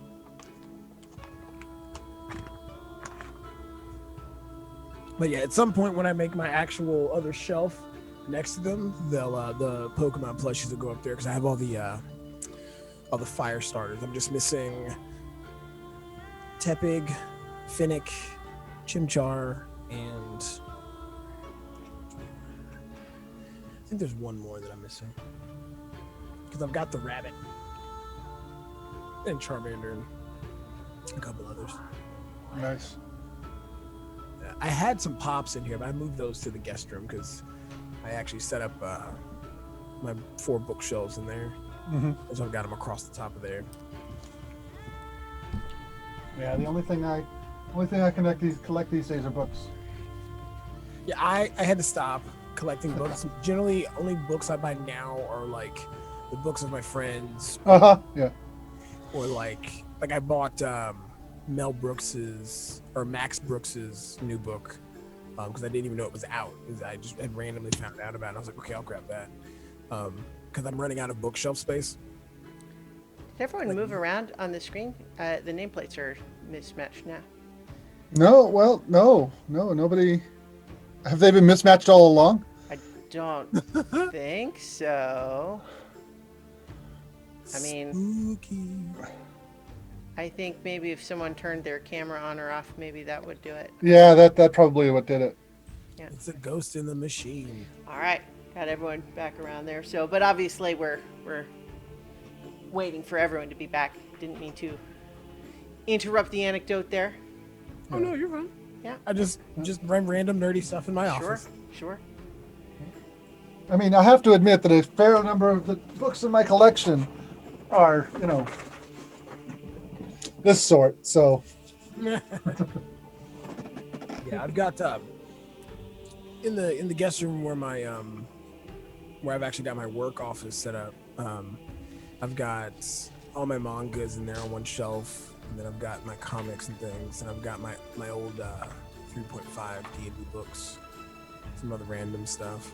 S5: But yeah, at some point when I make my actual other shelf next to them, they'll the Pokemon plushies will go up there because I have all the fire starters. I'm just missing Tepig, Finnick, Chimchar, and I think there's one more that I'm missing. because I've got the rabbit and Charmander and a couple others.
S3: Nice.
S5: I had some pops in here, but I moved those to the guest room because I actually set up my 4 bookshelves in there.
S3: Mm-hmm.
S5: So I've got them across the top of there.
S3: Yeah, the only thing I collect these days are books.
S5: Yeah, I had to stop collecting books. Generally, only books I buy now are like the books of my friends,
S3: Yeah.
S5: or like I bought Mel Brooks's or Max Brooks's new book because I didn't even know it was out. I just had randomly found out about it. I was like, okay, I'll grab that because I'm running out of bookshelf space.
S1: Did everyone move around on the screen? The nameplates are mismatched now.
S3: No, well, no, nobody. Have they been mismatched all along?
S1: I don't think so. I mean,
S5: Spooky.
S1: I think maybe if someone turned their camera on or off, maybe that would do it.
S3: Yeah, that probably what did it.
S5: It's a ghost in the machine.
S1: All right, got everyone back around there. So, but obviously we're waiting for everyone to be back. Didn't mean to interrupt the anecdote there.
S5: Oh no, you're fine.
S1: Yeah.
S5: I just random nerdy stuff in my
S1: Sure,
S5: office.
S1: sure.
S3: I mean, I have to admit that a fair number of the books in my collection are, this sort. So,
S5: Yeah, I've got in the guest room where my where I've actually got my work office set up. I've got all my mangas in there on one shelf, and then I've got my comics and things, and I've got my old 3.5 D&D books, some other random stuff.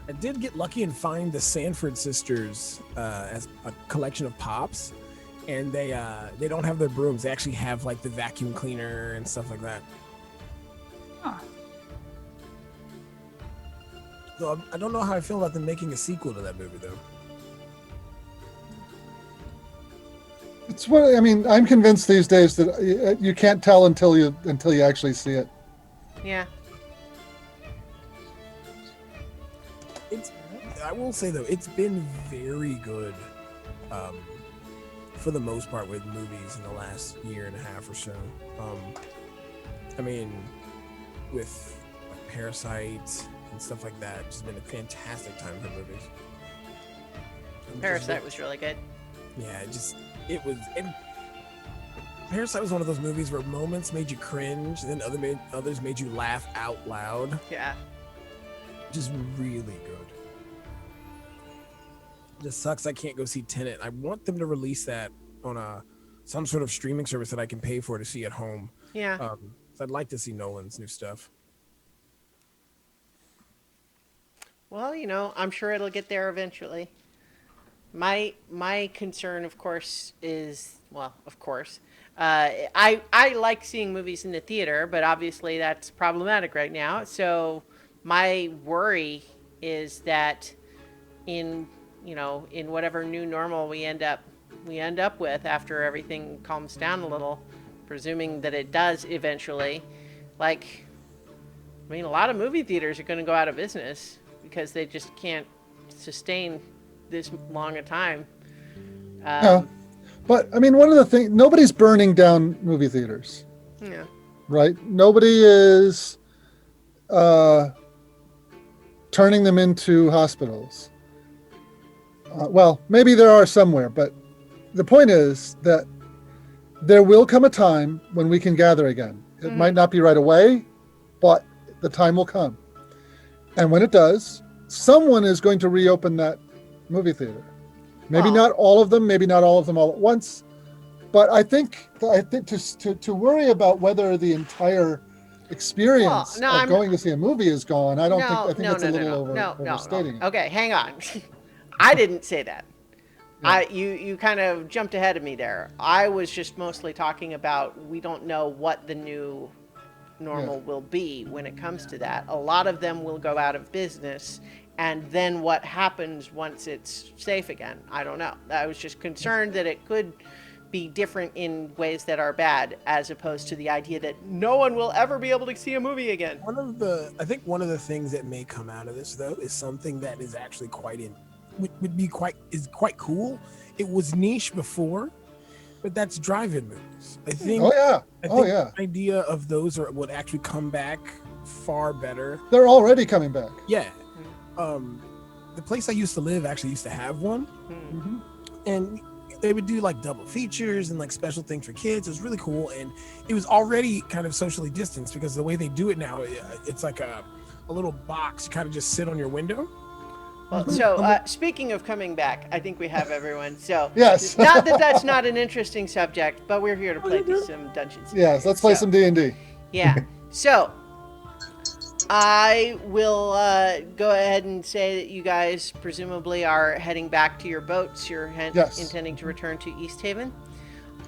S5: I did get lucky and find the Sanford sisters as a collection of pops, and they don't have their brooms. They actually have like the vacuum cleaner and stuff like that.
S2: Huh.
S5: So I don't know how I feel about them making a sequel to that movie though.
S3: it's what I mean. I'm convinced these days that you can't tell until you actually see it.
S1: Yeah.
S5: I will say though, it's been very good for the most part with movies in the last year and a half or so. I mean, with like Parasite and stuff like that, it's been a fantastic time for movies.
S1: Parasite was really good.
S5: Yeah, and Parasite was one of those movies where moments made you cringe, and then others made you laugh out loud.
S1: Yeah.
S5: Just really good. Just sucks I can't go see Tenet. I want them to release that on some sort of streaming service that I can pay for to see at home.
S1: Yeah.
S5: So I'd like to see Nolan's new stuff.
S1: Well, I'm sure it'll get there eventually. My concern, of course, is I like seeing movies in the theater, but obviously that's problematic right now. So my worry is that in whatever new normal we end up with after everything calms down a little, presuming that it does eventually, a lot of movie theaters are going to go out of business because they just can't sustain this long a time.
S3: Yeah. But I mean, one of the things, nobody's burning down movie theaters.
S1: Yeah.
S3: Right? Nobody is turning them into hospitals. Well, maybe there are somewhere, but the point is that there will come a time when we can gather again. It might not be right away, but the time will come. And when it does, someone is going to reopen that movie theater. Maybe not all of them, maybe not all of them all at once. But I think to worry about whether the entire experience of going to see a movie is gone, I think it's a little overstating it.
S1: Okay, hang on. I didn't say that.
S3: Yeah.
S1: You kind of jumped ahead of me there. I was just mostly talking about we don't know what the new normal will be when it comes to that. A lot of them will go out of business, and then what happens once it's safe again? I don't know. I was just concerned that it could be different in ways that are bad, as opposed to the idea that no one will ever be able to see a movie again.
S5: I think one of the things that may come out of this though is something that is actually quite would be quite cool. It was niche before, but that's drive-in movies. I think.
S3: Oh yeah.
S5: I
S3: Oh
S5: think
S3: yeah.
S5: the idea of those would actually come back far better.
S3: They're already coming back.
S5: Yeah. The place I used to live actually used to have one,
S3: Mhm.
S5: and they would do like double features and like special things for kids. It was really cool, and it was already kind of socially distanced because the way they do it now, it's like a little box. You kind of just sit on your window.
S1: Well, so speaking of coming back, I think we have everyone. So
S3: Yes.
S1: not that that's not an interesting subject, but we're here to play
S5: you do.
S1: some Dungeons. and
S3: Yes. Let's play
S1: So-
S3: some D&D.
S1: Yeah. So I will go ahead and say that you guys presumably are heading back to your boats. You're
S3: Yes.
S1: intending to return to East Haven.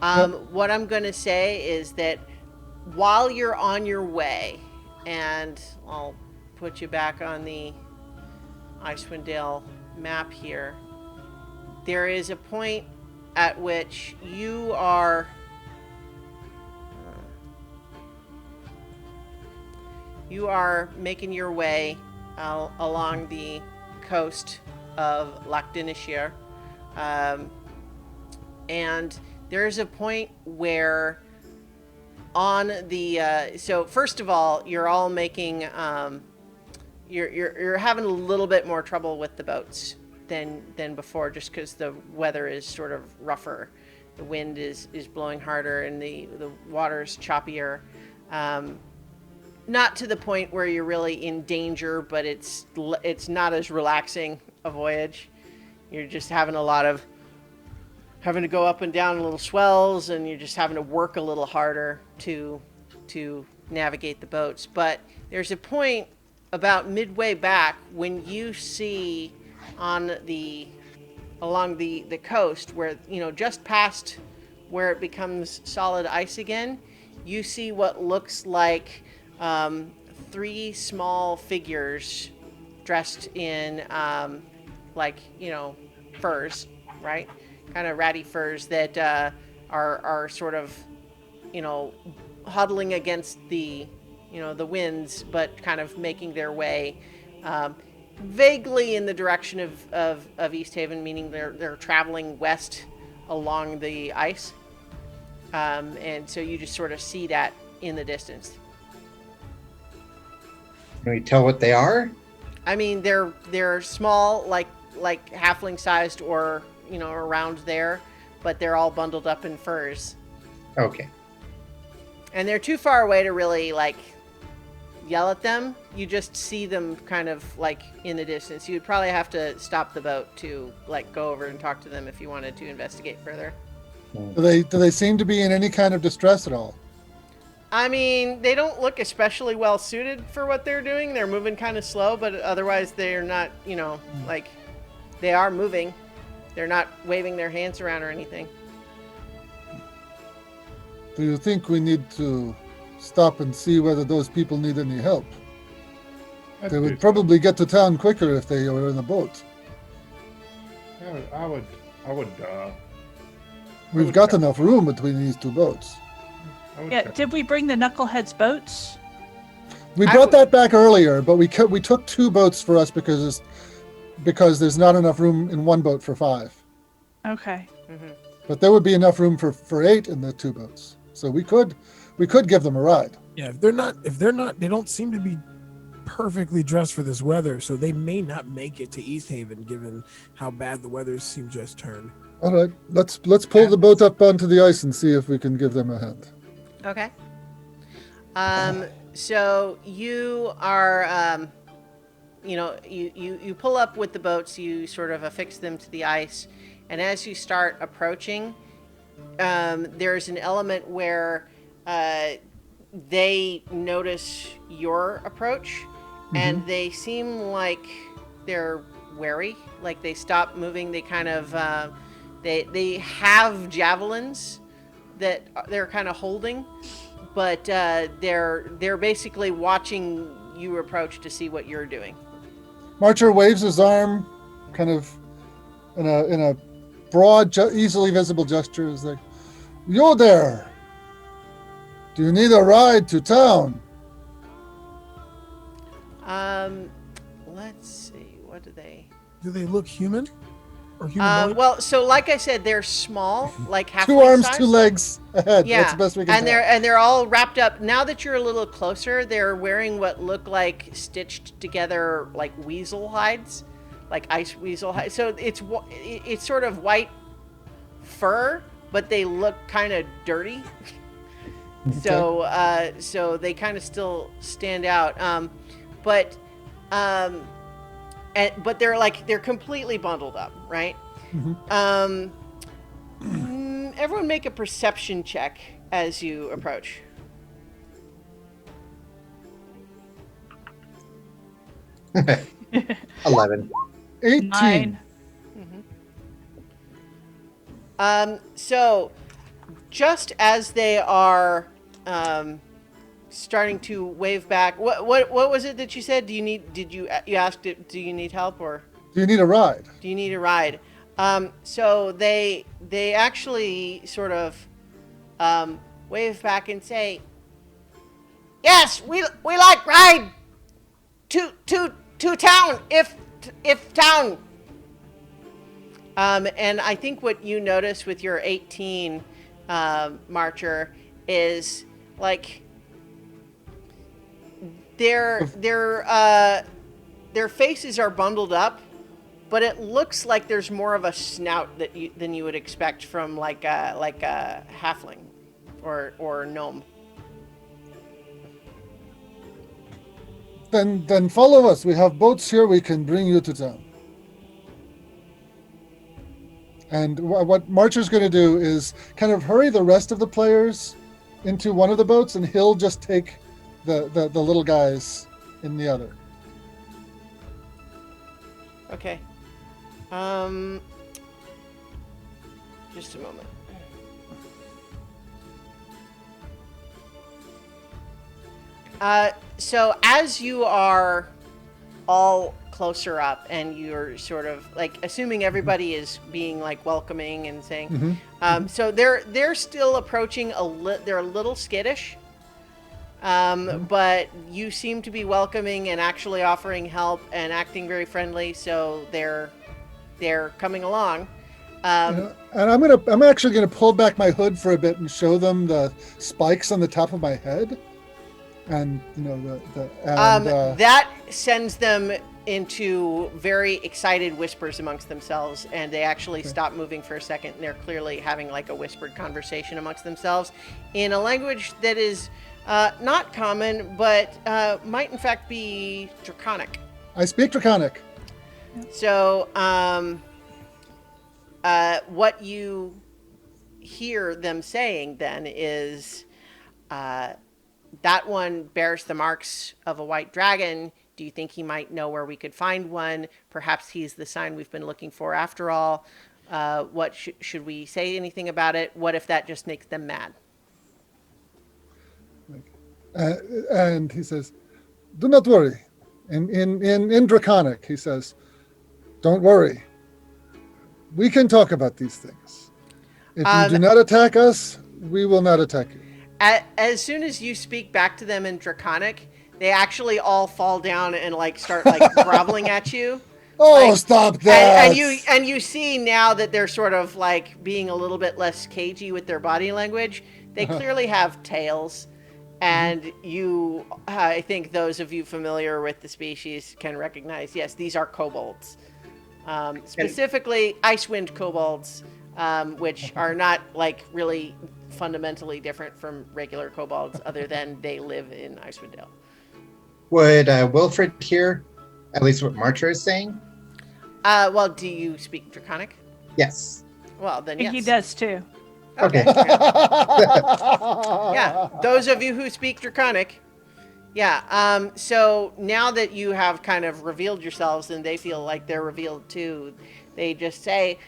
S3: Yep.
S1: What I'm going to say is that while you're on your way, and I'll put you back on the Icewind Dale map here, there is a point at which you are making your way along the coast of Lachdinishir, and there's a point where on the so first of all, you're all making you're having a little bit more trouble with the boats than before, just because the weather is sort of rougher. The wind is blowing harder, and the water is choppier. Not to the point where you're really in danger, but it's not as relaxing a voyage. You're just having to go up and down little swells, and you're just having to work a little harder to navigate the boats. But there's a point about midway back when you see along the coast where, just past where it becomes solid ice again, you see what looks like 3 small figures dressed in furs, right? Kind of ratty furs that are sort of huddling against the winds, but kind of making their way vaguely in the direction of East Haven, meaning they're traveling west along the ice, and so you just sort of see that in the distance.
S6: Can we tell what they are?
S1: I mean, they're small, like halfling sized, or around there, but they're all bundled up in furs,
S6: Okay.
S1: and they're too far away to really yell at them. You just see them kind of in the distance. You would probably have to stop the boat to go over and talk to them if you wanted to investigate further.
S3: Do they seem to be in any kind of distress at all?
S1: I mean, they don't look especially well suited for what they're doing. They're moving kind of slow, but otherwise they're not, they are moving. They're not waving their hands around or anything.
S3: Do you think we need to stop and see whether those people need any help? They would probably get to town quicker if they were in a boat.
S4: I would.
S3: We've got enough room between these 2 boats.
S2: Yeah, did we bring the Knuckleheads boats?
S3: We brought that back earlier, but we took 2 boats for us because there's not enough room in one boat for 5.
S2: Okay.
S1: Mm-hmm.
S3: But there would be enough room for 8 in the 2 boats, so we could give them a ride.
S5: Yeah, if they're not, they don't seem to be perfectly dressed for this weather, so they may not make it to East Haven, given how bad the weather seems just turned.
S3: All right, let's pull the boat up onto the ice and see if we can give them a hand.
S1: Okay. So you are, you pull up with the boats, you sort of affix them to the ice, and as you start approaching, there's an element where they notice your approach, and they seem like they're wary, like they stop moving. They kind of, they have javelins that they're kind of holding, but they're basically watching you approach to see what you're doing.
S3: Marcher waves his arm, kind of in a broad, easily visible gesture. Is like, "Yo there! Do you need a ride to town?"
S1: Let's see. What do they?
S5: Do they look human or humanoid?
S1: Well, so like I said, they're small, like halfway
S3: 2 arms,
S1: size.
S3: 2 legs ahead.
S1: Yeah,
S3: That's the best we can
S1: and
S3: tell.
S1: they're all wrapped up. Now that you're a little closer, they're wearing what look like stitched together like weasel hides, like ice weasel hides. So it's sort of white fur, but they look kind of dirty. So they kind of still stand out. But they're completely bundled up, right? Everyone make a perception check as you approach.
S6: 11.
S3: 18.
S2: 9.
S1: So just as they are starting to wave back, what was it that you said? You asked it, do you need help or
S3: Do you need a ride?
S1: do you need a ride? So they actually sort of wave back and say, "Yes, we like ride to town if town." And I think what you notice with your 18 marcher is like their faces are bundled up, but it looks like there's more of a snout than you would expect from like a halfling or gnome.
S3: Then follow us. We have boats here. We can bring you to town. And what Marcher's going to do is kind of hurry the rest of the players into one of the boats, and he'll just take the little guys in the other.
S1: Okay. Just a moment. So as you are all closer up and you're sort of like assuming everybody is being like welcoming and saying, so they're still approaching they're a little skittish, but you seem to be welcoming and actually offering help and acting very friendly. So they're coming along.
S3: And I'm actually gonna pull back my hood for a bit and show them the spikes on the top of my head, and
S1: that sends them into very excited whispers amongst themselves, and they actually stop moving for a second, and they're clearly having like a whispered conversation amongst themselves in a language that is not common, but might in fact be Draconic.
S3: I speak Draconic.
S1: So what you hear them saying then is, that one bears the marks of a white dragon. Do you think he might know where we could find one? Perhaps he's the sign we've been looking for after all. What should we say anything about it? What if that just makes them mad?
S3: And he says, "Do not worry." In Draconic, he says, "Don't worry. We can talk about these things. If you do not attack us, we will not attack you."
S1: As soon as you speak back to them in Draconic, they actually all fall down and like start like groveling at you.
S3: Oh,
S1: like,
S3: stop that!
S1: And you see now that they're sort of like being a little bit less cagey with their body language. They clearly have tails, and you, I think those of you familiar with the species can recognize. Yes, these are kobolds, specifically Icewind kobolds, which are not like really fundamentally different from regular kobolds, other than they live in Icewind Dale.
S6: Would Wilfred hear at least what Marcher is saying?
S1: Well, do you speak Draconic?
S6: Yes.
S1: Well, then yes.
S2: He does too.
S6: Okay.
S1: Yeah, those of you who speak Draconic. Yeah, so now that you have kind of revealed yourselves and they feel like they're revealed too, they just say,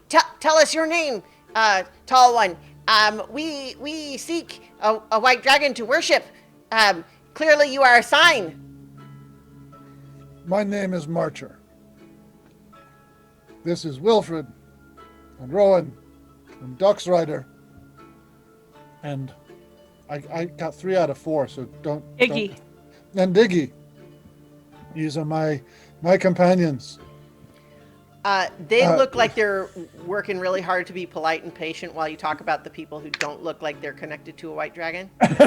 S1: tell us your name, tall one. We seek a white dragon to worship. Clearly you are a sign.
S3: My name is Marcher. This is Wilfred and Rowan and Duck's Rider. And I got 3 out of 4, so don't.
S2: Iggy.
S3: And Diggy. These are my companions.
S1: They look like they're working really hard to be polite and patient while you talk about the people who don't look like they're connected to a white dragon.
S6: And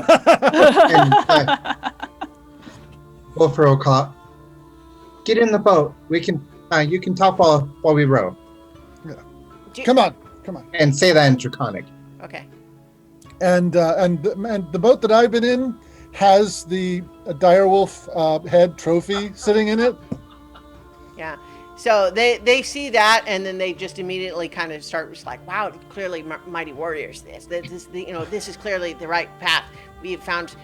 S6: Wolfred will call, get in the boat. We can. You can talk while we row.
S3: Come on.
S6: And say that in Draconic.
S1: Okay.
S3: And the boat that I've been in has the Direwolf head trophy sitting in it.
S1: Yeah. So they see that, and then they just immediately kind of start just like, wow, clearly mighty warriors. This is clearly the right path. We have found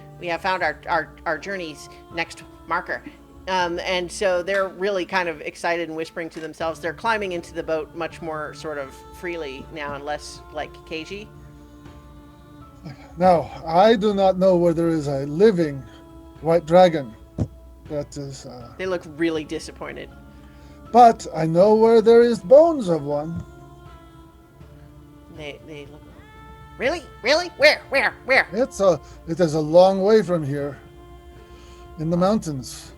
S1: our journey's next marker. And so they're really kind of excited and whispering to themselves. They're climbing into the boat much more sort of freely now and less like cagey.
S3: Now, I do not know where there is a living white dragon. That is.
S1: They look really disappointed.
S3: But I know where there is bones of one.
S1: They look. Really? Where?
S3: It is a long way from here, in the mountains.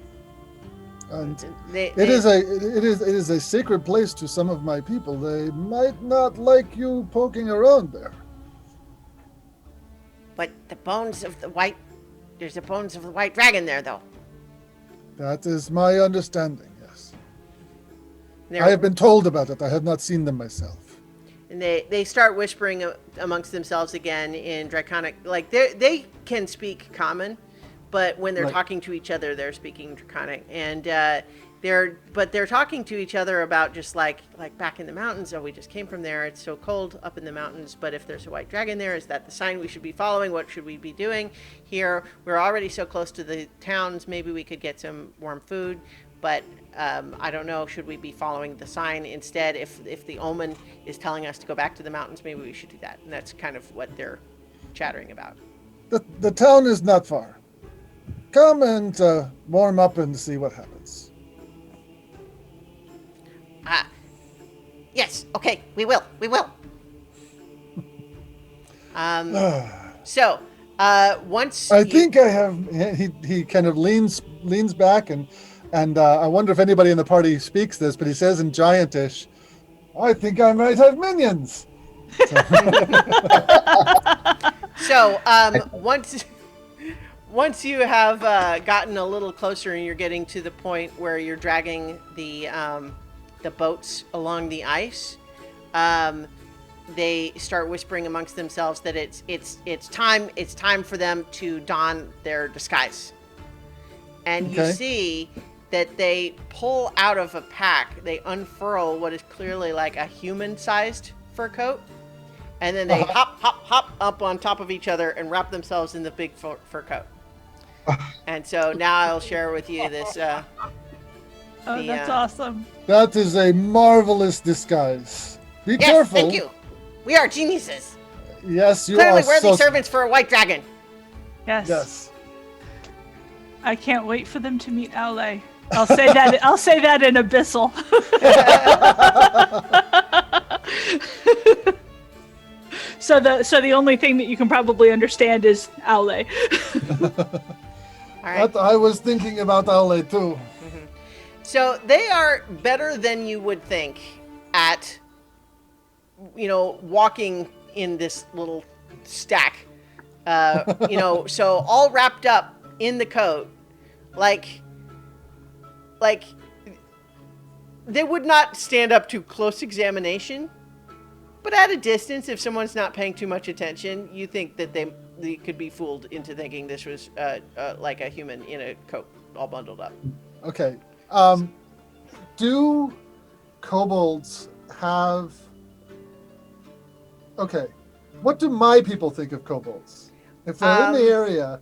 S3: And it is a sacred place to some of my people. They might not like you poking around there.
S1: But there's the bones of the white dragon there, though.
S3: That is my understanding, yes. I have been told about it. I have not seen them myself.
S1: And they start whispering amongst themselves again in Draconic. Like, they can speak Common, but when they're talking to each other, they're speaking Draconic. And they're talking to each other about just like back in the mountains. Oh, we just came from there. It's so cold up in the mountains. But if there's a white dragon there, is that the sign we should be following? What should we be doing here? We're already so close to the towns. Maybe we could get some warm food. But I don't know. Should we be following the sign instead? If the omen is telling us to go back to the mountains, maybe we should do that. And that's kind of what they're chattering about.
S3: The town is not far. Come and warm up and see what happens.
S1: Yes. Okay. We will. So once
S3: I think I have. He kind of leans back and I wonder if anybody in the party speaks this, but he says in Giantish, "I think I might have minions."
S1: So once you have gotten a little closer and you're getting to the point where you're dragging the boats along the ice, they start whispering amongst themselves that it's time for them to don their disguise. And you see that they pull out of a pack, they unfurl what is clearly like a human-sized fur coat, and then they hop up on top of each other and wrap themselves in the big fur coat. And so now I'll share with you this.
S2: That's awesome.
S3: That is a marvelous disguise. Be careful.
S1: Thank you. We are geniuses.
S3: Yes, you
S1: Clearly
S3: are.
S1: worthy servants for a white dragon.
S2: Yes. I can't wait for them to meet Aule. I'll say that. I'll say that in Abyssal. So the only thing that you can probably understand is Aule.
S1: All right.
S3: I was thinking about Aule too.
S1: Mm-hmm. So they are better than you would think at, walking in this little stack. So all wrapped up in the coat, like they would not stand up to close examination, but at a distance, if someone's not paying too much attention, you think that they could be fooled into thinking this was like a human in a coat all bundled up.
S3: Okay. Do kobolds have... Okay. What do my people think of kobolds? If they're in the area,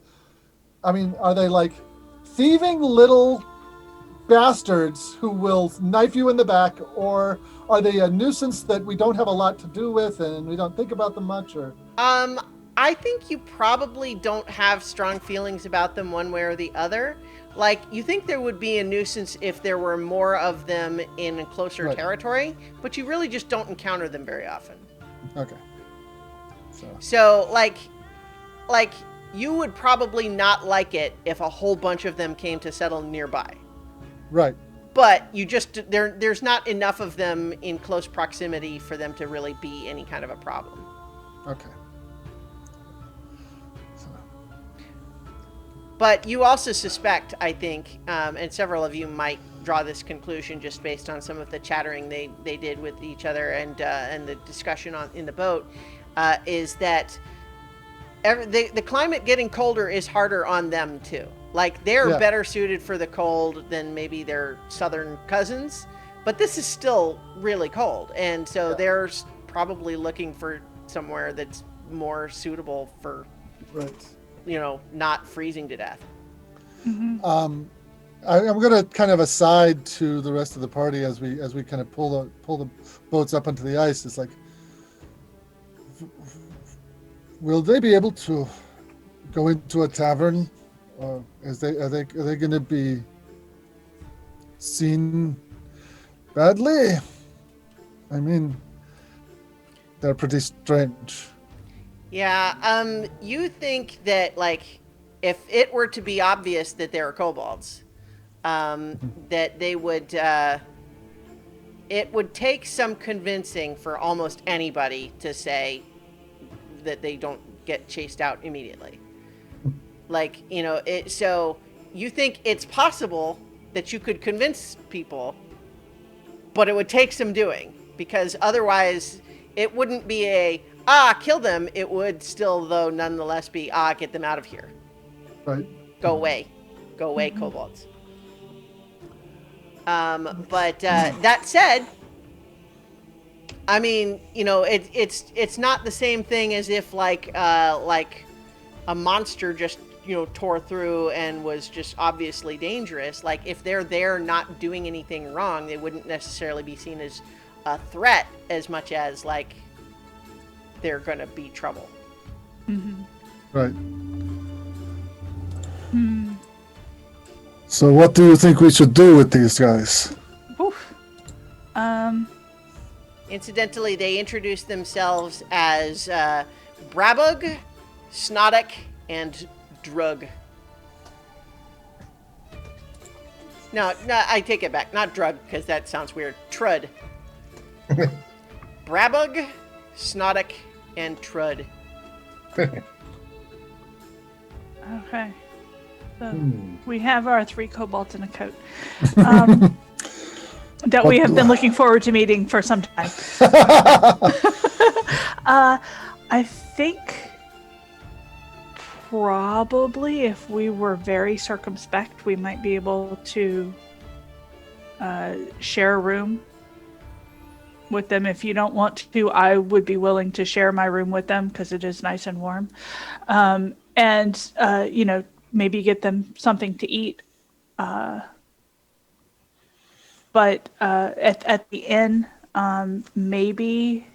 S3: I mean, are they like thieving little bastards who will knife you in the back, or are they a nuisance that we don't have a lot to do with and we don't think about them much? Or
S1: I think you probably don't have strong feelings about them one way or the other. Like, you think there would be a nuisance if there were more of them in closer territory, but you really just don't encounter them very often.
S3: Okay.
S1: So like you would probably not like it if a whole bunch of them came to settle nearby.
S3: Right.
S1: but you just there's not enough of them in close proximity for them to really be any kind of a problem.
S3: Okay. So,
S1: But you also suspect, I think, and several of you might draw this conclusion just based on some of the chattering they did with each other and the discussion in the boat, is that the climate getting colder is harder on them too. Like they're better suited for the cold than maybe their southern cousins, but this is still really cold, and so they're probably looking for somewhere that's more suitable for, not freezing to death.
S2: Mm-hmm.
S3: I'm going to kind of aside to the rest of the party as we kind of pull the boats up onto the ice. It's like, will they be able to go into a tavern, or are they going to be seen badly? I mean, they're pretty strange.
S1: Yeah, you think that, like, if it were to be obvious that there are kobolds, that they would, it would take some convincing for almost anybody to say that they don't get chased out immediately. Like, so you think it's possible that you could convince people, but it would take some doing, because otherwise it wouldn't be kill them. It would still, though, nonetheless be, get them out of here.
S3: Right.
S1: Go away, kobolds. But that said, I mean, it's not the same thing as if like a monster just tore through and was just obviously dangerous. Like if they're there not doing anything wrong, they wouldn't necessarily be seen as a threat as much as like they're gonna be trouble.
S2: Mm-hmm.
S3: Right. So what do you think we should do with these guys?
S2: Oof.
S1: Incidentally, they introduced themselves as Brabug, Snoddick, and Drug. No, I take it back. Not Drug, because that sounds weird. Trud. Brabug, Snoddick, and Trud.
S2: Okay. So we have our 3 kobolds in a coat. That we have been looking forward to meeting for some time. I think probably if we were very circumspect, we might be able to share a room with them. If you don't want to, I would be willing to share my room with them because it is nice and warm. And maybe get them something to eat. But at the inn, maybe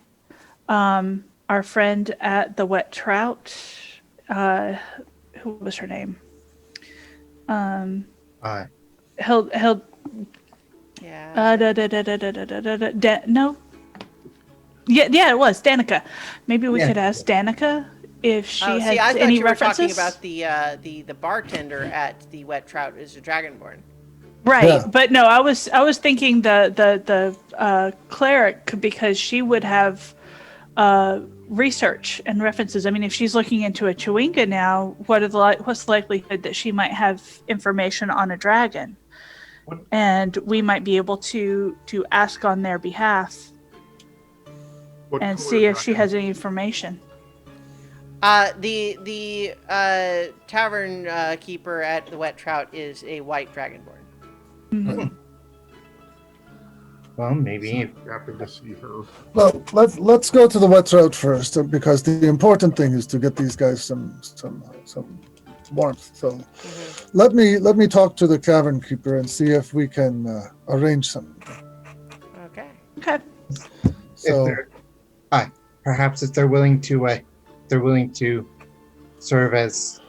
S2: our friend at the Wet Trout, who was her name? He'll
S1: Yeah.
S2: no. Yeah, it was Danica. Maybe we could ask Danica if she has
S1: I thought
S2: any
S1: you were
S2: references.
S1: talking about the bartender at the Wet Trout is a Dragonborn.
S2: Right,
S3: Yeah.
S2: but no, I was thinking the cleric, because she would have research and references. I mean, if she's looking into a Chewinga now, what's the likelihood that she might have information on a dragon? And we might be able to ask on their behalf and see if she has any information.
S1: The tavern keeper at the Wet Trout is a white Dragonborn.
S2: Mm-hmm.
S6: Well, maybe.
S4: Happy to see her.
S3: Well, let's go to the Wet Trout first, because the important thing is to get these guys some warmth. So let me talk to the tavern keeper and see if we can arrange something.
S1: Okay.
S2: Okay.
S3: So
S6: Perhaps if they're willing to serve as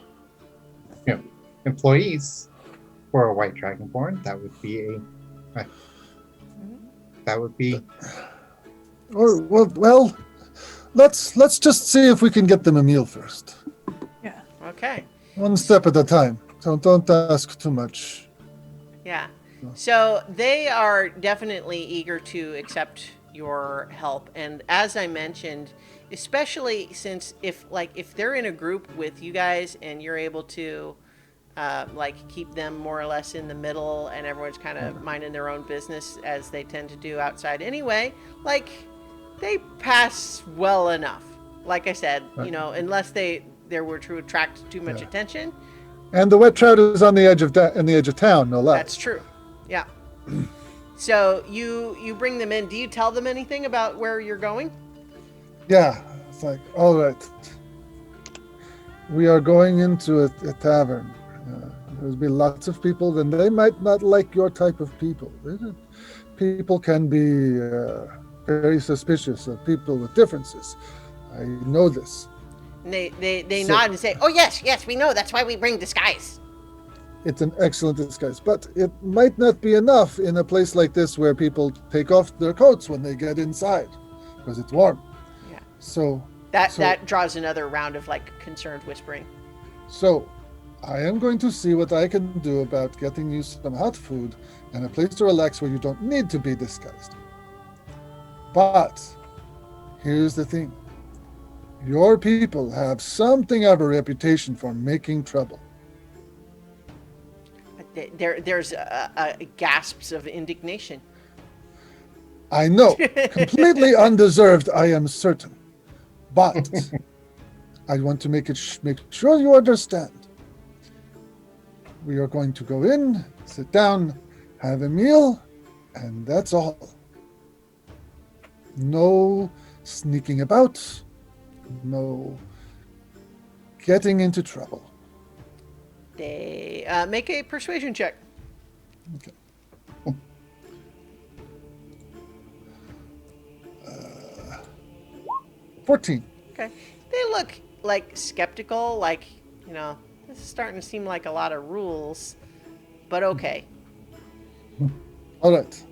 S6: employees for a white dragonborn, that would be
S3: or well, let's just see if we can get them a meal first.
S1: Okay.
S3: One step at a time. So don't ask too much.
S1: Yeah. So they are definitely eager to accept your help, and as I mentioned, especially since if they're in a group with you guys and you're able to like keep them more or less in the middle, and everyone's kind of minding their own business as they tend to do outside anyway, like they pass well enough. Like I said, unless they were to attract too much attention.
S3: And the wet trout is on the edge of town, no less.
S1: That's true. Yeah. So you bring them in. Do you tell them anything about where you're going?
S3: Yeah, it's like, all right. We are going into a tavern. There's be lots of people, and they might not like your type of people. People can be very suspicious of people with differences. I know this.
S1: And they nod and say, "Oh yes, we know. That's why we bring disguise."
S3: It's an excellent disguise, but it might not be enough in a place like this where people take off their coats when they get inside because it's warm.
S1: Yeah.
S3: So
S1: that draws another round of like concerned whispering.
S3: So I am going to see what I can do about getting you some hot food and a place to relax where you don't need to be disguised. But here's the thing. Your people have something of a reputation for making trouble.
S1: There's gasps of indignation.
S3: I know, completely undeserved, I am certain. But I want to make sure you understand. We are going to go in, sit down, have a meal, and that's all. No sneaking about, no getting into trouble.
S1: They make a persuasion check.
S3: Okay. 14.
S1: Okay. They look like skeptical, like, this is starting to seem like a lot of rules, but okay.
S3: All right.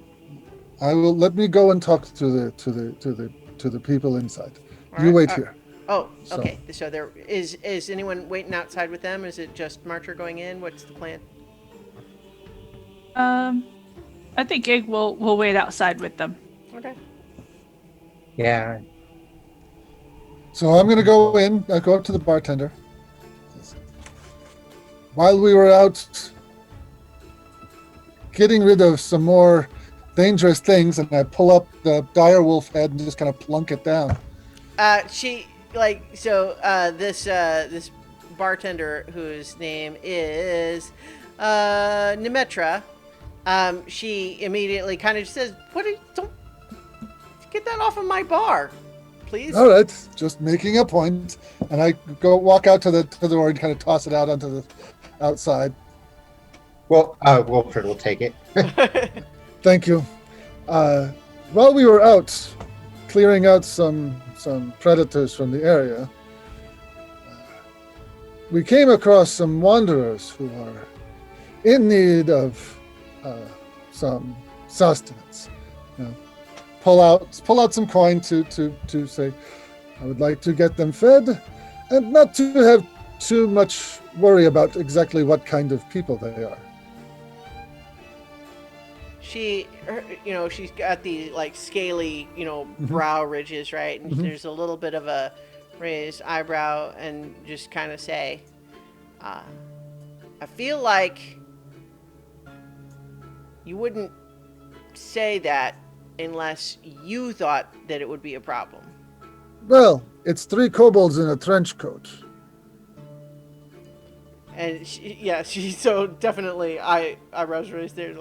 S3: Let me go and talk to the people inside.
S1: All
S3: You
S1: right.
S3: wait here.
S1: Oh,
S3: So-
S1: okay. So there is anyone waiting outside with them? Is it just Marcher going in? What's the plan?
S2: I think Ig will wait outside with them.
S1: Okay.
S6: Yeah.
S3: So I'm going to go in. I go up to the bartender. While we were out getting rid of some more dangerous things, and I pull up the direwolf head and just kind of plunk it down.
S1: This bartender whose name is Nemetra, she immediately kind of just says, don't get that off of my bar, please.
S3: All right, just making a point, and I walk out to the door and kind of toss it out onto the outside.
S6: Well, Wilfred will take it.
S3: Thank you. While we were out clearing out some predators from the area, we came across some wanderers who are in need of some sustenance. Pull out some coin to say, I would like to get them fed, and not to have too much worry about exactly what kind of people they are.
S1: She's got the like scaly, brow ridges, right? And there's a little bit of a raised eyebrow, and just kind of say, I feel like you wouldn't say that unless you thought that it would be a problem.
S3: Well, it's 3 kobolds in a trench coat.
S1: And she's so definitely eyebrows raised there.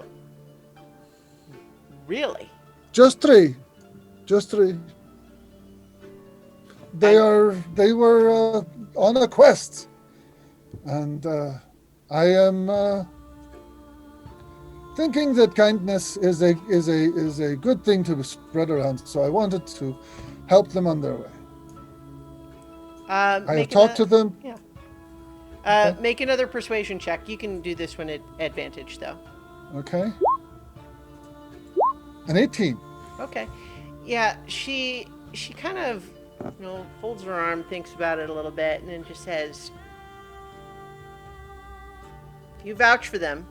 S1: Really?
S3: Just 3. They were on a quest, and I am thinking that kindness is a good thing to spread around. So I wanted to help them on their way. I have talked to them.
S1: Yeah.
S3: Okay.
S1: Make another persuasion check. You can do this one at advantage, though.
S3: Okay. An 18.
S1: Okay. Yeah, she kind of, folds her arm, thinks about it a little bit, and then just says, "You vouch for them.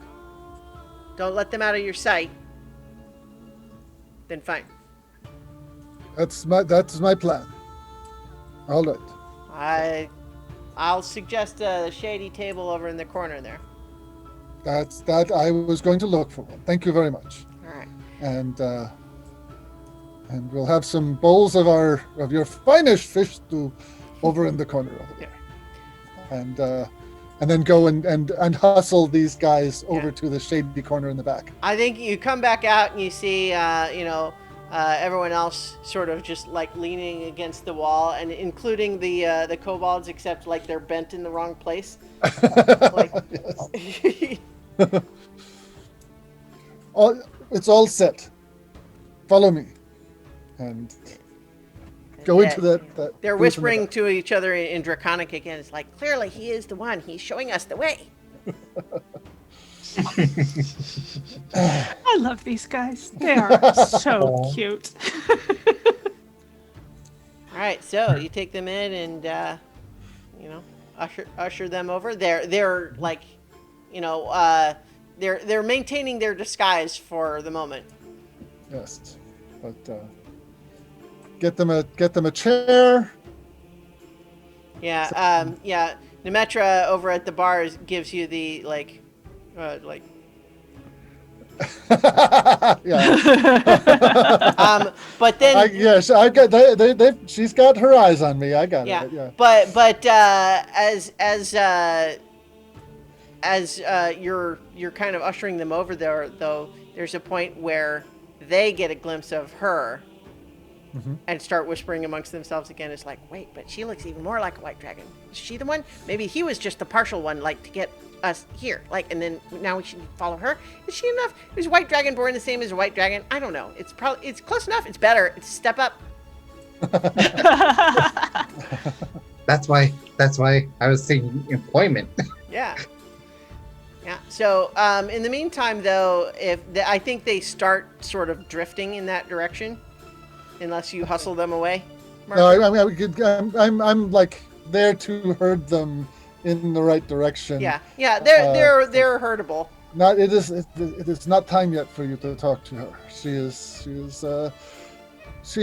S1: don't let them out of your sight, then fine.
S3: That's my plan. All right.
S1: I'll suggest a shady table over in the corner there.
S3: That I was going to look for one. Thank you very much.
S1: All right.
S3: And we'll have some bowls of your finest fish stew over in the corner over there. And then go and hustle these guys over to the shady corner in the back.
S1: I think you come back out and you see, everyone else sort of just like leaning against the wall, and including the kobolds, except like they're bent in the wrong place.
S3: It's all set. Follow me. And go into that.
S1: They're whispering to each other in Draconic again. It's like, clearly he is the one. He's showing us the way.
S2: I love these guys. They are so cute.
S1: All right, so you take them in and usher them over. They're like, they're maintaining their disguise for the moment.
S3: Yes, but get them a chair.
S1: Yeah. Nemetra over at the bar gives you the
S3: yeah.
S1: But then
S3: yes, I got they she's got her eyes on me. I got
S1: yeah.
S3: it. Yeah.
S1: But as you're kind of ushering them over there, though, there's a point where they get a glimpse of her and start whispering amongst themselves again. It's like, wait, but she looks even more like a white dragon. Is she the one? Maybe he was just the partial one, like to get us here. Like, and then now we should follow her. Is she enough? Is white dragon born the same as a white dragon? I don't know. It's close enough. It's better. It's a step up.
S6: That's why I was thinking employment.
S1: Yeah. So, in the meantime, though, I think they start sort of drifting in that direction, unless you hustle them away.
S3: Mark? No, I'm like there to herd them in the right direction.
S1: Yeah. They're herdable.
S3: It is not time yet for you to talk to her. She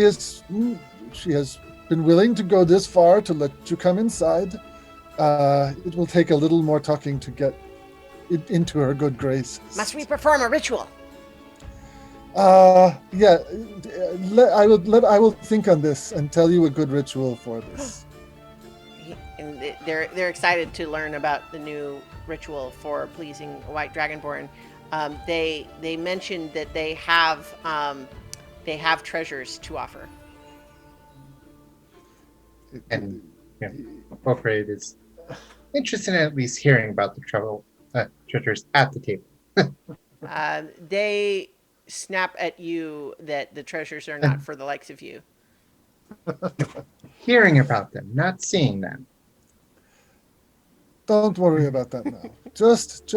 S3: has been willing to go this far to let you come inside. It will take a little more talking to get into her good graces.
S1: Must we perform a ritual?
S3: Yeah. I will think on this and tell you a good ritual for this.
S1: And they're excited to learn about the new ritual for pleasing a white dragonborn. They mentioned that they have treasures to offer.
S6: And Wilfred is interested in at least hearing about the treasures at the table.
S1: They snap at you that the treasures are not for the likes of you.
S6: Hearing about them, not seeing them.
S3: Don't worry about that now. Just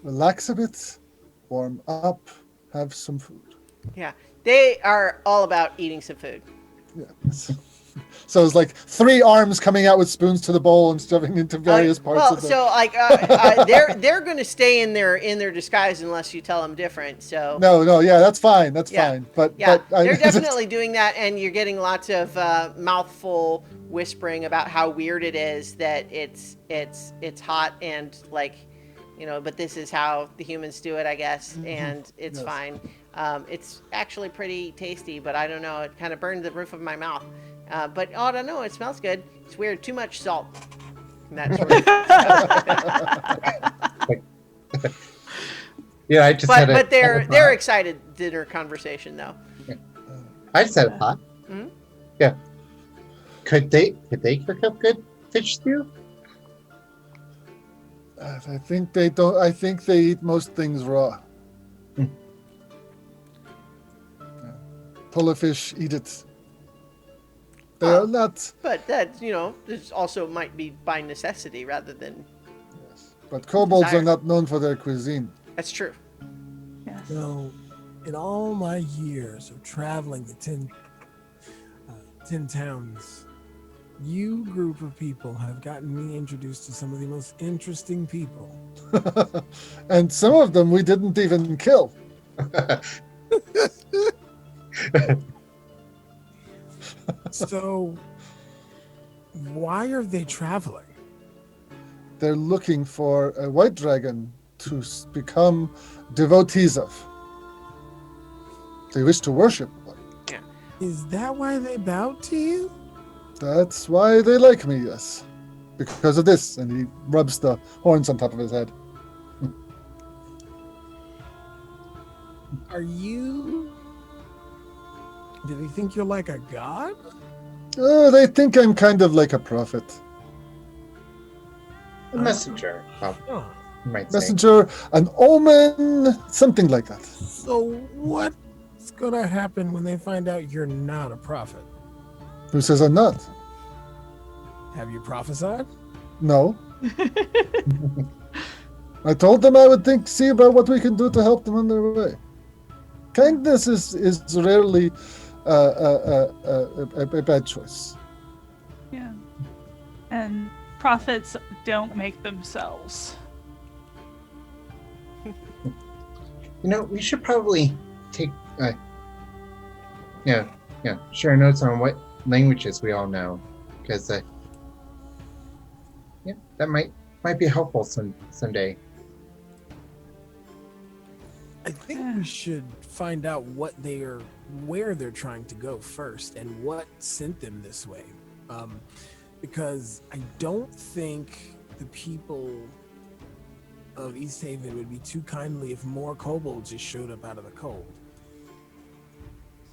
S3: relax a bit, warm up, have some food.
S1: Yeah, they are all about eating some food.
S3: Yeah. So it's like 3 arms coming out with spoons to the bowl and stuffing into various parts of the...
S1: So like they're going to stay in their disguise unless you tell them different. So
S3: No, yeah, that's fine. That's fine. But
S1: they're definitely doing that, and you're getting lots of mouthful whispering about how weird it is that it's hot and like, but this is how the humans do it, I guess, and it's fine. It's actually pretty tasty, but I don't know. It kind of burned the roof of my mouth. But I don't know. It smells good. It's weird. Too much salt. And that sort of
S6: Yeah, I just
S1: but they're excited dinner conversation though.
S6: Yeah. I just had a thought.
S1: Mm-hmm.
S6: Yeah. Could they cook up good fish stew?
S3: I think they don't. I think they eat most things raw. Pull a fish, eat it. They are not.
S1: But that, this also might be by necessity rather than.
S3: Yes. But kobolds
S1: desire.
S3: are not known for their cuisine.
S1: That's true.
S2: Yes.
S5: So, in all my years of traveling the 10 towns, You group of people have gotten me introduced to some of the most interesting people.
S3: And some of them we didn't even kill.
S5: So, why are they traveling?
S3: They're looking for a white dragon to become devotees of. They wish to worship one.
S5: Is that why they bowed to you?
S3: That's why they like me, yes. Because of this. And he rubs the horns on top of his head.
S5: Are you... Do they think you're like a god?
S3: They think I'm kind of like a prophet.
S6: A messenger,
S5: Oh.
S6: you might say.
S3: Messenger, an omen, something like that.
S5: So what's gonna happen when they find out you're not a prophet?
S3: Who says I'm not?
S5: Have you prophesied?
S3: No. I told them I would see about what we can do to help them on their way. Kindness is rarely a bad choice.
S2: Yeah. And prophets don't make themselves.
S6: We should probably take, share notes on what languages we all know, because, that might be helpful someday.
S5: I think we should find out where they're trying to go first and what sent them this way. Because I don't think the people of East Haven would be too kindly if more kobolds just showed up out of the cold.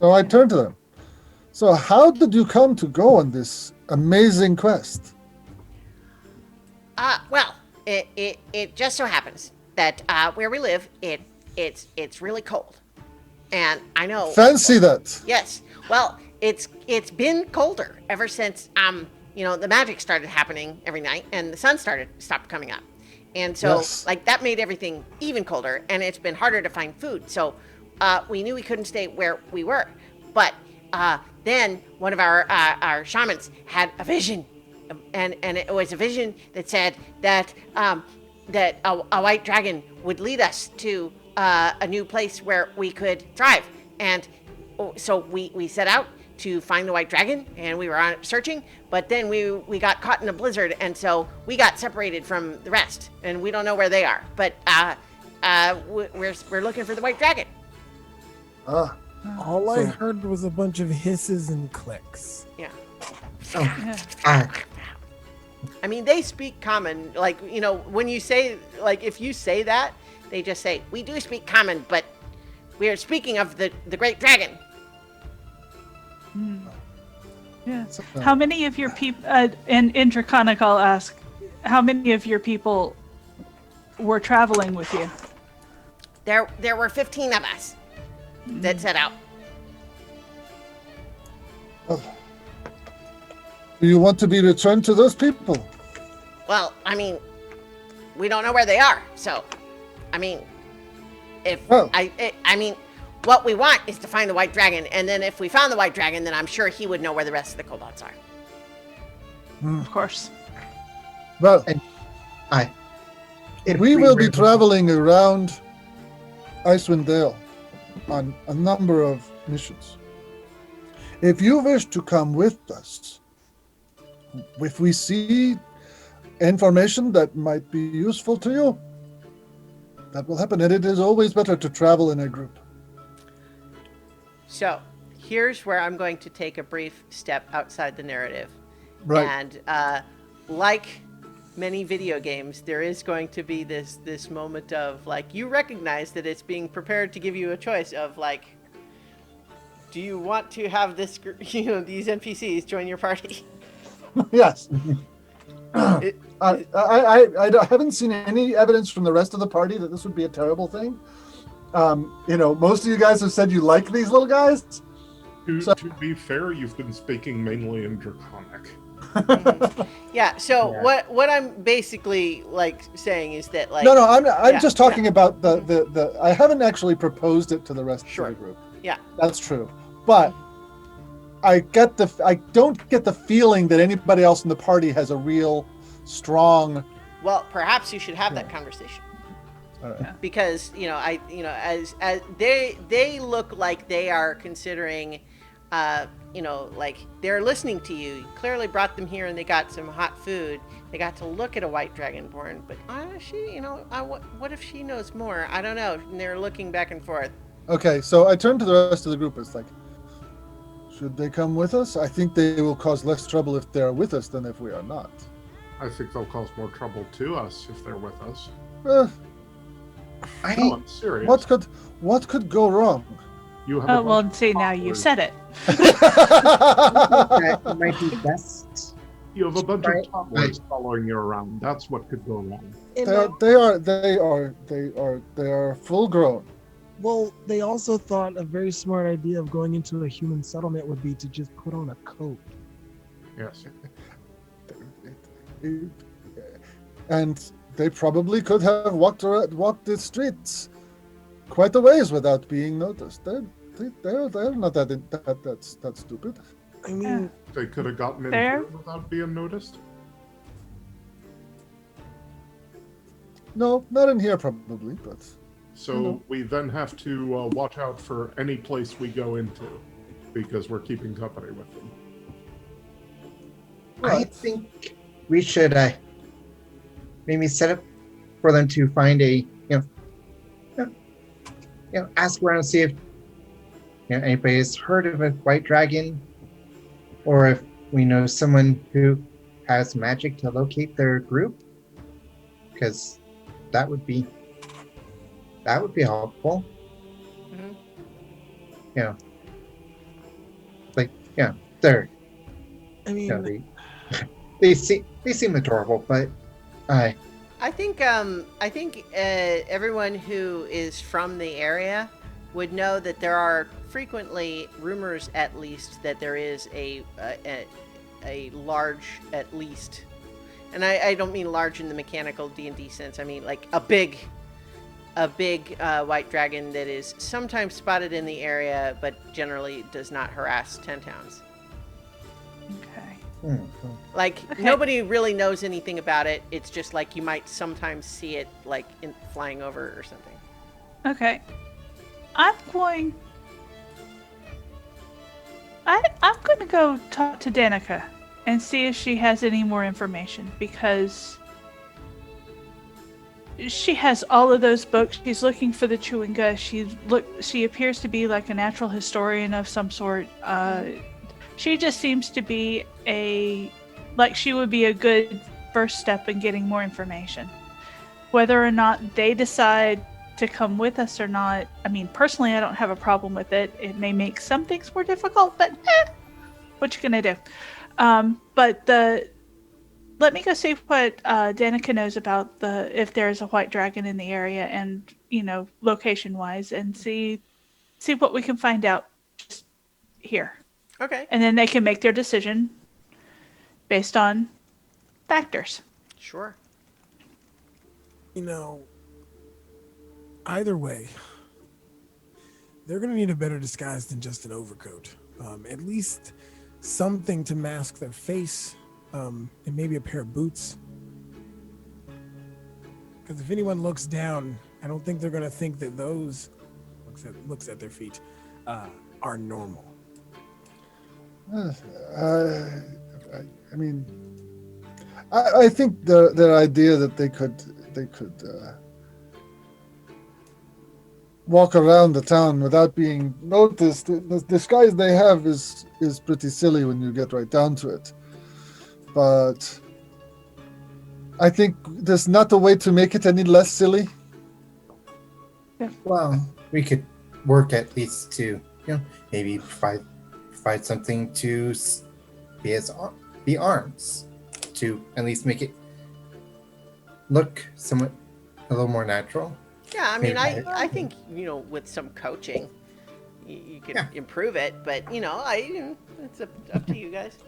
S3: So I turned to them. So how did you come to go on this amazing quest?
S1: Well, it just so happens that where we live, it's really cold, and I know.
S3: Fancy that.
S1: Yes. Well, it's been colder ever since the magic started happening every night, and the sun stopped coming up, and so
S3: Yes.
S1: that made everything even colder, and it's been harder to find food. So we knew we couldn't stay where we were, but then one of our shamans had a vision. And it was a vision that said that a white dragon would lead us to a new place where we could thrive. And so we set out to find the white dragon, and we were searching. But then we got caught in a blizzard, and so we got separated from the rest, and we don't know where they are. But we're looking for the white dragon.
S5: All I heard was a bunch of hisses and clicks.
S1: Yeah.
S2: Yeah.
S1: I mean, they speak common. Like, when you say, like, if you say that, they just say, we do speak common, but we are speaking of the great dragon.
S2: Yeah. How many of your people, and in Draconic, I'll ask, how many of your people were traveling with you?
S1: There were 15 of us that set out.
S3: Do you want to be returned to those people?
S1: Well, I mean, we don't know where they are, so, I mean, what we want is to find the white dragon, and then if we found the white dragon, then I'm sure he would know where the rest of the kobolds are.
S2: Of course.
S3: Well,
S6: If
S3: we will be
S6: were-
S3: traveling around Icewind Dale on a number of missions. If you wish to come with us, if we see information that might be useful to you, that will happen. And it is always better to travel in a group.
S1: So, here's where I'm going to take a brief step outside the narrative.
S3: Right.
S1: And like many video games, there is going to be this moment of, like, you recognize that it's being prepared to give you a choice of, like, do you want to have this, these NPCs join your party?
S3: Yes. I haven't seen any evidence from the rest of the party that this would be a terrible thing. Most of you guys have said you like these little guys.
S4: To be fair, you've been speaking mainly in Draconic.
S1: Yeah. So
S6: Yeah.
S1: what I'm basically saying is that
S3: No, I'm
S1: yeah,
S3: just talking about the. I haven't actually proposed it to the rest
S1: Sure.
S3: of the group.
S1: Yeah.
S3: That's true, but don't get the feeling that anybody else in the party has a real strong.
S1: Well, perhaps you should have that conversation. Because as they look like they are considering, like they're listening to you. You clearly brought them here, and they got some hot food. They got to look at a white dragonborn, but what if she knows more? I don't know. And they're looking back and forth.
S3: Okay, so I turn to the rest of the group. It's like, should they come with us? I think they will cause less trouble if they're with us than if we are not.
S4: I think they'll cause more trouble to us if they're with us.
S3: Uh,
S4: No, I'm serious.
S3: what could go wrong?
S4: You have
S2: Oh,
S4: a
S2: well,
S4: bunch of
S2: see, now you
S4: toddlers.
S2: said it.
S6: That might be best.
S4: You have a bunch
S6: Right.
S4: of toddlers following you around. That's what could go wrong.
S3: They are full grown.
S5: Well, they also thought a very smart idea of going into a human settlement would be to just put on a coat.
S4: Yes.
S3: And they probably could have walked the streets quite a ways without being noticed. They're not that stupid.
S5: I mean,
S4: They could have gotten in
S2: Fair.
S4: here without being noticed.
S3: No, not in here probably, but
S4: So we then have to watch out for any place we go into because we're keeping company with them.
S6: I
S3: Right.
S6: think we should maybe set up for them to find ask around and see if anybody has heard of a white dragon, or if we know someone who has magic to locate their group, because that would be helpful.
S1: Mhm.
S6: They're
S5: I mean,
S6: they seem adorable, but
S1: I think everyone who is from the area would know that there are frequently rumors, at least, that there is a large, at least, and I don't mean large in the mechanical D&D sense. I mean like a big white dragon that is sometimes spotted in the area, but generally does not harass 10 towns.
S2: Okay.
S1: Like
S2: Okay.
S1: nobody really knows anything about it. It's just like you might sometimes see it like flying over or something.
S2: Okay. I'm going to go talk to Danica and see if she has any more information, because she has all of those books. She's looking for the Chewinga. She appears to be like a natural historian of some sort. She just seems to be she would be a good first step in getting more information. Whether or not they decide to come with us or not, I mean, personally, I don't have a problem with it. It may make some things more difficult, but what you gonna do? Let me go see what Danica knows about if there's a white dragon in the area, and location-wise, and see what we can find out just here.
S1: Okay.
S2: And then they can make their decision based on factors.
S1: Sure.
S5: either way, they're going to need a better disguise than just an overcoat. At least something to mask their face, and maybe a pair of boots. Because if anyone looks down, I don't think they're going to think that those looks at their feet are normal.
S3: I mean, I think the idea that they could walk around the town without being noticed, the disguise they have is pretty silly when you get right down to it. But I think there's not a way to make it any less silly.
S7: Well, we could work at least to, maybe provide something to be arms to at least make it look somewhat a little more natural.
S1: Yeah, I mean,
S7: Maybe.
S1: I think, with some coaching, you could improve it, but, it's up to you guys.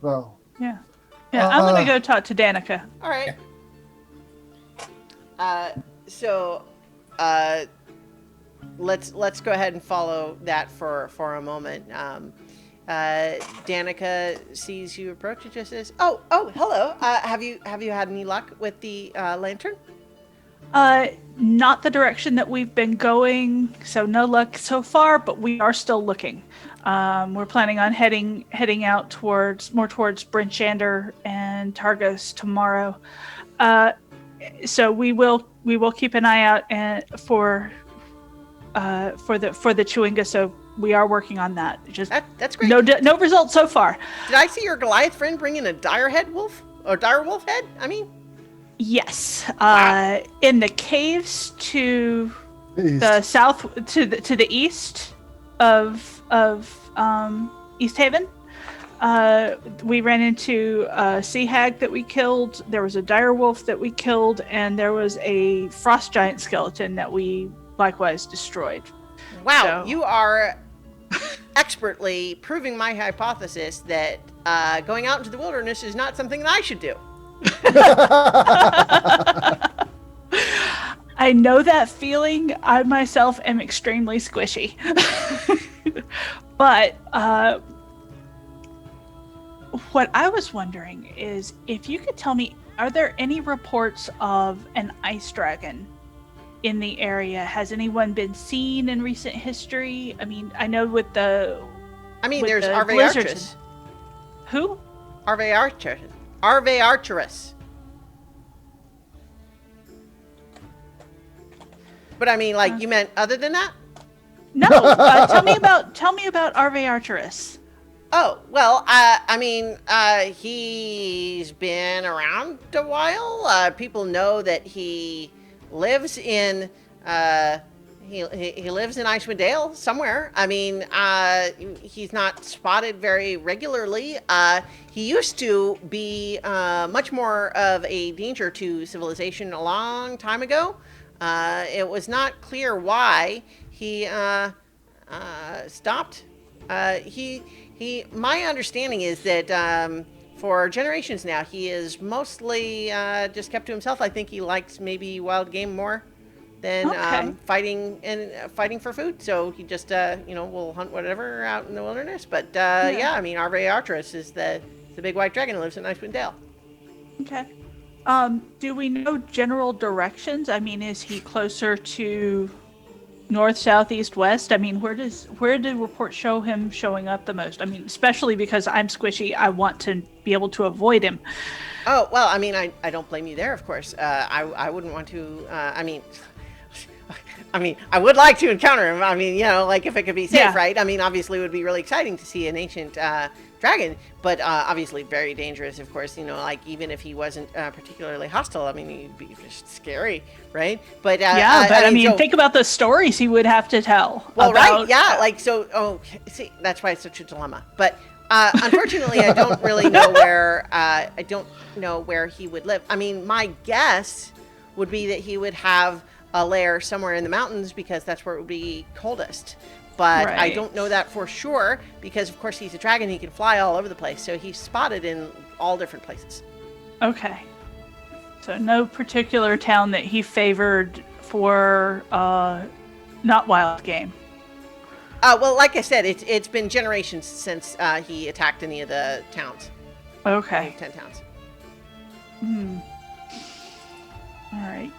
S3: Well,
S2: Yeah. Yeah, I'm gonna go talk to Danica.
S1: All right. So, let's go ahead and follow that for a moment. Danica sees you approach and just says, "Oh, hello. Have you had any luck with the lantern?"
S2: Not the direction that we've been going, so no luck so far, but we are still looking. We're planning on heading out towards Brinchander and Targos tomorrow. So we will keep an eye out for the Chewinga. So we are working on that. Just
S1: that's great.
S2: No results so far.
S1: Did I see your Goliath friend bring in a direwolf head? I mean,
S2: yes.
S1: Wow.
S2: In the caves to
S3: East.
S2: the south, to the east of East Haven. We ran into a sea hag that we killed. There was a direwolf that we killed, and there was a frost giant skeleton that we likewise destroyed.
S1: wow,
S2: So-
S1: you are expertly proving my hypothesis that going out into the wilderness is not something that I should do.
S2: I know that feeling. I myself am extremely squishy. But what I was wondering is if you could tell me, are there any reports of an ice dragon in the area? Has anyone been seen in recent history? I mean, I know with the...
S1: I mean,
S2: with
S1: there's
S2: the
S1: Arve
S2: blizzards
S1: Archers.
S2: Who?
S1: Arve Archerus. But I mean, like, you meant other than that?
S2: No, tell me about Arve Archerus.
S1: Oh, well, I mean, he's been around a while. People know that he lives in, he lives in Icewind Dale somewhere. I mean, he's not spotted very regularly. He used to be much more of a danger to civilization a long time ago. It was not clear why he stopped. My understanding is that for generations now, he is mostly just kept to himself. I think he likes maybe wild game more than
S2: Okay.
S1: fighting for food. So he just will hunt whatever out in the wilderness. But yeah, I mean, Arve Archerus is the big white dragon who lives in Icewind Dale.
S2: Okay. Do we know general directions? I mean, is he closer to north, south, east, west? I mean, where do reports show him showing up the most? I mean, especially because I'm squishy, I want to be able to avoid him.
S1: Oh, well, I mean, I don't blame you there, of course. I wouldn't want to, I mean, I would like to encounter him. I mean, like if it could be safe,
S2: Yeah.
S1: right? I mean, obviously it would be really exciting to see an ancient dragon, but obviously very dangerous, of course, like even if he wasn't particularly hostile, I mean, he'd be just scary, right? But
S2: Yeah, but I mean,
S1: so-
S2: think about the stories he would have to tell.
S1: well,
S2: about,
S1: right, yeah, like so. Oh, see, that's why it's such a dilemma. But unfortunately, I don't really know where he would live. I mean, my guess would be that he would have a lair somewhere in the mountains because that's where it would be coldest. But I
S2: Right.
S1: don't know that for sure because, of course, he's a dragon. He can fly all over the place, so he's spotted in all different places.
S2: Okay. So no particular town that he favored for not wild game.
S1: Well, like I said, it's been generations since he attacked any of the towns.
S2: Okay.
S1: 10 towns.
S2: All right.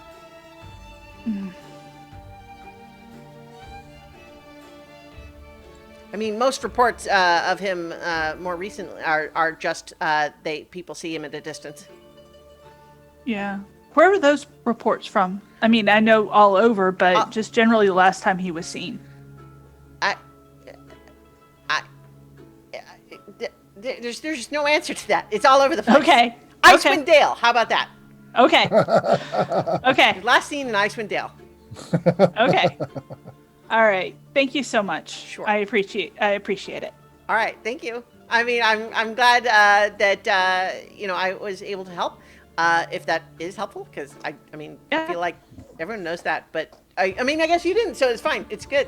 S1: I mean, most reports of him more recently are just people see him at a distance.
S2: Yeah. Where were those reports from? I mean, I know all over, but just generally the last time he was seen.
S1: There's just no answer to that. It's all over the place.
S2: Okay.
S1: Icewind Dale. How about that?
S2: Okay. Okay.
S1: Last seen in Icewind Dale.
S2: Okay. All right. Thank you so much.
S1: Sure.
S2: I appreciate it.
S1: All right. Thank you. I mean, I'm glad that I was able to help. If that is helpful, because I
S2: Yeah.
S1: feel like everyone knows that, but I mean, I guess you didn't, so it's fine. It's good.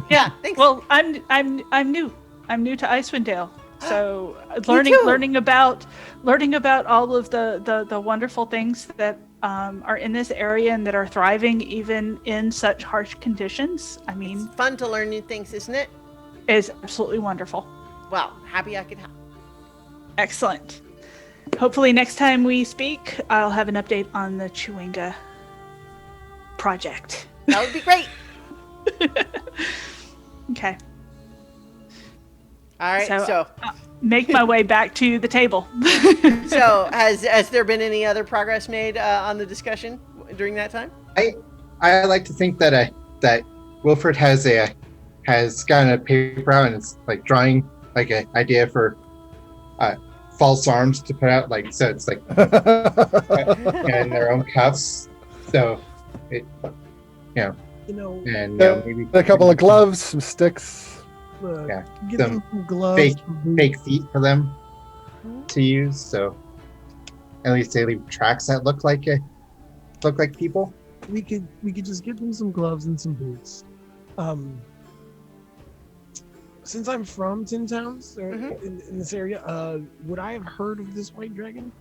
S2: Yeah.
S1: Thanks.
S2: Well, I'm new. I'm new to Icewind Dale. So
S1: too.
S2: learning about all of the wonderful things that are in this area and that are thriving even in such harsh conditions. I mean,
S1: It's fun to learn new things, isn't it?
S2: is absolutely wonderful.
S1: well, happy I could help.
S2: Excellent. Hopefully next time we speak, I'll have an update on the Chewinga project.
S1: That would be great.
S2: Okay.
S1: All right. So
S2: Make my way back to the table.
S1: has there been any other progress made on the discussion during that time?
S6: I like to think that that Wilfred has gotten a paper out and it's like drawing like an idea for false arms to put out, like, so it's like in their own cuffs. So it, and maybe
S3: a couple of gloves, some sticks.
S6: Yeah,
S5: Get
S6: some
S5: some gloves.
S6: fake feet for them to use. So at least they leave tracks that look like people.
S5: We could just get them some gloves and some boots. Since I'm from Tin Towns or in this area, would I have heard of this white dragon?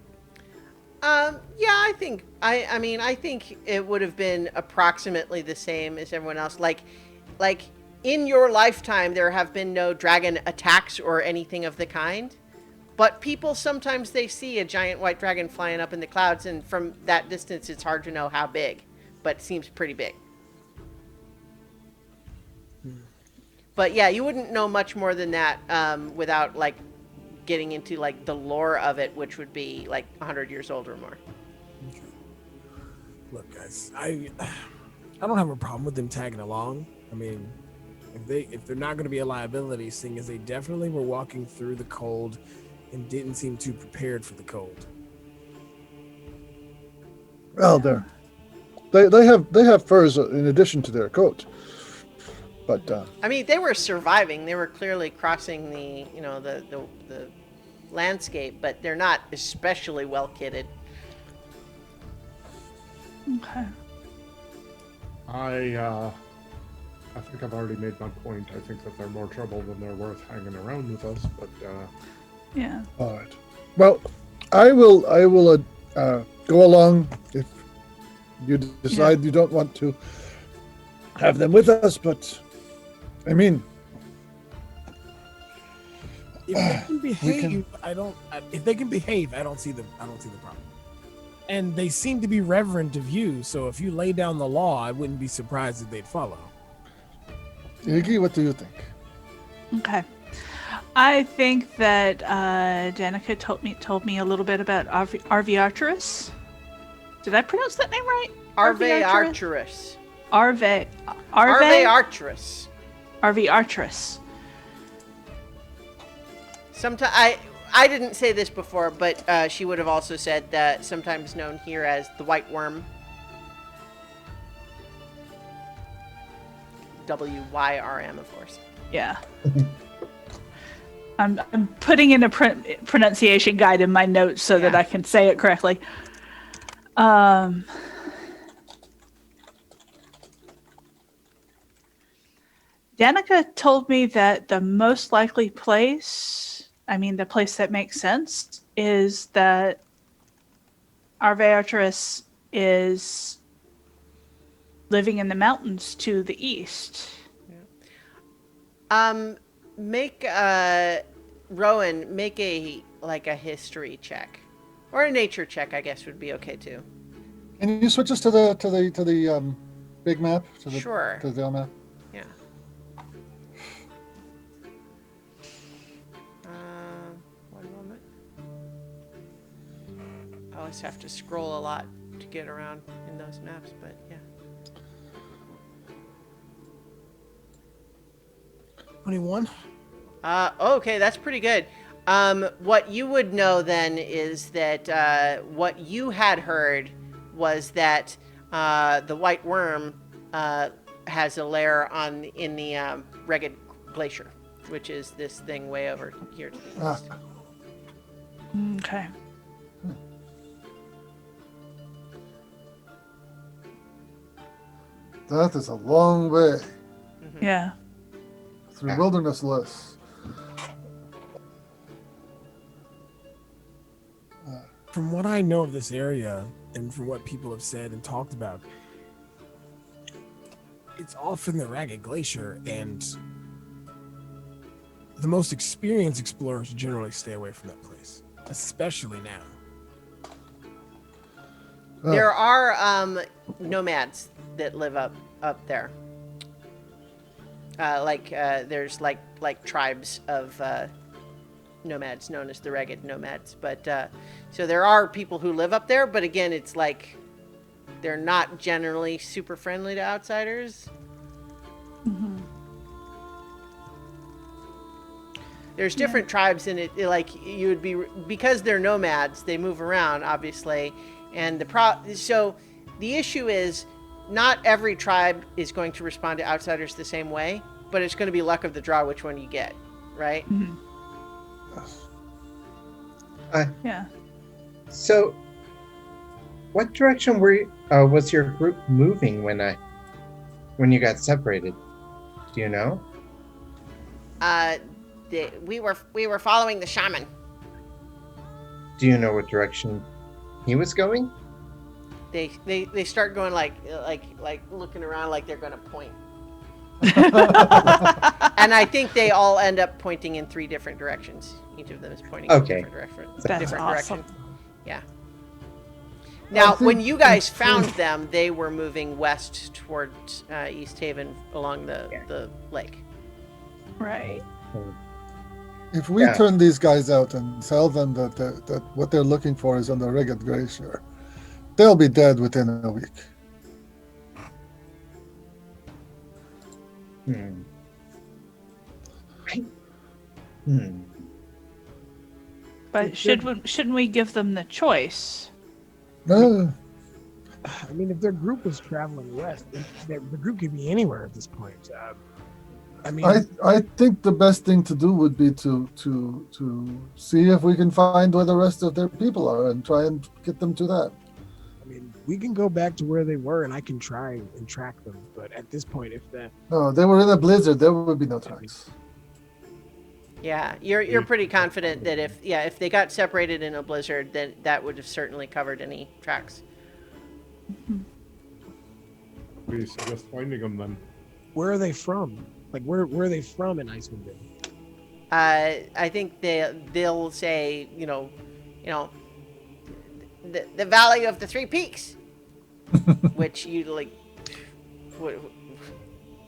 S1: Yeah, I think I think it would have been approximately the same as everyone else. Like in your lifetime, there have been no dragon attacks or anything of the kind. But people sometimes they see a giant white dragon flying up in the clouds, and from that distance, it's hard to know how big, but it seems pretty big. But yeah, you wouldn't know much more than that without like getting into like the lore of it, which would be like 100 years old or more.
S5: Okay. Look, guys, I don't have a problem with them tagging along. I mean, if they're not going to be a liability, seeing as they definitely were walking through the cold and didn't seem too prepared for the cold.
S3: Well, they have furs in addition to their coat. But
S1: I mean, they were surviving. They were clearly crossing the the landscape, but they're not especially well kitted.
S2: Okay.
S4: I think I've already made my point. I think that they're more trouble than they're worth hanging around with us. But
S2: Yeah.
S3: all right. Well, I will go along if you decide you don't want to have them with us. But I mean,
S5: if they can behave, if they can behave, I don't see the problem. And they seem to be reverent of you, so if you lay down the law, I wouldn't be surprised if they'd follow.
S3: Iggy, what do you think?
S2: Okay. I think that Danica told me a little bit about Arviarturus. Did I pronounce that name right?
S1: Arviarturus.
S2: Arviarturus. Arviarturus.
S1: Sometimes I didn't say this before, but she would have also said that sometimes known here as the white worm. WYRM, of course.
S2: Yeah. I'm putting in a pronunciation guide in my notes so that I can say it correctly. Danica told me that the most likely place, the place that makes sense, is that Arviarturus is living in the mountains to the east.
S1: Rowan, make a history check. Or a nature check, I guess, would be okay too.
S3: Can you switch us to the big map?
S1: Sure.
S3: To the Dale map.
S1: Yeah. One moment. I always have to scroll a lot to get around in those maps, but yeah.
S5: 21.
S1: Okay, that's pretty good. What you would know then is that what you had heard was that the white worm has a lair in the Ragged Glacier, which is this thing way over here to the east.
S2: Okay.
S3: That is a long way
S2: Yeah.
S3: through wilderness lists.
S5: From what I know of this area and from what people have said and talked about, it's off in the Ragged Glacier, and the most experienced explorers generally stay away from that place, especially now.
S1: There are nomads that live up there. There's like tribes of nomads known as the ragged nomads. But so there are people who live up there, but again, it's like they're not generally super friendly to outsiders.
S2: Mm-hmm.
S1: There's different tribes in it. Like you would be, because they're nomads, they move around obviously, and so the issue is not every tribe is going to respond to outsiders the same way, but it's going to be luck of the draw which one you get, right?
S2: Mm-hmm. Yeah.
S6: So, what direction was your group moving when you got separated? Do you know?
S1: We were following the shaman.
S6: Do you know what direction he was going?
S1: They start going like looking around like they're going to point. And I think they all end up pointing in 3 different directions. Each of them is pointing in a different direction.
S2: That's awesome.
S1: Direction. Yeah. Now, when you guys found them, they were moving west towards East Haven along the lake.
S2: Right.
S3: If we turn these guys out and tell them that what they're looking for is on the Rigged Glacier, they'll be dead within a week.
S2: But shouldn't we give them the choice?
S3: No.
S5: I mean, if their group was traveling west, the group could be anywhere at this point. I mean,
S3: I think the best thing to do would be to see if we can find where the rest of their people are and try and get them to that.
S5: I mean, we can go back to where they were, and I can try and track them. But at this point,
S3: No, they were in a blizzard. There would be no tracks.
S1: Yeah, you're pretty confident that if they got separated in a blizzard, then that would have certainly covered any tracks.
S4: We suggest finding them then.
S5: Where are they from? Like, where are they from in Icewind Dale?
S1: I think they'll say, the Valley of the 3 Peaks, which you like,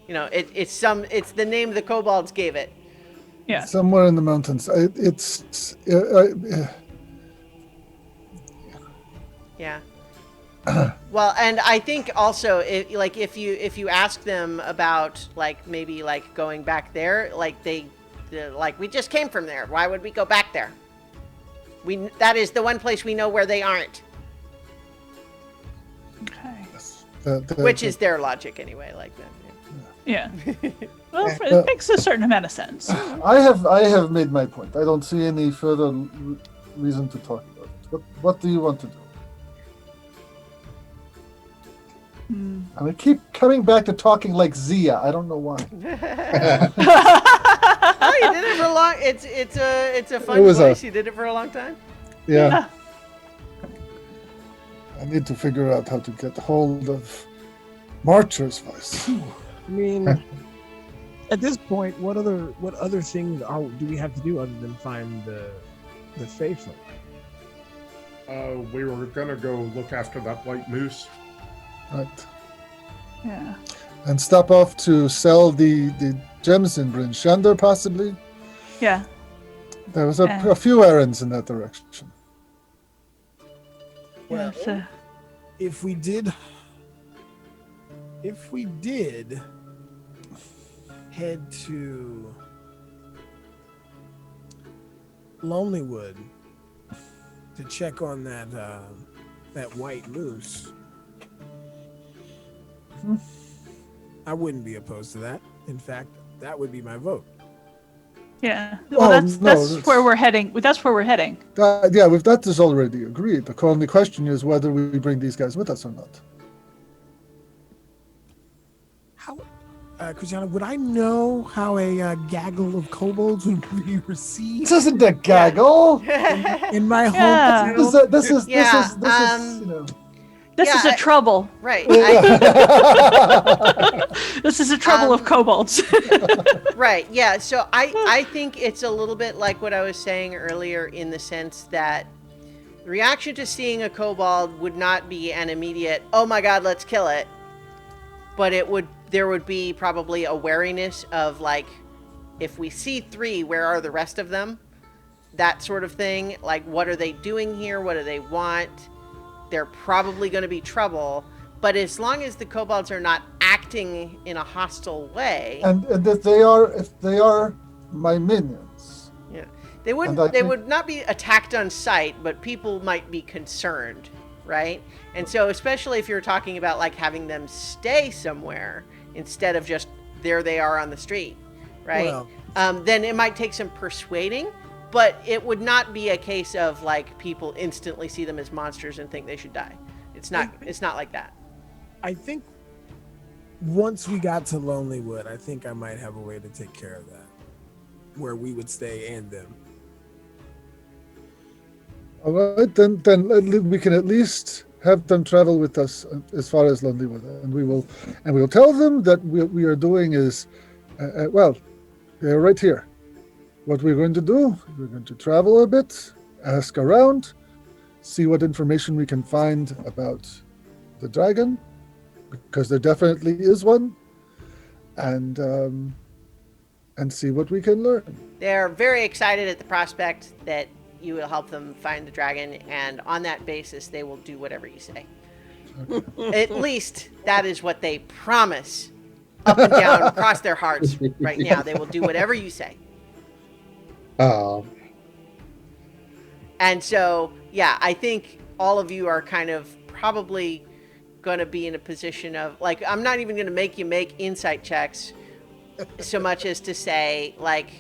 S1: it's the name the kobolds gave it.
S2: Yeah.
S3: Somewhere in the mountains.
S1: Yeah. Well, and I think also if you ask them about maybe going back there, they're like, we just came from there. Why would we go back there? That is the one place we know where they aren't.
S2: Okay.
S1: Which is their logic anyway, like that.
S2: Yeah. Well, it makes a certain amount of sense.
S3: I have made my point. I don't see any further reason to talk about it. What do you want to do? I mean, keep coming back to talking like Zia. I don't know why.
S1: Oh, you did it for a long. It's a fun voice. You did it for a long time.
S3: Yeah. I need to figure out how to get hold of Marcher's voice.
S5: I mean, at this point, what other things do we have to do other than find the faithful?
S4: We were gonna go look after that white moose.
S3: Right.
S2: Yeah.
S3: And stop off to sell the gems in Bryn Shander, possibly.
S2: Yeah.
S3: There was a few errands in that direction.
S5: Well,
S2: Yeah,
S5: if we did head to Lonelywood to check on that white moose, I wouldn't be opposed to that. In fact, that would be my vote.
S2: Yeah. Well, that's where we're heading. That's where we're heading.
S3: That is already agreed. The only question is whether we bring these guys with us or not.
S5: How, Christiana, would I know how a gaggle of kobolds would be received?
S3: This isn't a gaggle.
S5: In my
S2: Yeah.
S5: hometown?
S3: This is
S2: This is a trouble.
S1: Right.
S2: This is a trouble of kobolds.
S1: Right. Yeah. So I think it's a little bit like what I was saying earlier, in the sense that the reaction to seeing a kobold would not be an immediate, oh my God, let's kill it. But there would be probably a wariness of, like, if we see 3, where are the rest of them? That sort of thing. Like, what are they doing here? What do they want? They're probably going to be trouble. But as long as the kobolds are not acting in a hostile way,
S3: and that if they are my minions.
S1: yeah, they would not be attacked on sight, but people might be concerned, right? And so, especially if you're talking about, like, having them stay somewhere instead of just there they are on the street, right?
S5: Well,
S1: Then it might take some persuading. But it would not be a case of, like, people instantly see them as monsters and think they should die. It's not like that.
S5: I think once we got to Lonelywood, I think I might have a way to take care of that, where we would stay and them.
S3: All right, then we can at least have them travel with us as far as Lonelywood, and we will tell them that we are doing is, they're right here. What we're going to do, we're going to travel a bit, ask around, see what information we can find about the dragon, because there definitely is one, and see what we can learn.
S1: They're very excited at the prospect that you will help them find the dragon, and on that basis, they will do whatever you say. Okay. At least that is what they promise, up and down, across their hearts right now. They will do whatever you say.
S6: Oh.
S1: And so, yeah, I think all of you are kind of probably going to be in a position of, like, I'm not even going to make you make insight checks so much as to say, like,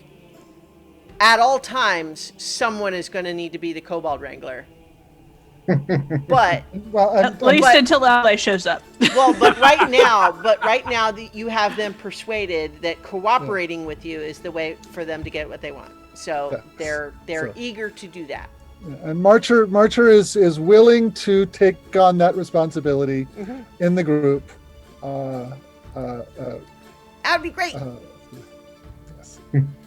S1: at all times, someone is going to need to be the kobold wrangler. But
S2: at least until ally shows up.
S1: but right now, you have them persuaded that cooperating with you is the way for them to get what they want. So they're eager to do that.
S3: And Marcher is willing to take on that responsibility in the group.
S1: That'd be great.
S3: Yes.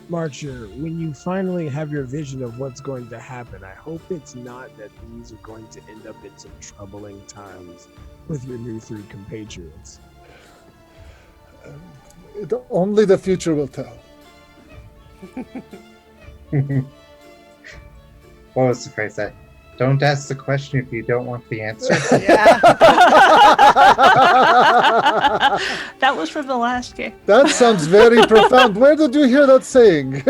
S5: Marcher, when you finally have your vision of what's going to happen, I hope it's not that these are going to end up in some troubling times with your new 3 compatriots.
S3: Only the future will tell.
S6: What was the phrase that? Don't ask the question if you don't want the answer.
S1: Yeah.
S2: That was from the last game.
S3: That sounds very profound. Where did you hear that saying?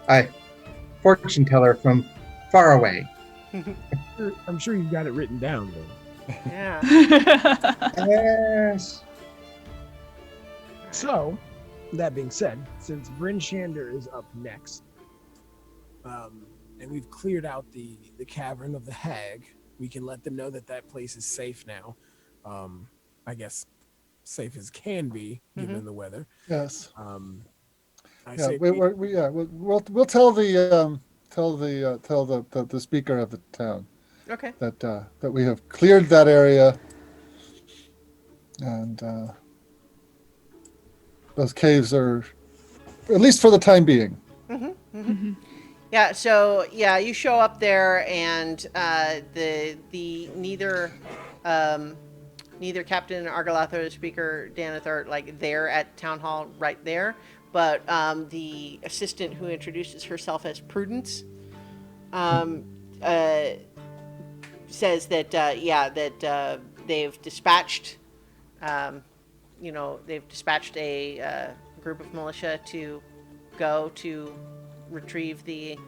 S6: I fortune teller from far away.
S5: I'm sure you've got it written down, though.
S1: Yeah.
S6: Yes.
S5: So, that being said, since Bryn Shander is up next, and we've cleared out the cavern of the hag, we can let them know that that place is safe now. I guess safe as can be given the weather.
S3: Yes.
S5: Say
S3: we'll tell the speaker of the town.
S1: Okay.
S3: That we have cleared that area, and those caves are, at least for the time being.
S1: Yeah. So yeah, you show up there, and neither Captain Argalath or the speaker Daneth are, like, there at town hall right there, but the assistant who introduces herself as Prudence says that they've dispatched a group of militia to go to retrieve the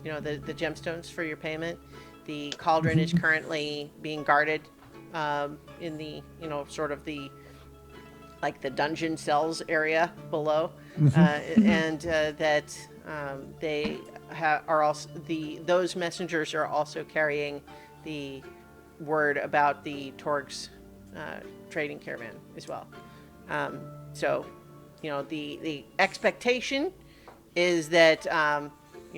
S1: gemstones for your payment. The cauldron is currently being guarded in the sort of the, like, the dungeon cells area below, and that they are also those messengers are also carrying the word about the Torg's trading caravan as well. So, the expectation is that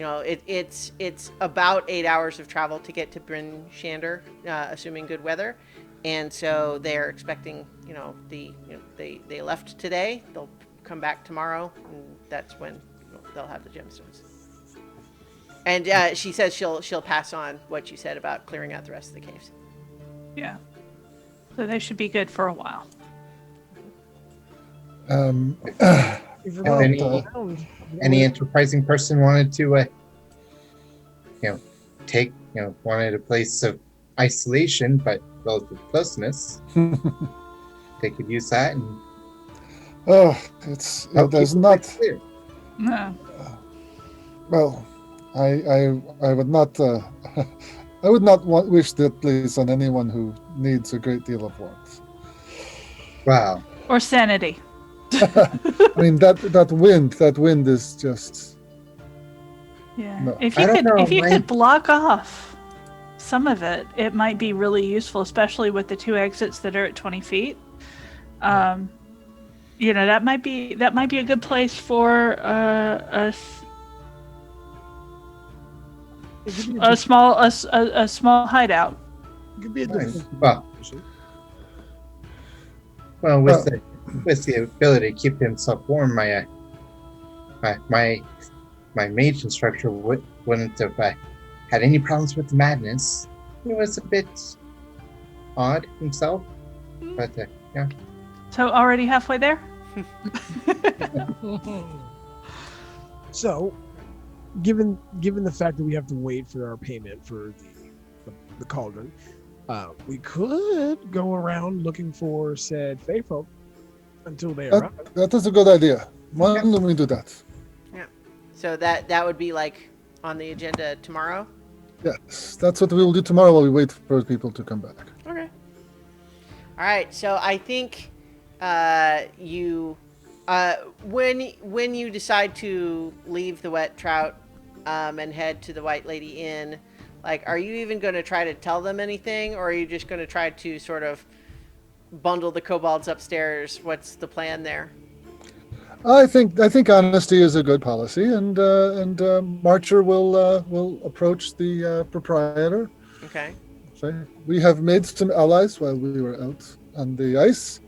S1: it's about 8 hours of travel to get to Bryn Shander, assuming good weather. And so they're expecting, they left today. They'll come back tomorrow, and that's when they'll have the gemstones. And she says she'll pass on what you said about clearing out the rest of the caves.
S2: Yeah. So they should be good for a while.
S5: If we're going
S6: Any-
S5: around,
S6: Any enterprising person wanted to, wanted a place of isolation but relative closeness, they could use that. And
S3: there's not.
S6: clear.
S2: No.
S3: Well, I would not. I would not wish that place on anyone who needs a great deal of warmth.
S6: Wow.
S2: Or sanity.
S3: I mean that wind is just.
S2: Yeah.
S3: No.
S2: If
S6: I
S2: you
S6: don't
S2: could
S6: know,
S2: if you
S6: my-
S2: could block off some of it, it might be really useful, especially with the 2 exits that are at 20 feet. That might be a good place for a small hideout.
S5: It could be a
S6: Nice.
S5: different.
S6: Well, with the ability to keep himself warm, my mage instructor wouldn't have had any problems with the madness. He was a bit odd himself, but yeah.
S2: So already halfway there?
S5: So, given the fact that we have to wait for our payment for the cauldron, we could go around looking for said Fey folk until they arrive.
S3: That is a good idea. Why don't we do that?
S1: So that would be like on the agenda tomorrow.
S3: Yes, that's what we will do tomorrow while we wait for people to come back.
S1: Okay. All right. So I think when you decide to leave the Wet Trout and head to the White Lady Inn, like, are you even going to try to tell them anything, or are you just going to try to sort of bundle the kobolds upstairs? What's the plan there?
S3: I think honesty is a good policy, and Marcher will approach the proprietor.
S1: Okay.
S3: Say, we have made some allies while we were out on the ice.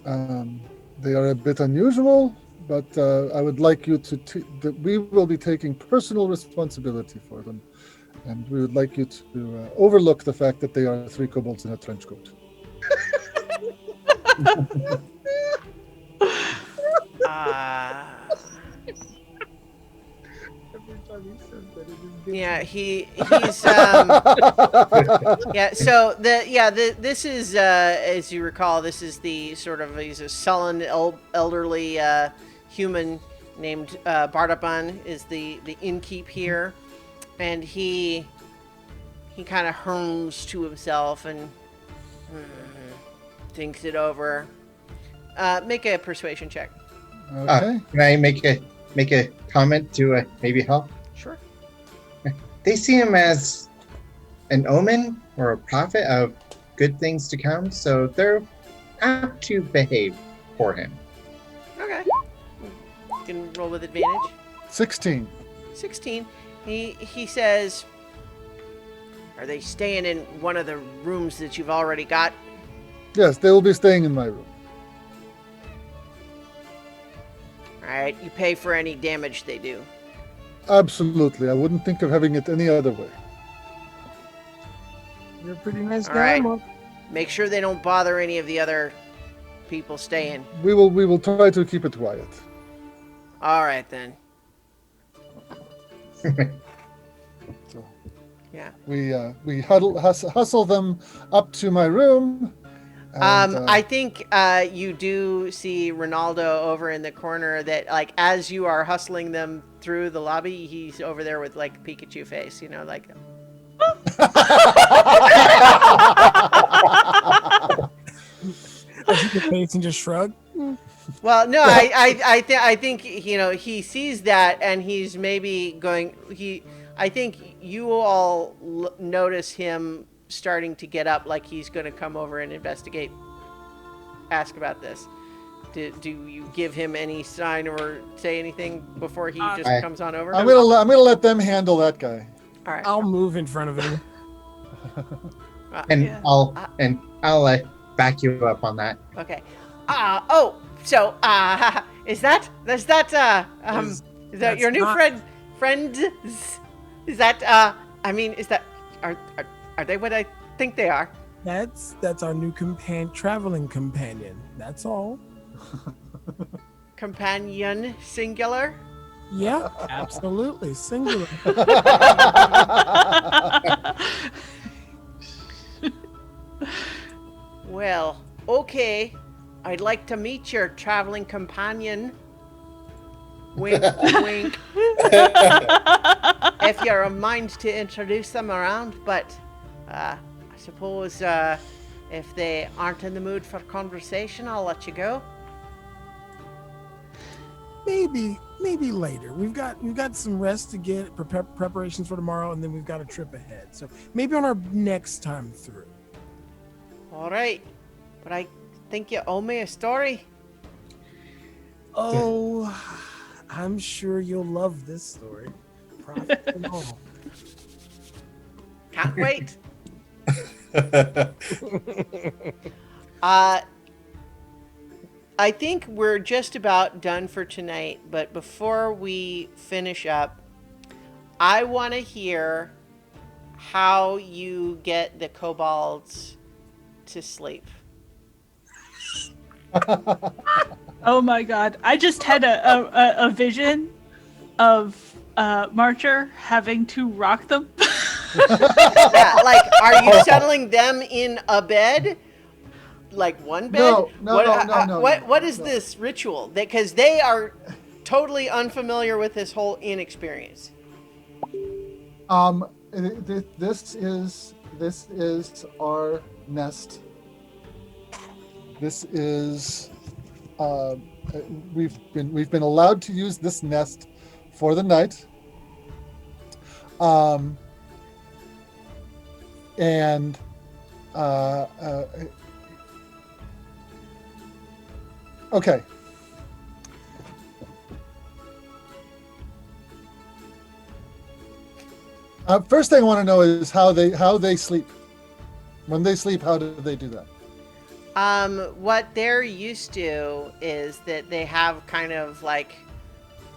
S3: They are a bit unusual, but I would like you that we will be taking personal responsibility for them, and we would like you to overlook the fact that they are 3 kobolds in a trench coat.
S1: Yeah, he's yeah. So this is as you recall, this is the sort of, he's a sullen elderly human named Bardaban is the innkeep here, and he kind of hums to himself and thinks it over. Make a persuasion check.
S3: Okay.
S6: Can I make a comment to maybe help?
S1: Sure.
S6: They see him as an omen or a prophet of good things to come, so they're apt to behave for him.
S1: Okay. You can roll with advantage.
S3: 16.
S1: 16. He says, are they staying in one of the rooms that you've already got?
S3: Yes, they will be staying in my room.
S1: All right. You pay for any damage they do.
S3: Absolutely. I wouldn't think of having it any other way.
S5: You're a pretty nice
S1: All
S5: guy,
S1: right.
S5: Monk.
S1: Make sure they don't bother any of the other people staying.
S3: We will try to keep it quiet.
S1: All right, then.
S3: So
S1: Yeah.
S3: we hustle them up to my room. And,
S1: I think you do see Ronaldo over in the corner that, like, as you are hustling them through the lobby, he's over there with, like, Pikachu face, like...
S5: I see your face and just shrug.
S1: Well, no, I think he sees that, and he's maybe going. I think you all notice him starting to get up, like he's going to come over and investigate, ask about this, Do you give him any sign or say anything before he just
S6: I-
S1: comes on over?
S3: I'm gonna let them handle that guy.
S1: All right.
S5: I'll move in front of him.
S6: And
S2: Yeah.
S6: I'll back you up on that.
S1: Okay. So is that
S5: Is-
S1: your new
S5: not-
S1: friend? Is that is that are they what I think they are?
S5: That's our new traveling companion. That's all.
S1: Companion singular?
S5: Yeah, absolutely. Singular.
S1: Well, okay. I'd like to meet your traveling companion. Wink, wink. If you're a mind to introduce them around, but I suppose if they aren't in the mood for conversation, I'll let you go.
S5: Maybe later. We've got some rest to get, preparations for tomorrow, and then we've got a trip ahead. So maybe on our next time through.
S1: All right, but I think you owe me a story.
S5: Oh, I'm sure you'll love this story. Profit and all.
S1: Can't wait. I think we're just about done for tonight, but before we finish up, I want to hear how you get the kobolds to sleep.
S2: Oh my god. I just had a vision of Marcher having to rock them.
S1: Yeah, like, are you settling them in a bed? Like one bed?
S3: No,
S1: What is this ritual? Because they are totally unfamiliar with this whole inexperience.
S3: This is our nest. This is we've been allowed to use this nest for the night. Okay. First thing I want to know is how they sleep. When they sleep, how do they do that?
S1: What they're used to is that they have kind of like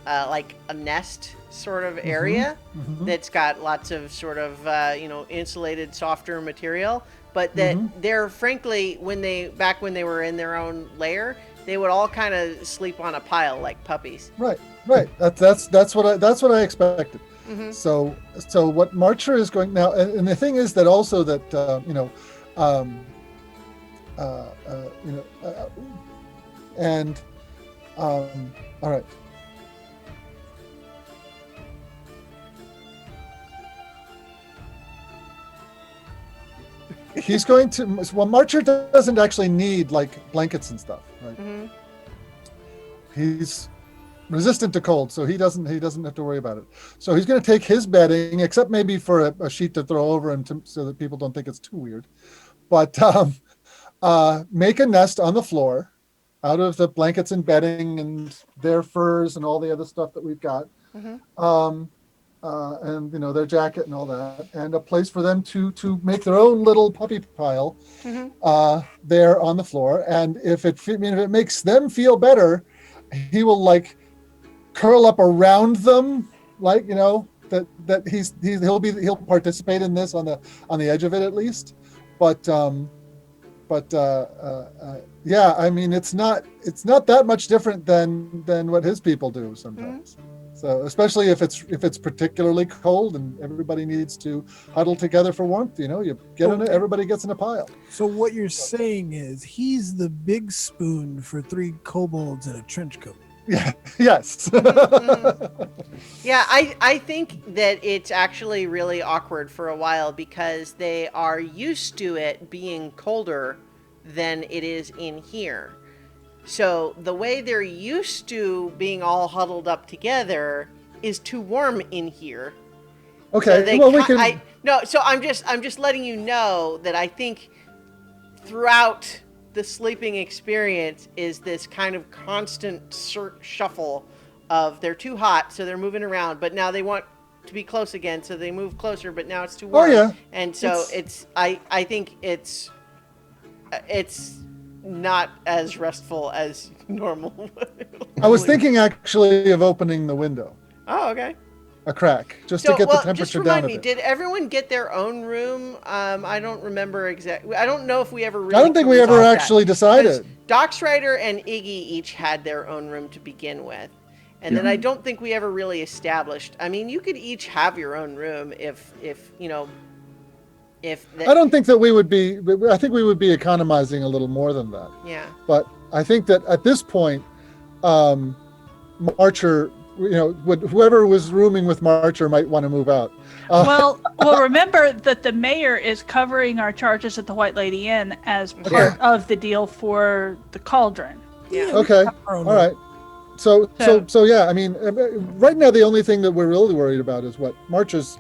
S1: a nest sort of area that's got lots of sort of insulated, softer material, but that they're frankly when they were in their own lair, they would all kind of sleep on a pile like puppies.
S3: Right. That's what I expected. So what Marcher is going now, and the thing is that also that all right. He's going to. Well, Marcher doesn't actually need like blankets and stuff, right? He's resistant to cold, so he doesn't have to worry about it. So he's going to take his bedding, except maybe for a sheet to throw over him so that people don't think it's too weird. But make a nest on the floor out of the blankets and bedding and their furs and all the other stuff that we've got. And their jacket and all that, and a place for them to make their own little puppy pile there on the floor. And if it makes them feel better, he will like curl up around them, like that he'll participate in this on the edge of it at least. But yeah, I mean it's not that much different than what his people do sometimes. So especially if it's particularly cold and everybody needs to huddle together for warmth, you get in it, everybody gets in a pile.
S5: So what you're saying is he's the big spoon for 3 kobolds in a trench coat.
S3: Yeah. Yes.
S1: Yeah, I think that it's actually really awkward for a while because they are used to it being colder than it is in here. So the way they're used to being all huddled up together is too warm in here.
S3: Okay.
S1: So
S3: Well, we can.
S1: So I'm just letting you know that I think throughout the sleeping experience is this kind of constant shuffle of they're too hot, so they're moving around, but now they want to be close again, so they move closer, but now it's too warm.
S3: Oh, yeah.
S1: And so I think it's not as restful as normal.
S3: I was thinking actually of opening the window,
S1: Oh, okay.
S3: a crack, just to get the temperature
S1: just
S3: down
S1: remind
S3: a
S1: me,
S3: bit.
S1: did everyone get their own room? I don't remember exactly. I don't know if we ever really.
S3: I don't think we ever
S1: resolved that.
S3: actually
S1: 'Cause
S3: decided.
S1: Dox Rider and Iggy each had their own room to begin with. And then I don't think we ever really established. I mean, you could each have your own room if you know,
S3: I don't think that we would be. I think we would be economizing a little more than that.
S1: Yeah.
S3: But I think that at this point, Marcher, whoever was rooming with Marcher might want to move out.
S2: Well, remember that the mayor is covering our charges at the White Lady Inn as part of the deal for the cauldron.
S1: Yeah.
S3: Okay. All right. So yeah. I mean, right now the only thing that we're really worried about is what Marcher's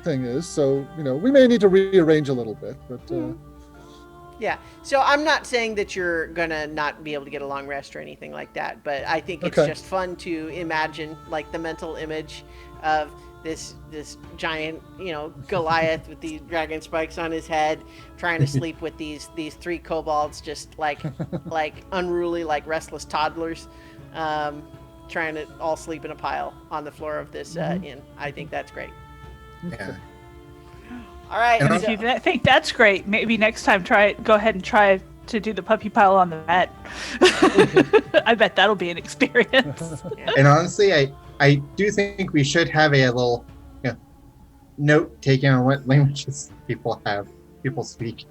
S3: thing is. So we may need to rearrange a little bit, but.
S1: Yeah. So I'm not saying that you're gonna not be able to get a long rest or anything like that, but I think it's just fun to imagine like the mental image of this giant, Goliath with these dragon spikes on his head, trying to sleep with these three kobolds, just like unruly, like restless toddlers, trying to all sleep in a pile on the floor of this inn. I think that's great.
S7: Yeah.
S1: All right.
S2: And if you think that's great, maybe next time go ahead and try to do the puppy pile on the mat. I bet that'll be an experience.
S6: And honestly, I do think we should have a little note taken on what languages people speak.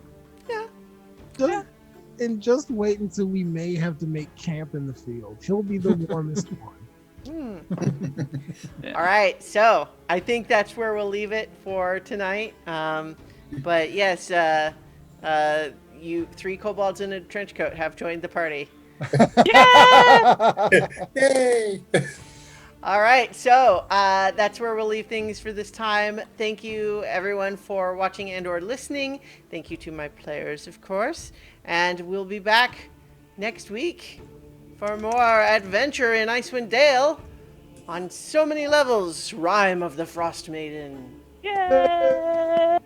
S5: And just wait until we may have to make camp in the field. He'll be the warmest one.
S1: All right, so I think that's where we'll leave it for tonight. But yes, you three kobolds in a trench coat have joined the party.
S7: Yay!
S1: All right, so that's where we'll leave things for this time. Thank you, everyone, for watching and/or listening. Thank you to my players, of course. And we'll be back next week for more adventure in Icewind Dale on so many levels. Rime of the Frostmaiden.
S2: Yay!